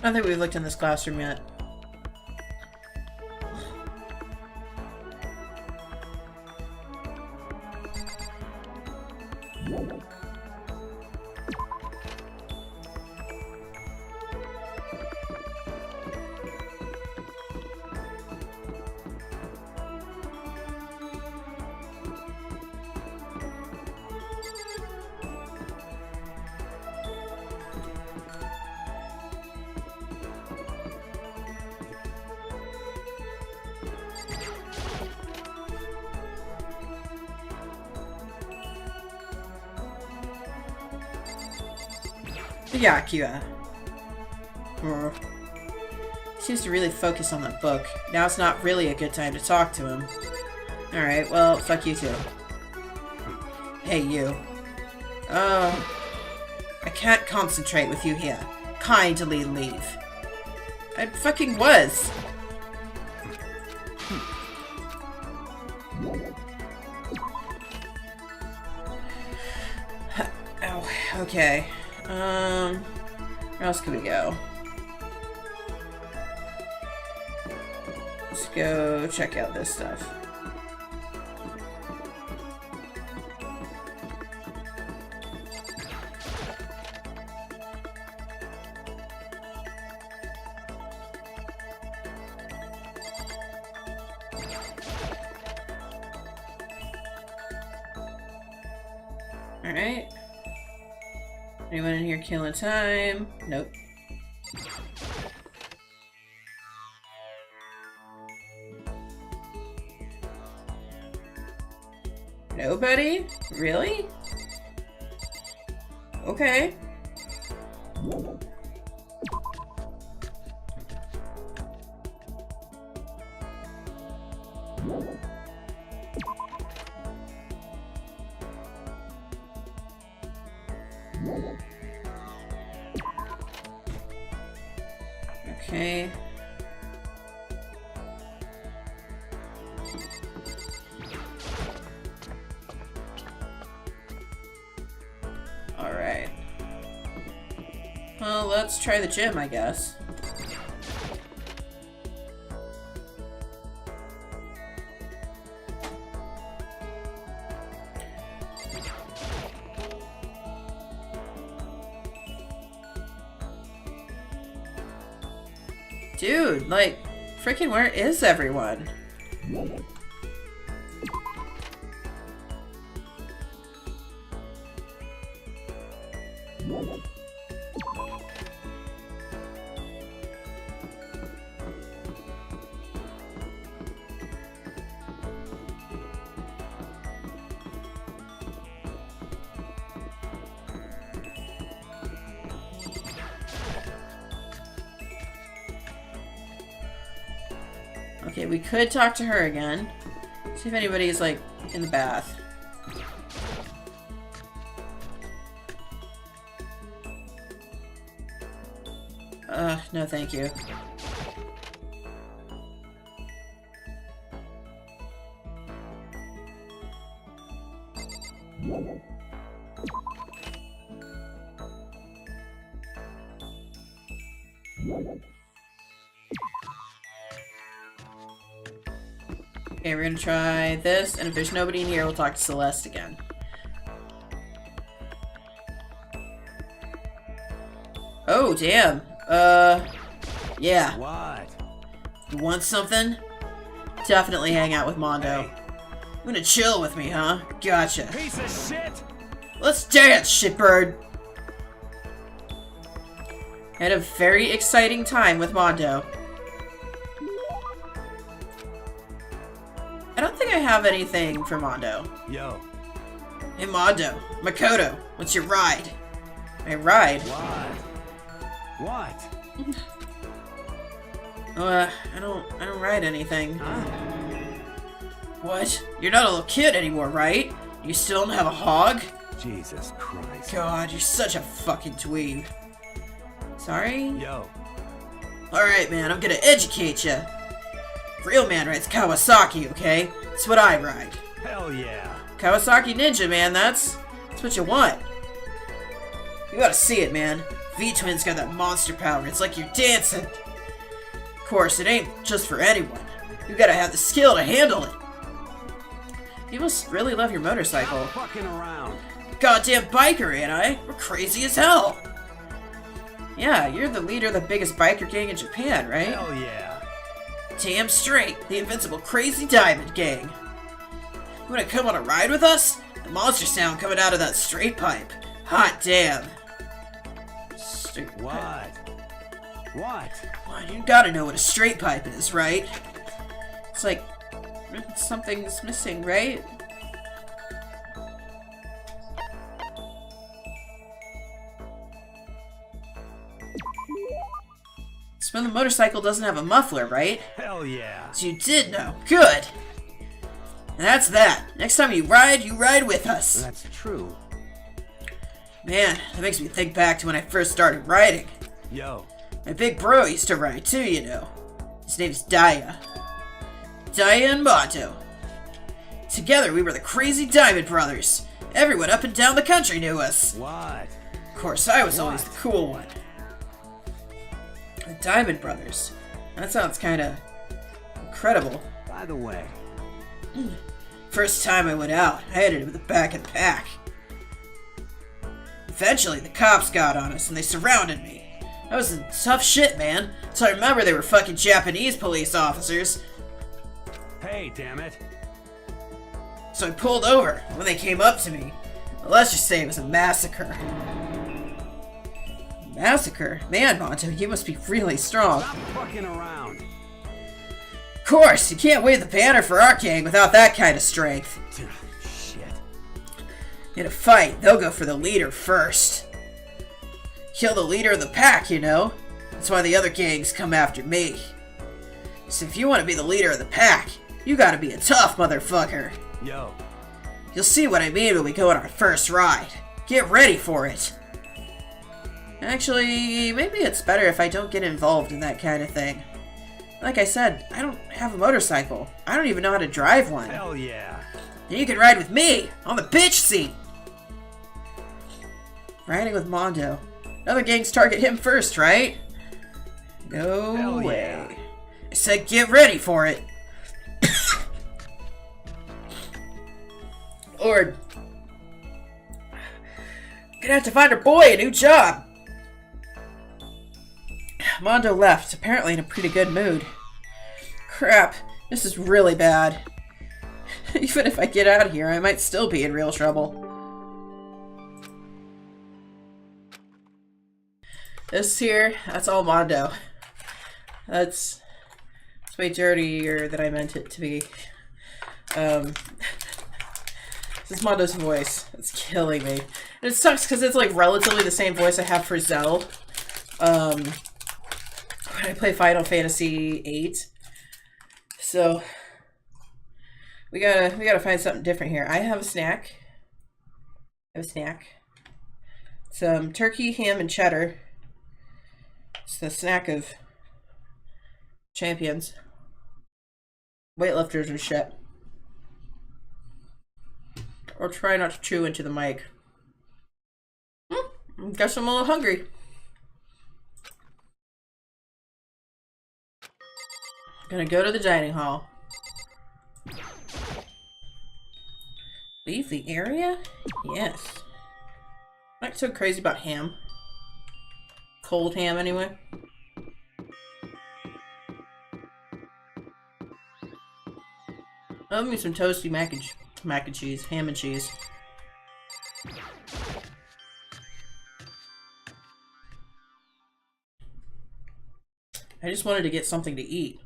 I don't think we've looked in this classroom yet. Byakuya. Seems to really focus on that book. Now it's not really a good time to talk to him. Alright, well, fuck you too. Hey, you. Oh. I can't concentrate with you here. Kindly leave. I fucking was. Ow. Okay. Where else could we go? Let's go check out this stuff. Alright. Anyone in here killing time? Nope. Nobody? Really? Okay. Okay. Alright. Well, let's try the gym, I guess. Dude, like, freaking where is everyone? Okay, we could talk to her again. See if anybody's, like, in the bath. No thank you. Okay, we're gonna try this, and if there's nobody in here, we'll talk to Celeste again. Oh, damn. Yeah. What? You want something? Definitely hang out with Mondo. Hey. You wanna chill with me, huh? Gotcha. Piece of shit! Let's dance, shitbird! I had a very exciting time with Mondo. I don't think I have anything for Mondo. Yo. Hey Mondo, Makoto, what's your ride? My ride? What? I don't ride anything. Huh? What? You're not a little kid anymore, right? You still don't have a hog? Jesus Christ. God, you're such a fucking dweeb. Sorry? Yo. Alright, man, I'm gonna educate ya. Real man rides Kawasaki, okay? That's what I ride. Hell yeah. Kawasaki Ninja, man, that's what you want. You gotta see it, man. V-Twin's got that monster power. It's like you're dancing. Of course, it ain't just for anyone. You gotta have the skill to handle it. You must really love your motorcycle. Stop fucking around. Goddamn biker, ain't I? We're crazy as hell. Yeah, you're the leader of the biggest biker gang in Japan, right? Hell yeah. Damn straight, the invincible Crazy Diamond Gang. You wanna come on a ride with us? The monster sound coming out of that straight pipe. Hot damn. Straight pipe. What? Well, you gotta know what a straight pipe is, right? It's like something's missing, right? It's when the motorcycle doesn't have a muffler, right? Hell yeah. So you did know. Good! And that's that. Next time you ride with us. That's true. Man, that makes me think back to when I first started riding. Yo. My big bro used to ride too, you know. His name's Daya. Daya and Monto. Together we were the crazy Diamond Brothers. Everyone up and down the country knew us. What? Of course, I was always the cool one. The Diamond Brothers. That sounds kinda incredible. By the way. First time I went out, I headed to the back of the pack. Eventually, the cops got on us and they surrounded me. That was some tough shit, man. So I remember they were fucking Japanese police officers. Hey, damn it. So I pulled over when they came up to me. Well, let's just say it was a massacre. Massacre? Man, Monto, you must be really strong. Stop fucking around. Of course, you can't wave the banner for our gang without that kind of strength. Shit. In a fight, they'll go for the leader first. Kill the leader of the pack, you know? That's why the other gangs come after me. So if you want to be the leader of the pack, you gotta be a tough motherfucker. Yo. You'll see what I mean when we go on our first ride. Get ready for it. Actually, maybe it's better if I don't get involved in that kind of thing. Like I said, I don't have a motorcycle. I don't even know how to drive one. Hell yeah. And you can ride with me on the bitch seat. Riding with Mondo. Other gangs target him first, right? No Hell way. yeah. I said get ready for it. Lord. Gonna have to find our boy a new job. Mondo left, apparently in a pretty good mood. Crap, this is really bad. Even if I get out of here, I might still be in real trouble. This here, that's all Mondo. It's way dirtier than I meant it to be. This is Mondo's voice. It's killing me. And it sucks because it's like relatively the same voice I have for Zell. When I play Final Fantasy VIII. So we gotta find something different here. I have a snack. Some turkey, ham, and cheddar. It's the snack of champions. Weightlifters and shit. Or try not to chew into the mic. Guess I'm a little hungry. Gonna go to the dining hall. Leave the area? Yes. Not so crazy about ham. Cold ham, anyway. Love me some toasty mac and cheese, ham and cheese. I just wanted to get something to eat.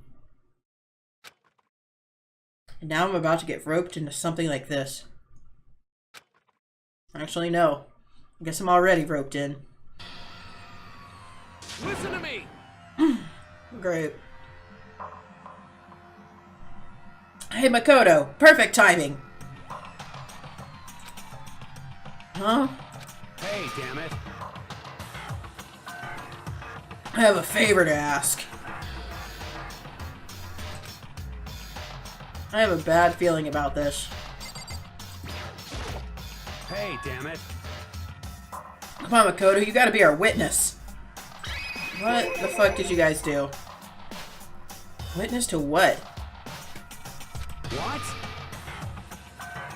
And now I'm about to get roped into something like this. Actually, no. I guess I'm already roped in. Listen to me. Great. Hey, Makoto. Perfect timing. Huh? Hey, damn it. I have a favor to ask. I have a bad feeling about this. Hey, damn it. Come on, Makoto, you gotta be our witness. What the fuck did you guys do? Witness to what? What?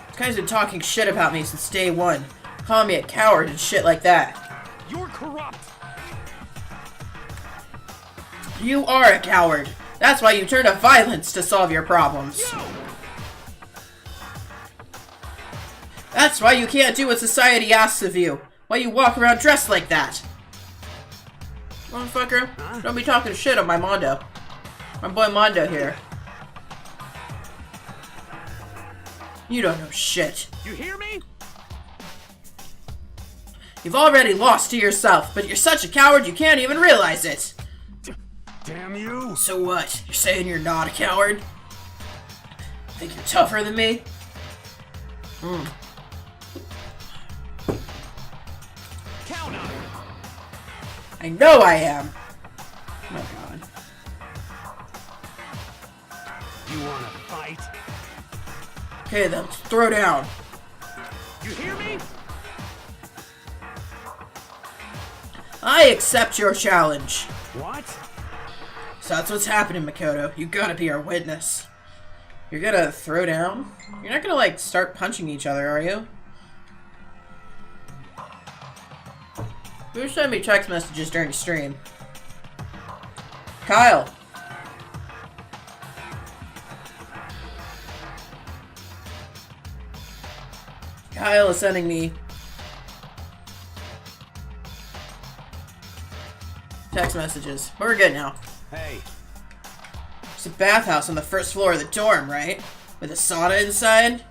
This guy's been talking shit about me since day one. Calling me a coward and shit like that. You're corrupt. You are a coward. That's why you turn to violence to solve your problems. Yo! That's why you can't do what society asks of you. Why you walk around dressed like that. Motherfucker, don't be talking shit on my Mondo. My boy Mondo here. You don't know shit. You hear me? You've already lost to yourself, but you're such a coward you can't even realize it. Damn you. So what? You're saying you're not a coward? Think you're tougher than me? Hmm. Count on it. I know I am. Oh my god. You wanna fight? Okay, then let's throw down. You hear me? I accept your challenge. What? So that's what's happening, Makoto. You gotta be our witness. You're gonna throw down? You're not gonna, like, start punching each other, are you? Who's sending me text messages during stream? Kyle. Kyle is sending me text messages. But we're good now. Hey. There's a bathhouse on the first floor of the dorm, right? With a sauna inside?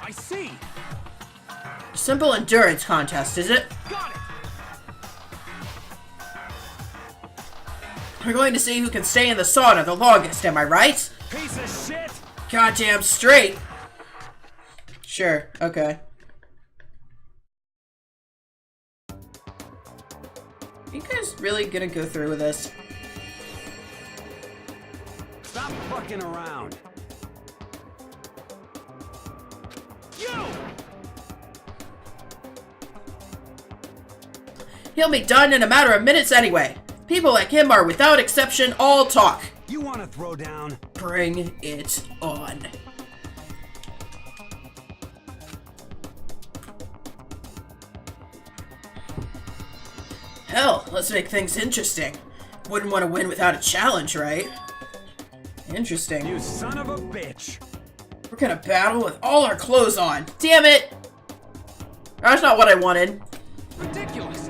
I see. Simple endurance contest, is it? Got it. We're going to see who can stay in the sauna the longest, am I right? Piece of shit. Goddamn straight! Sure, okay. Are you guys really gonna go through with this? Stop fucking around. You! He'll be done in a matter of minutes anyway. People like him are, without exception, all talk. You wanna throw down? Bring it on. Hell, let's make things interesting. Wouldn't want to win without a challenge, right? Interesting. You son of a bitch. We're gonna battle with all our clothes on. Damn it! That's not what I wanted. Ridiculous.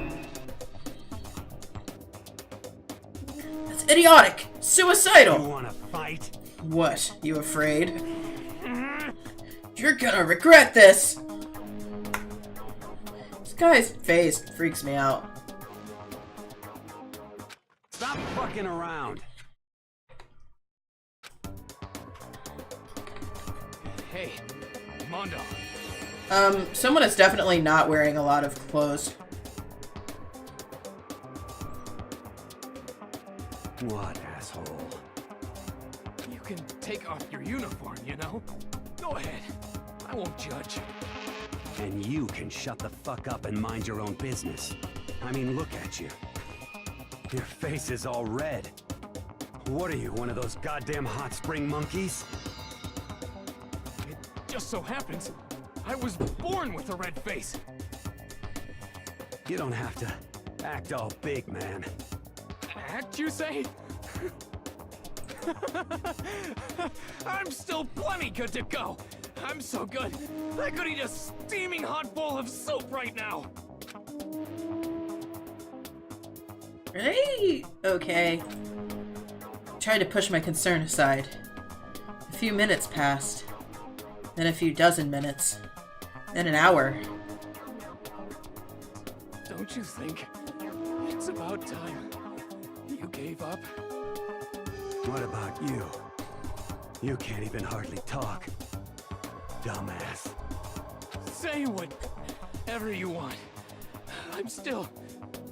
That's idiotic. You Suicidal. wanna fight? What? You afraid? You're gonna regret this. This guy's face freaks me out. Stop fucking around. Hey, Mondo. Someone is definitely not wearing a lot of clothes. What, asshole? You can take off your uniform, you know? Go ahead. I won't judge. And you can shut the fuck up and mind your own business. I mean, look at you. Your face is all red. What are you, one of those goddamn hot spring monkeys? It just so happens I was born with a red face. You don't have to act all big, man. Act, you say? I'm still plenty good to go. I'm so good, I could eat a steaming hot bowl of soup right now. Hey, okay. Tried to push my concern aside. A few minutes passed. Then a few dozen minutes. Then an hour. Don't you think it's about time you gave up? What about you? You can't even hardly talk. Dumbass. Say whatever you want. I'm still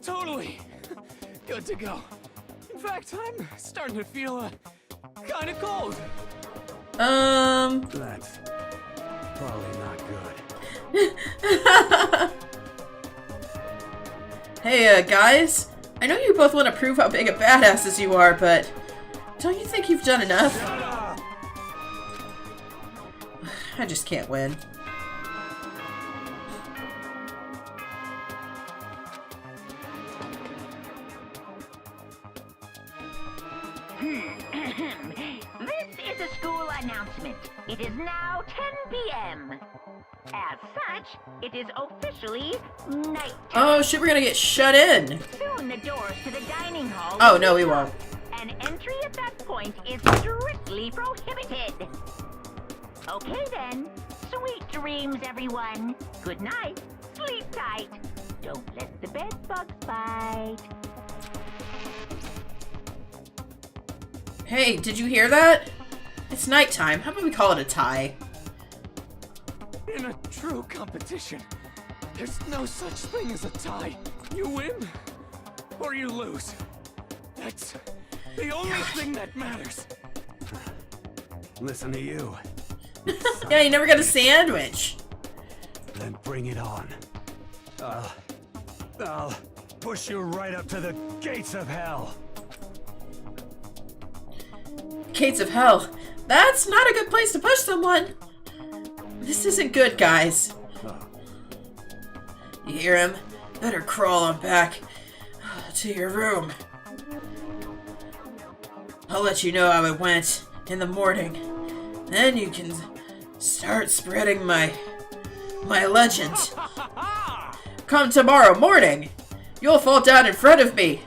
totally good to go. In fact, I'm starting to feel kind of cold. That's probably not good. Hey, guys. I know you both want to prove how big a badasses you are, but don't you think you've done enough? Shut up! I just can't win. This is a school announcement. It is now 10 p.m. As such, it is officially nighttime. Oh shit, we're gonna get shut in. Soon the doors to the dining hall. Oh will no, be we won't. closed, and entry at that point is strictly prohibited. Okay then. Sweet dreams, everyone. Good night. Sleep tight. Don't let the bed bugs bite. Hey, did you hear that? It's nighttime. How about we call it a tie? In a true competition, there's no such thing as a tie. You win, or you lose. That's the only thing that matters. Listen to you. Yeah, you never got a sandwich. Then bring it on. I'll push you right up to the gates of hell. Gates of hell. That's not a good place to push someone. This isn't good, guys. You hear him? Better crawl on back to your room. I'll let you know how it went in the morning. Then you can start spreading my legend. Come tomorrow morning. You'll fall down in front of me.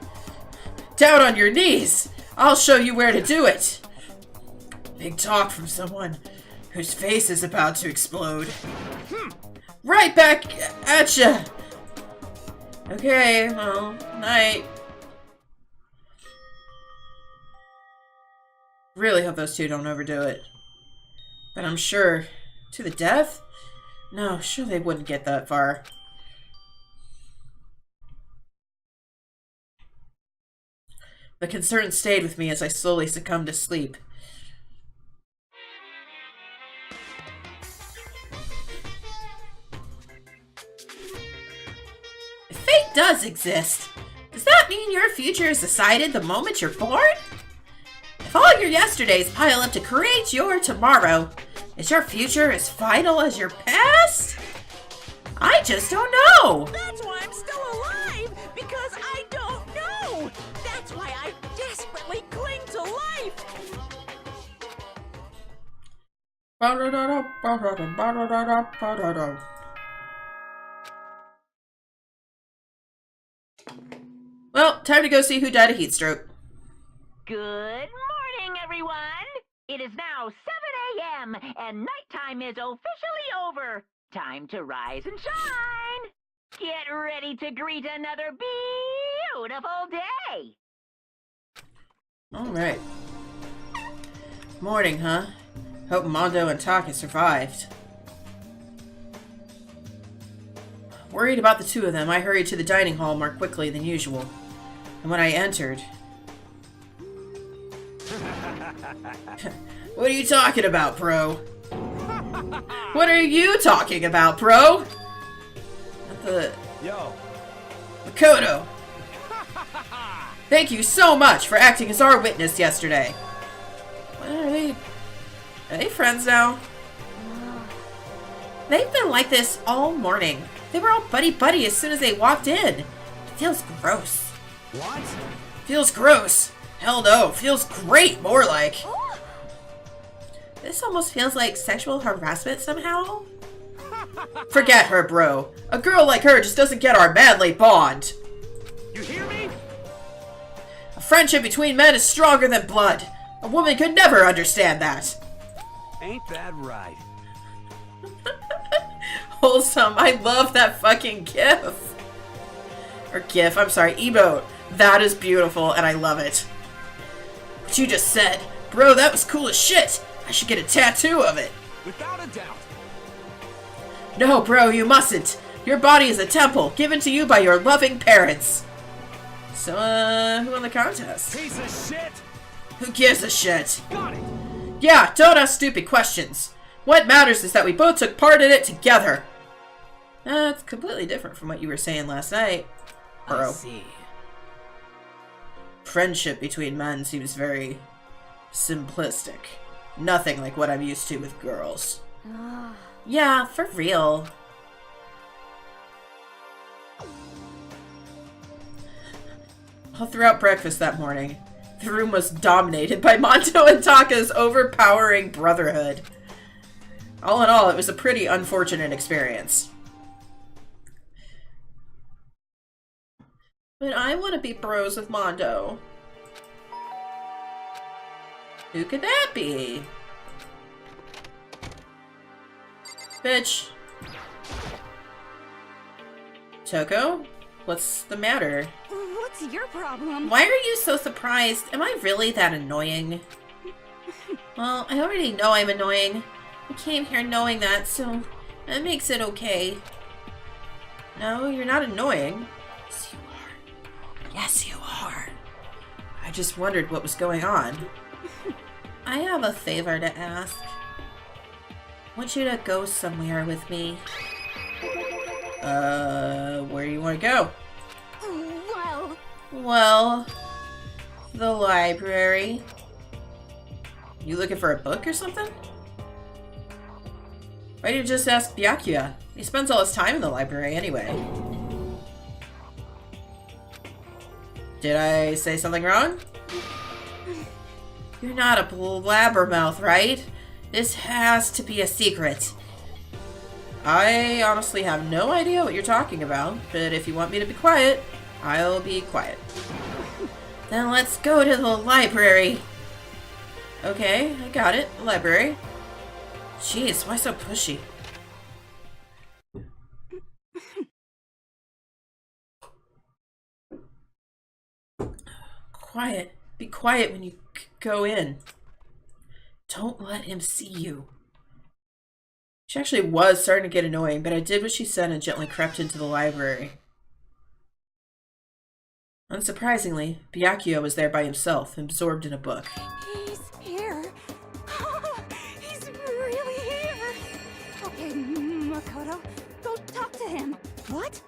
Down on your knees. I'll show you where to do it. Big talk from someone whose face is about to explode. Right back at ya. Okay, well, night. Really hope those two don't overdo it. But I'm sure, to the death? No, sure they wouldn't get that far. The concern stayed with me as I slowly succumbed to sleep. If fate does exist, does that mean your future is decided the moment you're born? If all your yesterdays pile up to create your tomorrow, is your future as final as your past? I just don't know! That's why I'm still alive! Because I don't know! That's why I desperately cling to life! Well, time to go see who died of heat stroke. Good morning, everyone! It is now 7 a.m. and nighttime is officially over. Time to rise and shine! Get ready to greet another beautiful day! Alright. Morning, huh? Hope Mondo and Taka survived. Worried about the two of them, I hurried to the dining hall more quickly than usual. And when I entered... What are you talking about, bro? What are you talking about, bro? Yo. Makoto! Thank you so much for acting as our witness yesterday. What are they? Are they friends now? They've been like this all morning. They were all buddy-buddy as soon as they walked in. It feels gross. What? Feels gross. Hell no. Feels great, more like. This almost feels like sexual harassment somehow. Forget her, bro. A girl like her just doesn't get our manly bond. You hear me? A friendship between men is stronger than blood. A woman could never understand that. Ain't that right? Wholesome. I love that fucking gif. Or gif, I'm sorry, emote. That is beautiful, and I love it. What you just said. Bro, that was cool as shit. I should get a tattoo of it. Without a doubt. No, bro, you mustn't. Your body is a temple, given to you by your loving parents. So, who won the contest? Piece of shit! Who gives a shit? Got it. Yeah, don't ask stupid questions. What matters is that we both took part in it together. That's completely different from what you were saying last night, bro. I see. Friendship between men seems very simplistic. Nothing like what I'm used to with girls. Yeah, for real. All throughout breakfast that morning, the room was dominated by Mondo and Taka's overpowering brotherhood. All in all, it was a pretty unfortunate experience. But I want to be bros with Mondo. Who could that be? Bitch. Toko? What's the matter? What What's your problem? Why are you so surprised? Am I really that annoying? Well, I already know I'm annoying. I came here knowing that, so that makes it okay. No, you're not annoying. Yes, you are. Yes, you are. I just wondered what was going on. I have a favor to ask. I want you to go somewhere with me. Where do you want to go? Well, the library. You looking for a book or something? Why don't you just ask Byakuya? He spends all his time in the library anyway. Did I say something wrong? You're not a blabbermouth, right? This has to be a secret. I honestly have no idea what you're talking about, but if you want me to be quiet, I'll be quiet. Then let's go to the library. Okay, I got it. The library. Jeez, why so pushy? Quiet. Be quiet when you go in. Don't let him see you. She actually was starting to get annoying, but I did what she said and gently crept into the library. Unsurprisingly, Byakuya was there by himself, absorbed in a book. He's here. He's really here. Okay, Makoto, go talk to him. What?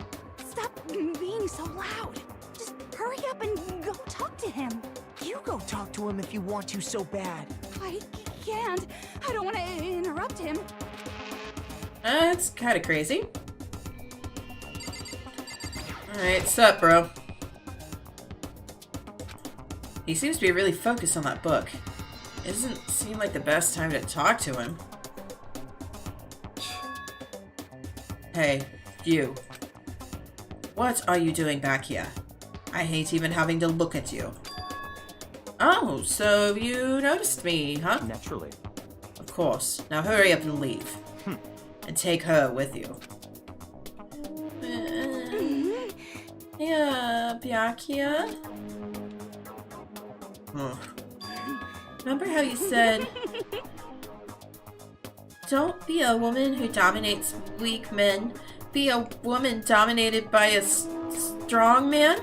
Stop being so loud. Just hurry up and go talk to him. You go talk to him if you want to so bad. I can't. I don't want to interrupt him. That's kind of crazy. Alright, sup, bro? He seems to be really focused on that book. It doesn't seem like the best time to talk to him. Hey, you. What are you doing back here? I hate even having to look at you. Oh, so you noticed me, huh? Naturally. Of course. Now hurry up and leave. And take her with you. Yeah, Byakuya? Remember how you said, don't be a woman who dominates weak men. Be a woman dominated by a strong man?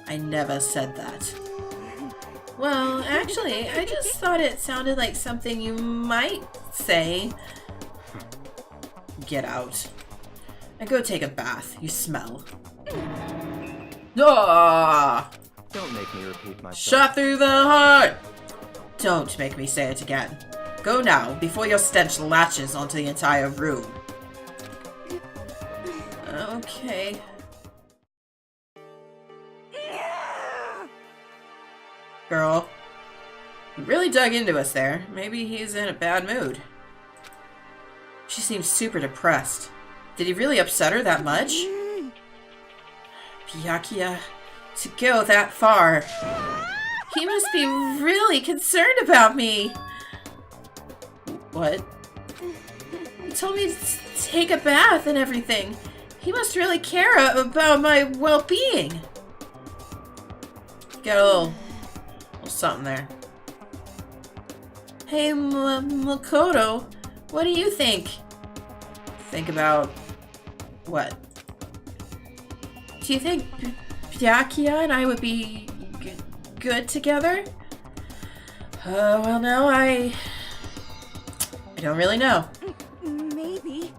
I never said that. Well, actually, I just thought it sounded like something you might say. Get out. And go take a bath. You smell. Ah! Don't make me repeat myself. Shot through the heart! Don't make me say it again. Go now, before your stench latches onto the entire room. Okay. Girl. You really dug into us there. Maybe he's in a bad mood. She seems super depressed. Did he really upset her that much? Byakuya, to go that far. He must be really concerned about me. What? He told me to take a bath and everything. He must really care about my well-being. Got a little something there. Hey, Makoto, what do you think? Think about what? Do you think Byakuya and I would be good together? Well, no, I don't really know. Maybe.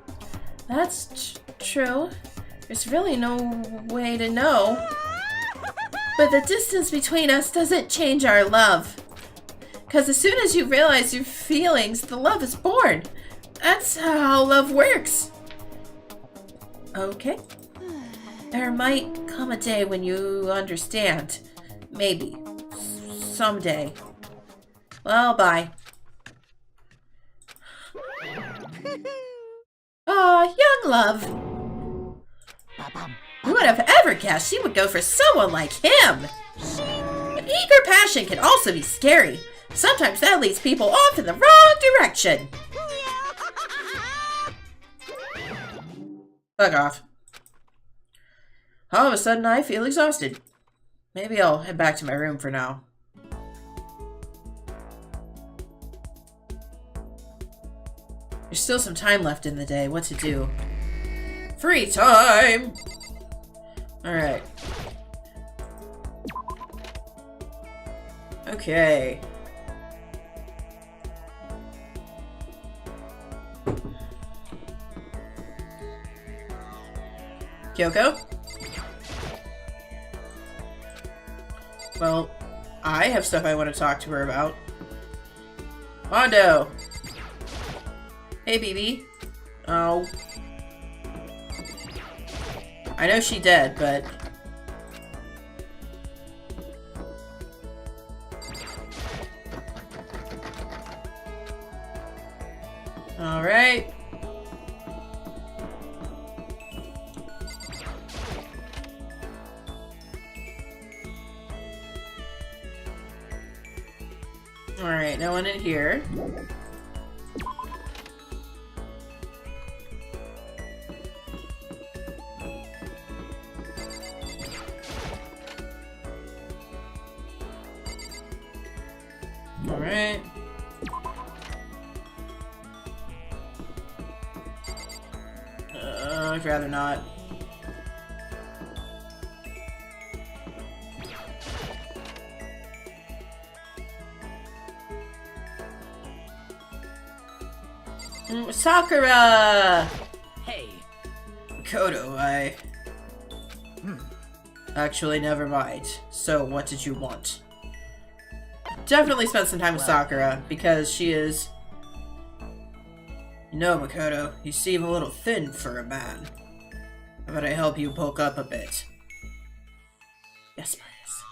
That's true. There's really no way to know. But the distance between us doesn't change our love. Because as soon as you realize your feelings, the love is born. That's how love works. Okay. There might come a day when you understand. Maybe. Someday. Well, bye. Aw, young love. Who would have ever guessed she would go for someone like him? But eager passion can also be scary. Sometimes that leads people off in the wrong direction. Fuck off. All of a sudden, I feel exhausted. Maybe I'll head back to my room for now. There's still some time left in the day. What to do? Free time! Alright. Okay. Kyoko? Well, I have stuff I want to talk to her about. Mondo! Hey, BB. Oh. I know she dead, but... Alright. Alright, no one in here. Alright. I'd rather not. Sakura! Hey. Kodo, Actually, never mind. So, what did you want? Definitely spent some time with Sakura, because she is... You know, Makoto, you seem a little thin for a man. How about I help you bulk up a bit? Yes, please.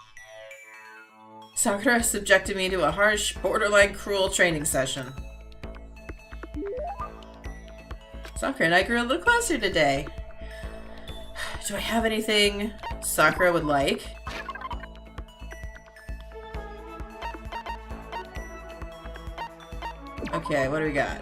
Sakura subjected me to a harsh, borderline cruel training session. Sakura and I grew a little closer today. Do I have anything Sakura would like? Okay, what do we got?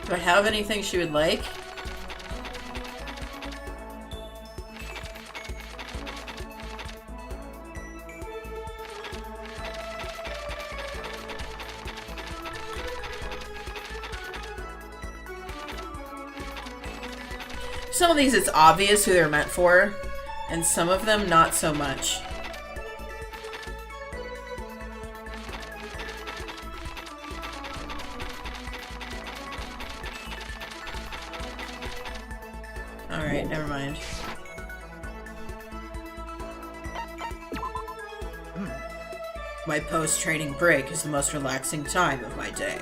Do I have anything she would like? Some of these it's obvious who they're meant for, and some of them not so much. Alright, never mind. My post-training break is the most relaxing time of my day.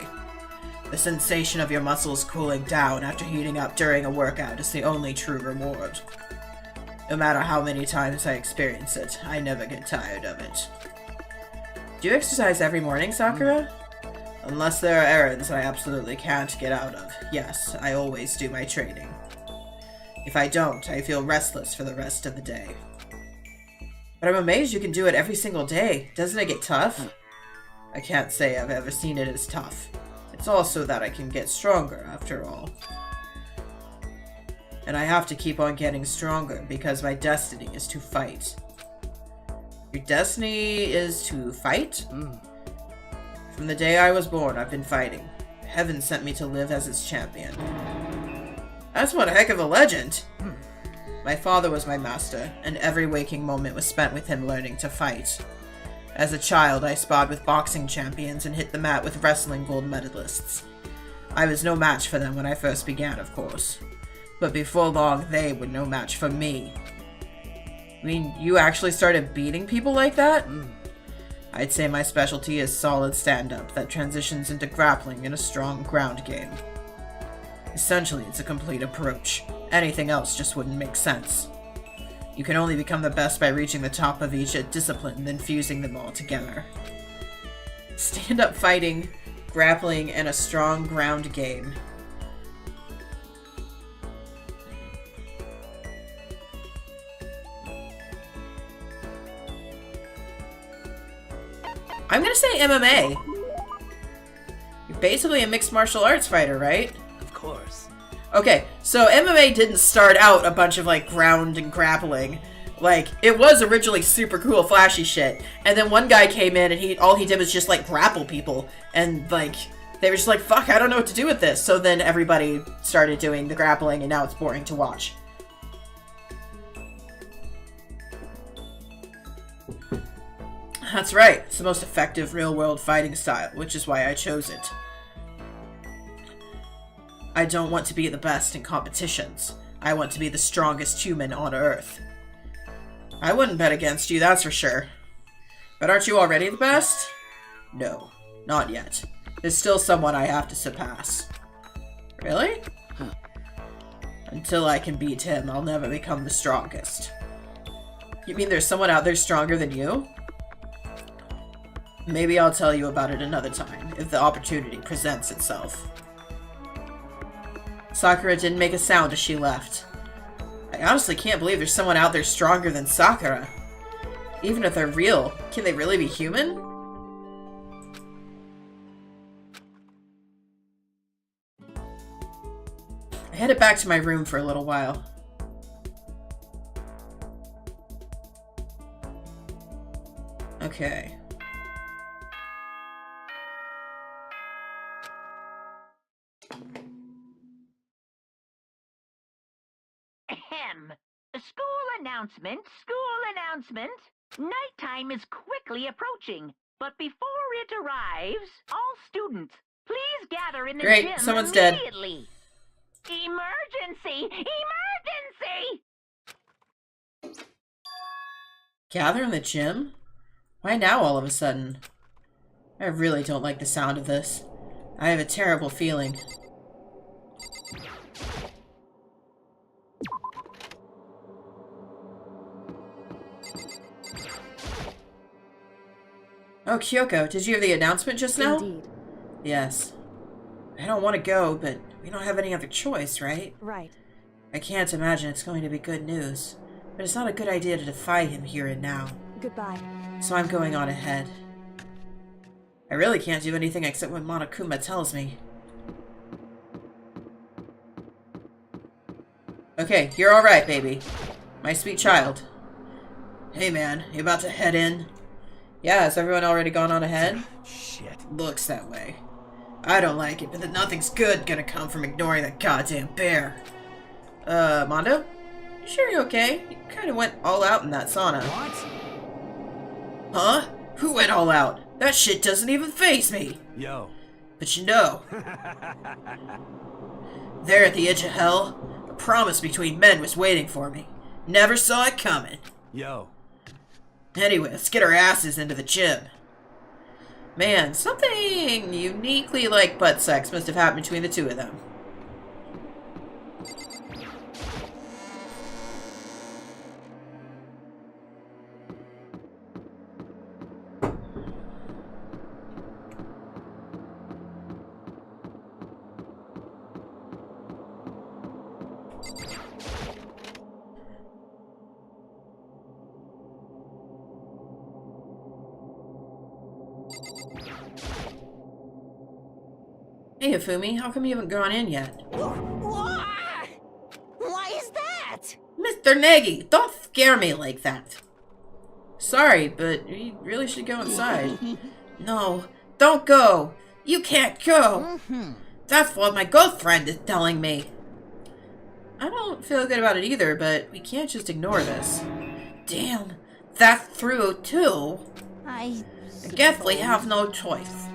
The sensation of your muscles cooling down after heating up during a workout is the only true reward. No matter how many times I experience it, I never get tired of it. Do you exercise every morning, Sakura? Unless there are errands I absolutely can't get out of, yes, I always do my training. If I don't, I feel restless for the rest of the day. But I'm amazed you can do it every single day. Doesn't it get tough? I can't say I've ever seen it as tough. It's also that I can get stronger, after all. And I have to keep on getting stronger because my destiny is to fight. Your destiny is to fight? From the day I was born, I've been fighting. Heaven sent me to live as its champion. That's one heck of a legend! My father was my master, and every waking moment was spent with him learning to fight. As a child, I sparred with boxing champions and hit the mat with wrestling gold medalists. I was no match for them when I first began, of course. But before long, they were no match for me. I mean, you actually started beating people like that? I'd say my specialty is solid stand-up that transitions into grappling in a strong ground game. Essentially, it's a complete approach. Anything else just wouldn't make sense. You can only become the best by reaching the top of each discipline and then fusing them all together. Stand-up fighting, grappling, and a strong ground game. I'm gonna say MMA. You're basically a mixed martial arts fighter, right? Of course. Okay, so MMA didn't start out a bunch of, like, ground and grappling. Like, it was originally super cool, flashy shit. And then one guy came in and all he did was just, like, grapple people. And, like, they were just like, fuck, I don't know what to do with this. So then everybody started doing the grappling, and now it's boring to watch. That's right. It's the most effective real-world fighting style, which is why I chose it. I don't want to be the best in competitions. I want to be the strongest human on Earth. I wouldn't bet against you, that's for sure. But aren't you already the best? No, not yet. There's still someone I have to surpass. Really? Until I can beat him, I'll never become the strongest. You mean there's someone out there stronger than you? Maybe I'll tell you about it another time, if the opportunity presents itself. Sakura didn't make a sound as she left. I honestly can't believe there's someone out there stronger than Sakura. Even if they're real, can they really be human? I headed back to my room for a little while. Okay. Ahem. School announcement, school announcement. Nighttime is quickly approaching, but before it arrives, all students, please gather in the Great, gym someone's dead. immediately. Emergency! Emergency! Gather in the gym? Why now all of a sudden? I really don't like the sound of this. I have a terrible feeling. Oh, Kyoko, did you hear the announcement just now? Indeed. Yes. I don't want to go, but we don't have any other choice, right? Right. I can't imagine it's going to be good news, but it's not a good idea to defy him here and now. Goodbye. So I'm going on ahead. I really can't do anything except what Monokuma tells me. Okay, you're alright, baby. My sweet child. Hey man, you about to head in? Yeah, has everyone already gone on ahead? Shit. Looks that way. I don't like it, but then nothing's good gonna come from ignoring that goddamn bear. Mondo? You sure you're okay? You kinda went all out in that sauna. What? Huh? Who went all out? That shit doesn't even faze me! Yo. But you know, there at the edge of hell, a promise between men was waiting for me. Never saw it coming. Yo. Anyway, let's get our asses into the gym. Man, something uniquely like butt sex must have happened between the two of them. Hey, Ifumi, how come you haven't gone in yet? Why is that? Mr. Negi, don't scare me like that. Sorry, but you really should go inside. No, don't go. You can't go. That's what my girlfriend is telling me. I don't feel good about it either, but we can't just ignore this. Damn, that's true too. I guess we have no choice.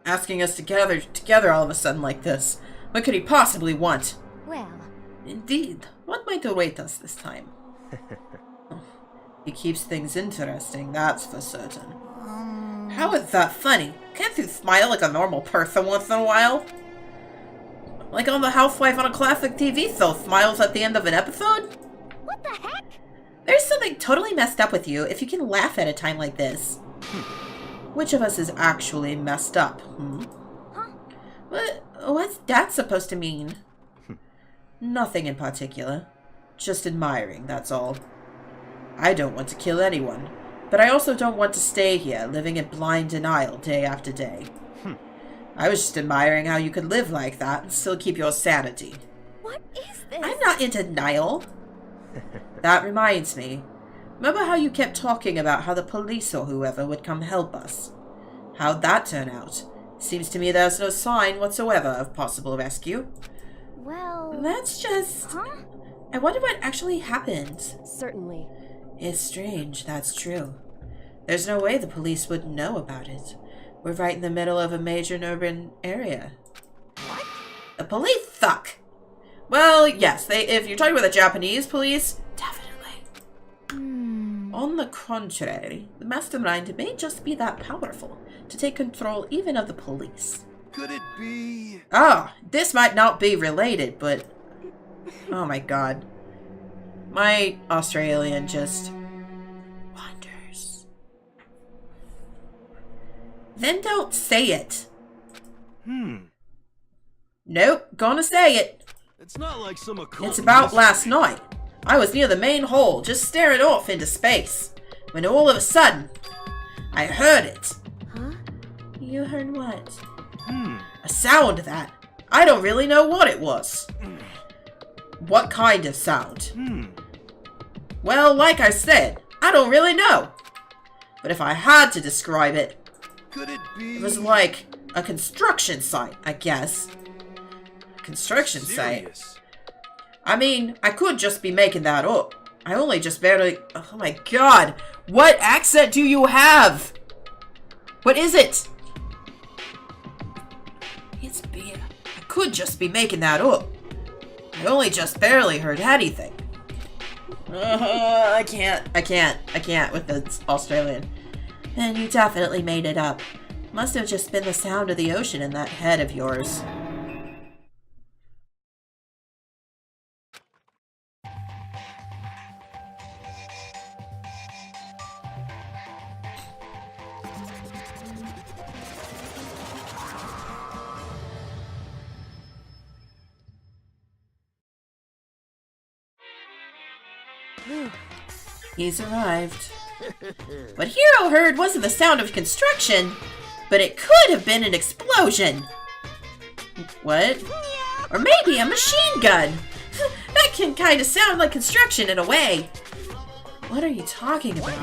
Asking us to gather together all of a sudden like this. What could he possibly want? Well, Indeed. What might await us this time? He keeps things interesting, that's for certain. How is that funny? Can't you smile like a normal person once in a while? Like on the housewife on a classic TV show smiles at the end of an episode? What the heck? There's something totally messed up with you if you can laugh at a time like this. Which of us is actually messed up? Huh? What's that supposed to mean? Nothing in particular. Just admiring, that's all. I don't want to kill anyone, but I also don't want to stay here, living in blind denial day after day. I was just admiring how you could live like that and still keep your sanity. What is this? I'm not in denial. That reminds me. Remember how you kept talking about how the police or whoever would come help us? How'd that turn out? Seems to me there's no sign whatsoever of possible rescue. Well... That's just... Huh? I wonder what actually happened. Certainly. It's strange, that's true. There's no way the police would know about it. We're right in the middle of a major urban area. What? The police suck! Well, yes, if you're talking about the Japanese police, definitely. On the contrary, the mastermind may just be that powerful to take control even of the police. Could it be? Ah, this might not be related, but... Oh my god. My Australian just... wonders. Then don't say it. Nope, gonna say it. It's not like some occult. It's about last night. I was near the main hall, just staring off into space, when all of a sudden, I heard it. Huh? You heard what? A sound that. I don't really know what it was. What kind of sound? Well, like I said, I don't really know. But if I had to describe it, Could it be? it was like a construction site, I guess. Construction site? Serious? I mean, I could just be making that up. I only just barely... Oh my god! What accent do you have? What is it? It's beer. I could just be making that up. I only just barely heard anything. I can't with the Australian. And you definitely made it up. Must have just been the sound of the ocean in that head of yours. He's arrived. What Hero heard wasn't the sound of construction, but it could have been an explosion. What? Or maybe a machine gun. That can kind of sound like construction in a way. What are you talking about?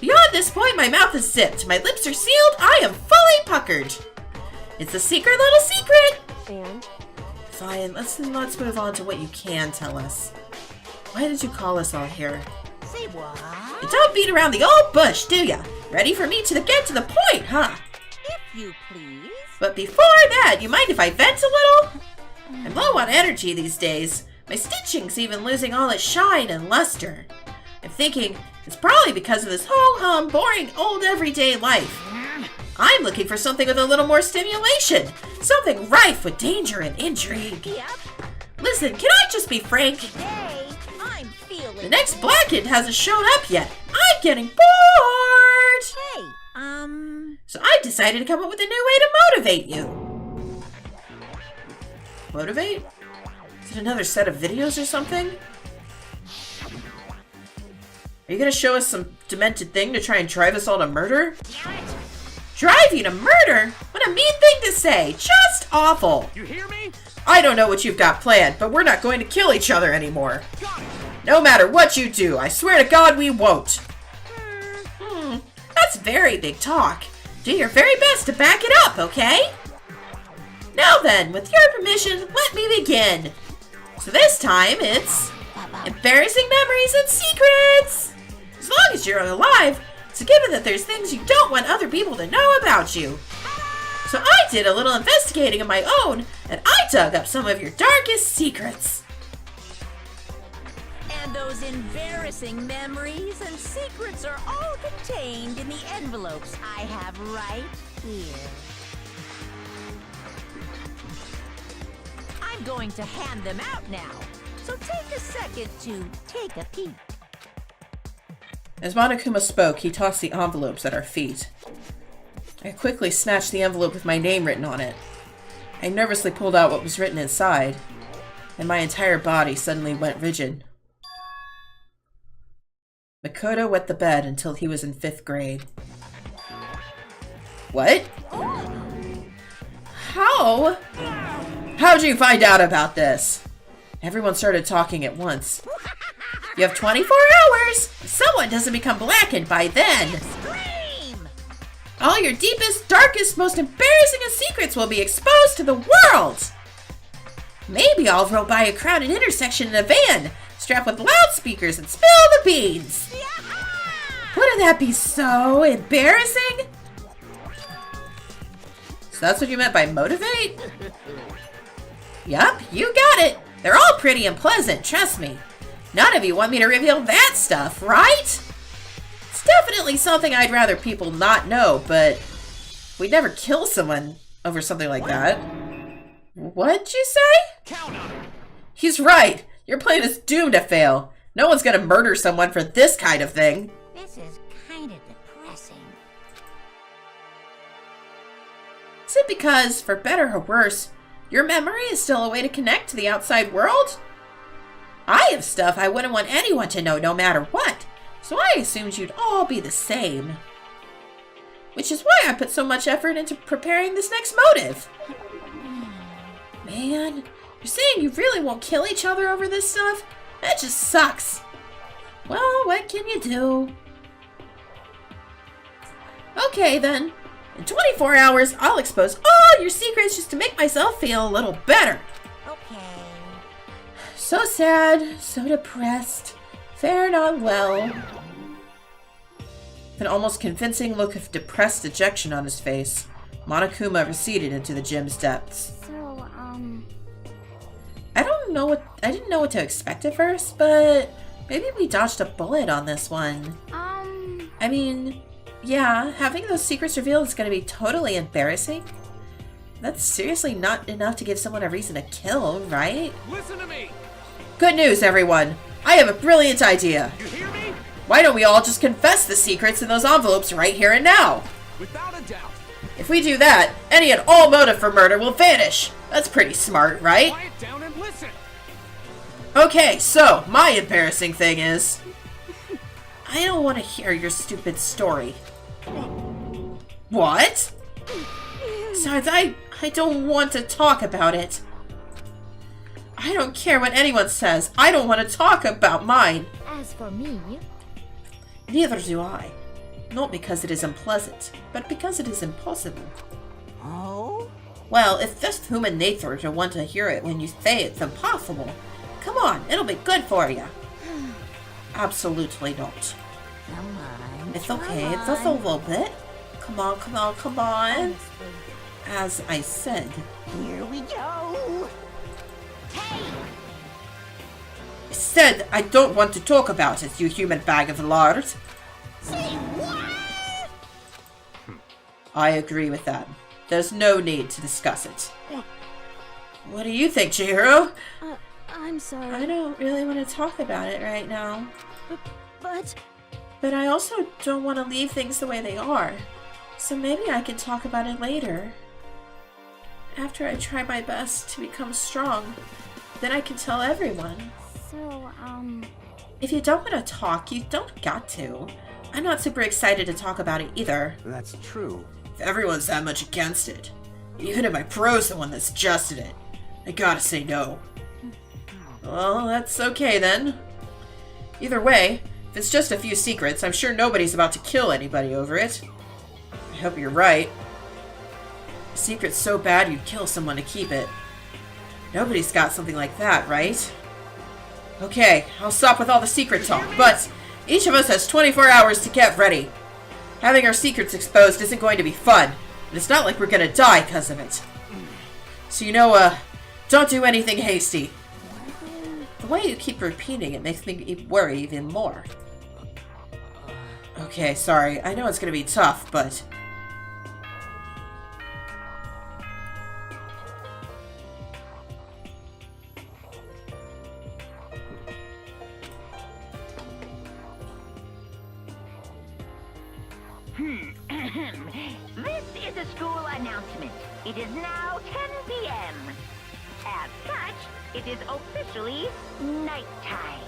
Beyond this point, my mouth is zipped, my lips are sealed, I am fully puckered. It's a secret little secret. And? Fine, let's move on to what you can tell us. Why did you call us all here? Say what? You don't beat around the old bush, do ya? Ready for me to get to the point, huh? If you please. But before that, you mind if I vent a little? I'm low on energy these days. My stitching's even losing all its shine and luster. I'm thinking it's probably because of this ho-hum, boring, old everyday life. I'm looking for something with a little more stimulation. Something rife with danger and intrigue. Yep. Listen, can I just be frank? Today, I'm feeling. The next Blackhead hasn't shown up yet. I'm getting bored! Hey, So I decided to come up with a new way to motivate you. Motivate? Is it another set of videos or something? Are you gonna show us some demented thing to try and drive us all to murder? Drive you to murder? What a mean thing to say! Just awful! You hear me? I don't know what you've got planned, but we're not going to kill each other anymore. No matter what you do, I swear to God we won't. That's very big talk. Do your very best to back it up, okay? Now then, with your permission, let me begin. So this time it's embarrassing memories and secrets. As long as you're alive, it's a given that there's things you don't want other people to know about you. So I did a little investigating of my own, and I dug up some of your darkest secrets. And those embarrassing memories and secrets are all contained in the envelopes I have right here. I'm going to hand them out now, so take a second to take a peek. As Monokuma spoke, he tossed the envelopes at our feet. I quickly snatched the envelope with my name written on it. I nervously pulled out what was written inside, and my entire body suddenly went rigid. Makoto wet the bed until he was in 5th grade. What? How? How'd you find out about this? Everyone started talking at once. You have 24 hours! If someone doesn't become blackened by then! Scream! All your deepest, darkest, most embarrassing of secrets will be exposed to the world! Maybe I'll roll by a crowded intersection in a van, strapped with loudspeakers, and spill the beans! Wouldn't that be so embarrassing? So that's what you meant by motivate? Yup, you got it! They're all pretty and pleasant, trust me. None of you want me to reveal that stuff, right? It's definitely something I'd rather people not know, but we'd never kill someone over something like that. What'd you say? Count on it. He's right. Your plan is doomed to fail. No one's gonna murder someone for this kind of thing. This is kind of depressing. Is it because, for better or worse, your memory is still a way to connect to the outside world? I have stuff I wouldn't want anyone to know no matter what, so I assumed you'd all be the same. Which is why I put so much effort into preparing this next motive. Man, you're saying you really won't kill each other over this stuff? That just sucks. Well, what can you do? Okay then. In 24 hours, I'll expose all your secrets just to make myself feel a little better. Okay. So sad, so depressed, fare not well. An almost convincing look of depressed dejection on his face, Monokuma receded into the gym's depths. So, I didn't know what to expect at first, but maybe we dodged a bullet on this one. I mean, yeah, having those secrets revealed is going to be totally embarrassing. That's seriously not enough to give someone a reason to kill, right? Listen to me. Good news, everyone! I have a brilliant idea! You hear me? Why don't we all just confess the secrets in those envelopes right here and now? Without a doubt. If we do that, any and all motive for murder will vanish. That's pretty smart, right? Quiet down and listen. Okay, so, my embarrassing thing is... I don't want to hear your stupid story. What? Besides, I don't want to talk about it. I don't care what anyone says. I don't want to talk about mine. as for me, Neither do I. Not because it is unpleasant, but because it is impossible. Oh? Well, it's just human nature to want to hear it when you say it's impossible. Come on, it'll be good for you. Absolutely not. Come on. It's okay, it's just a little bit. Come on, come on, come on. honestly. As I said, Here we go. I said I don't want to talk about it, you human bag of lard. Say what? I agree with that. There's no need to discuss it. What do you think, Chihiro? I'm sorry. I don't really want to talk about it right now. But But I also don't want to leave things the way they are. So maybe I can talk about it later. After I try my best to become strong, then I can tell everyone. so, If you don't want to talk, you don't got to. I'm not super excited to talk about it either. That's true. If everyone's that much against it, even if my pro's the one that suggested it, I gotta say no. Well, that's okay then. Either way, if it's just a few secrets, I'm sure nobody's about to kill anybody over it. I hope you're right. A secret's so bad you'd kill someone to keep it. Nobody's got something like that, right? Okay, I'll stop with all the secret talk, but each of us has 24 hours to get ready. Having our secrets exposed isn't going to be fun, and it's not like we're gonna die because of it. So don't do anything hasty. The way you keep repeating it makes me worry even more. Okay, sorry. I know it's gonna be tough, but... This is a school announcement. It is now 10 p.m. As such, it is officially nighttime.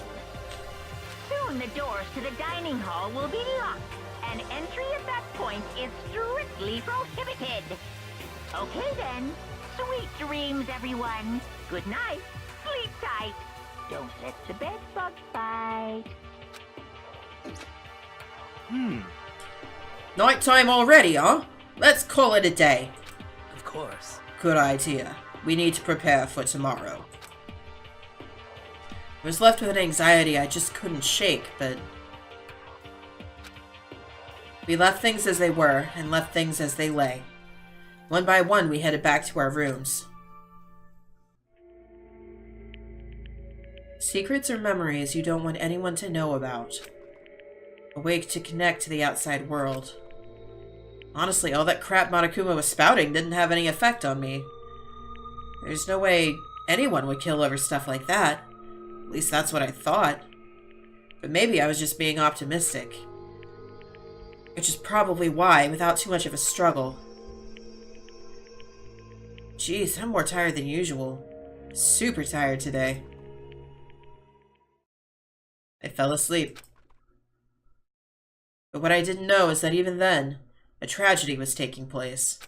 Soon the doors to the dining hall will be locked, and entry at that point is strictly prohibited. Okay then, sweet dreams, everyone. Good night, sleep tight. Don't let the bed bug bite. Nighttime already, huh? Let's call it a day. Of course. Good idea. We need to prepare for tomorrow. I was left with an anxiety I just couldn't shake, but... We left things as they were, and left things as they lay. One by one, we headed back to our rooms. Secrets or memories you don't want anyone to know about. Awake to connect to the outside world. Honestly, all that crap Monokuma was spouting didn't have any effect on me. There's no way anyone would kill over stuff like that. At least that's what I thought. But maybe I was just being optimistic. Which is probably why, without too much of a struggle. Jeez, I'm more tired than usual. Super tired today. I fell asleep. But what I didn't know is that even then, a tragedy was taking place.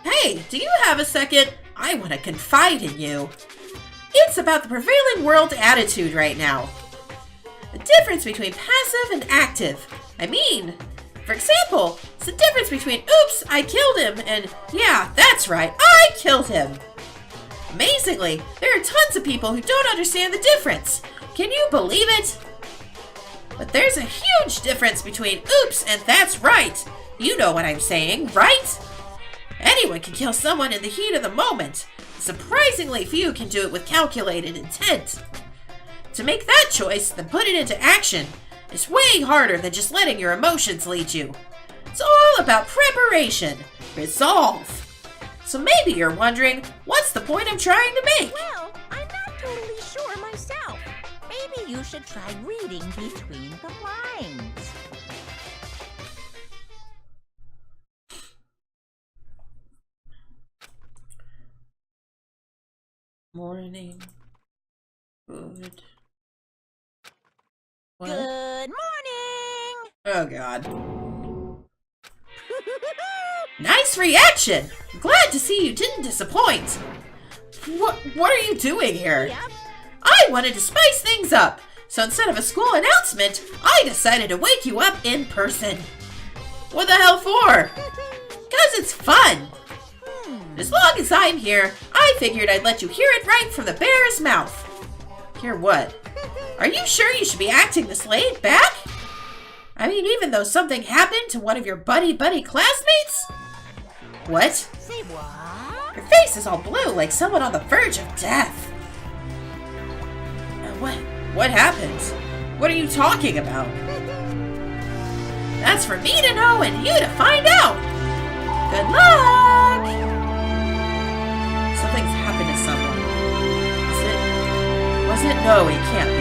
Hey, do you have a second? I want to confide in you. It's about the prevailing world attitude right now. The difference between passive and active. I mean, for example, it's the difference between, oops, I killed him, and yeah, that's right, I killed him. Amazingly, there are tons of people who don't understand the difference. Can you believe it? But there's a huge difference between oops and that's right. You know what I'm saying, right? Anyone can kill someone in the heat of the moment. Surprisingly few can do it with calculated intent. To make that choice, then put it into action, is way harder than just letting your emotions lead you. It's all about preparation, resolve. So maybe you're wondering, what's the point I'm trying to make? Well, I'm not totally sure myself. Maybe you should try reading between the lines. Morning. Good. What? Good morning! Oh, God. Nice reaction! Glad to see you didn't disappoint. What are you doing here? Yep. I wanted to spice things up, so instead of a school announcement, I decided to wake you up in person. What the hell for? Because it's fun. As long as I'm here, I figured I'd let you hear it right from the bear's mouth. Hear what? Are you sure you should be acting this laid back? I mean, even though something happened to one of your buddy classmates? What? Say what? Your face is all blue like someone on the verge of death. What happened? What are you talking about? That's for me to know and you to find out. Good luck! Something's happened to someone. Was it? No, it can't be.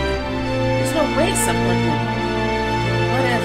There's no way someone would... What if...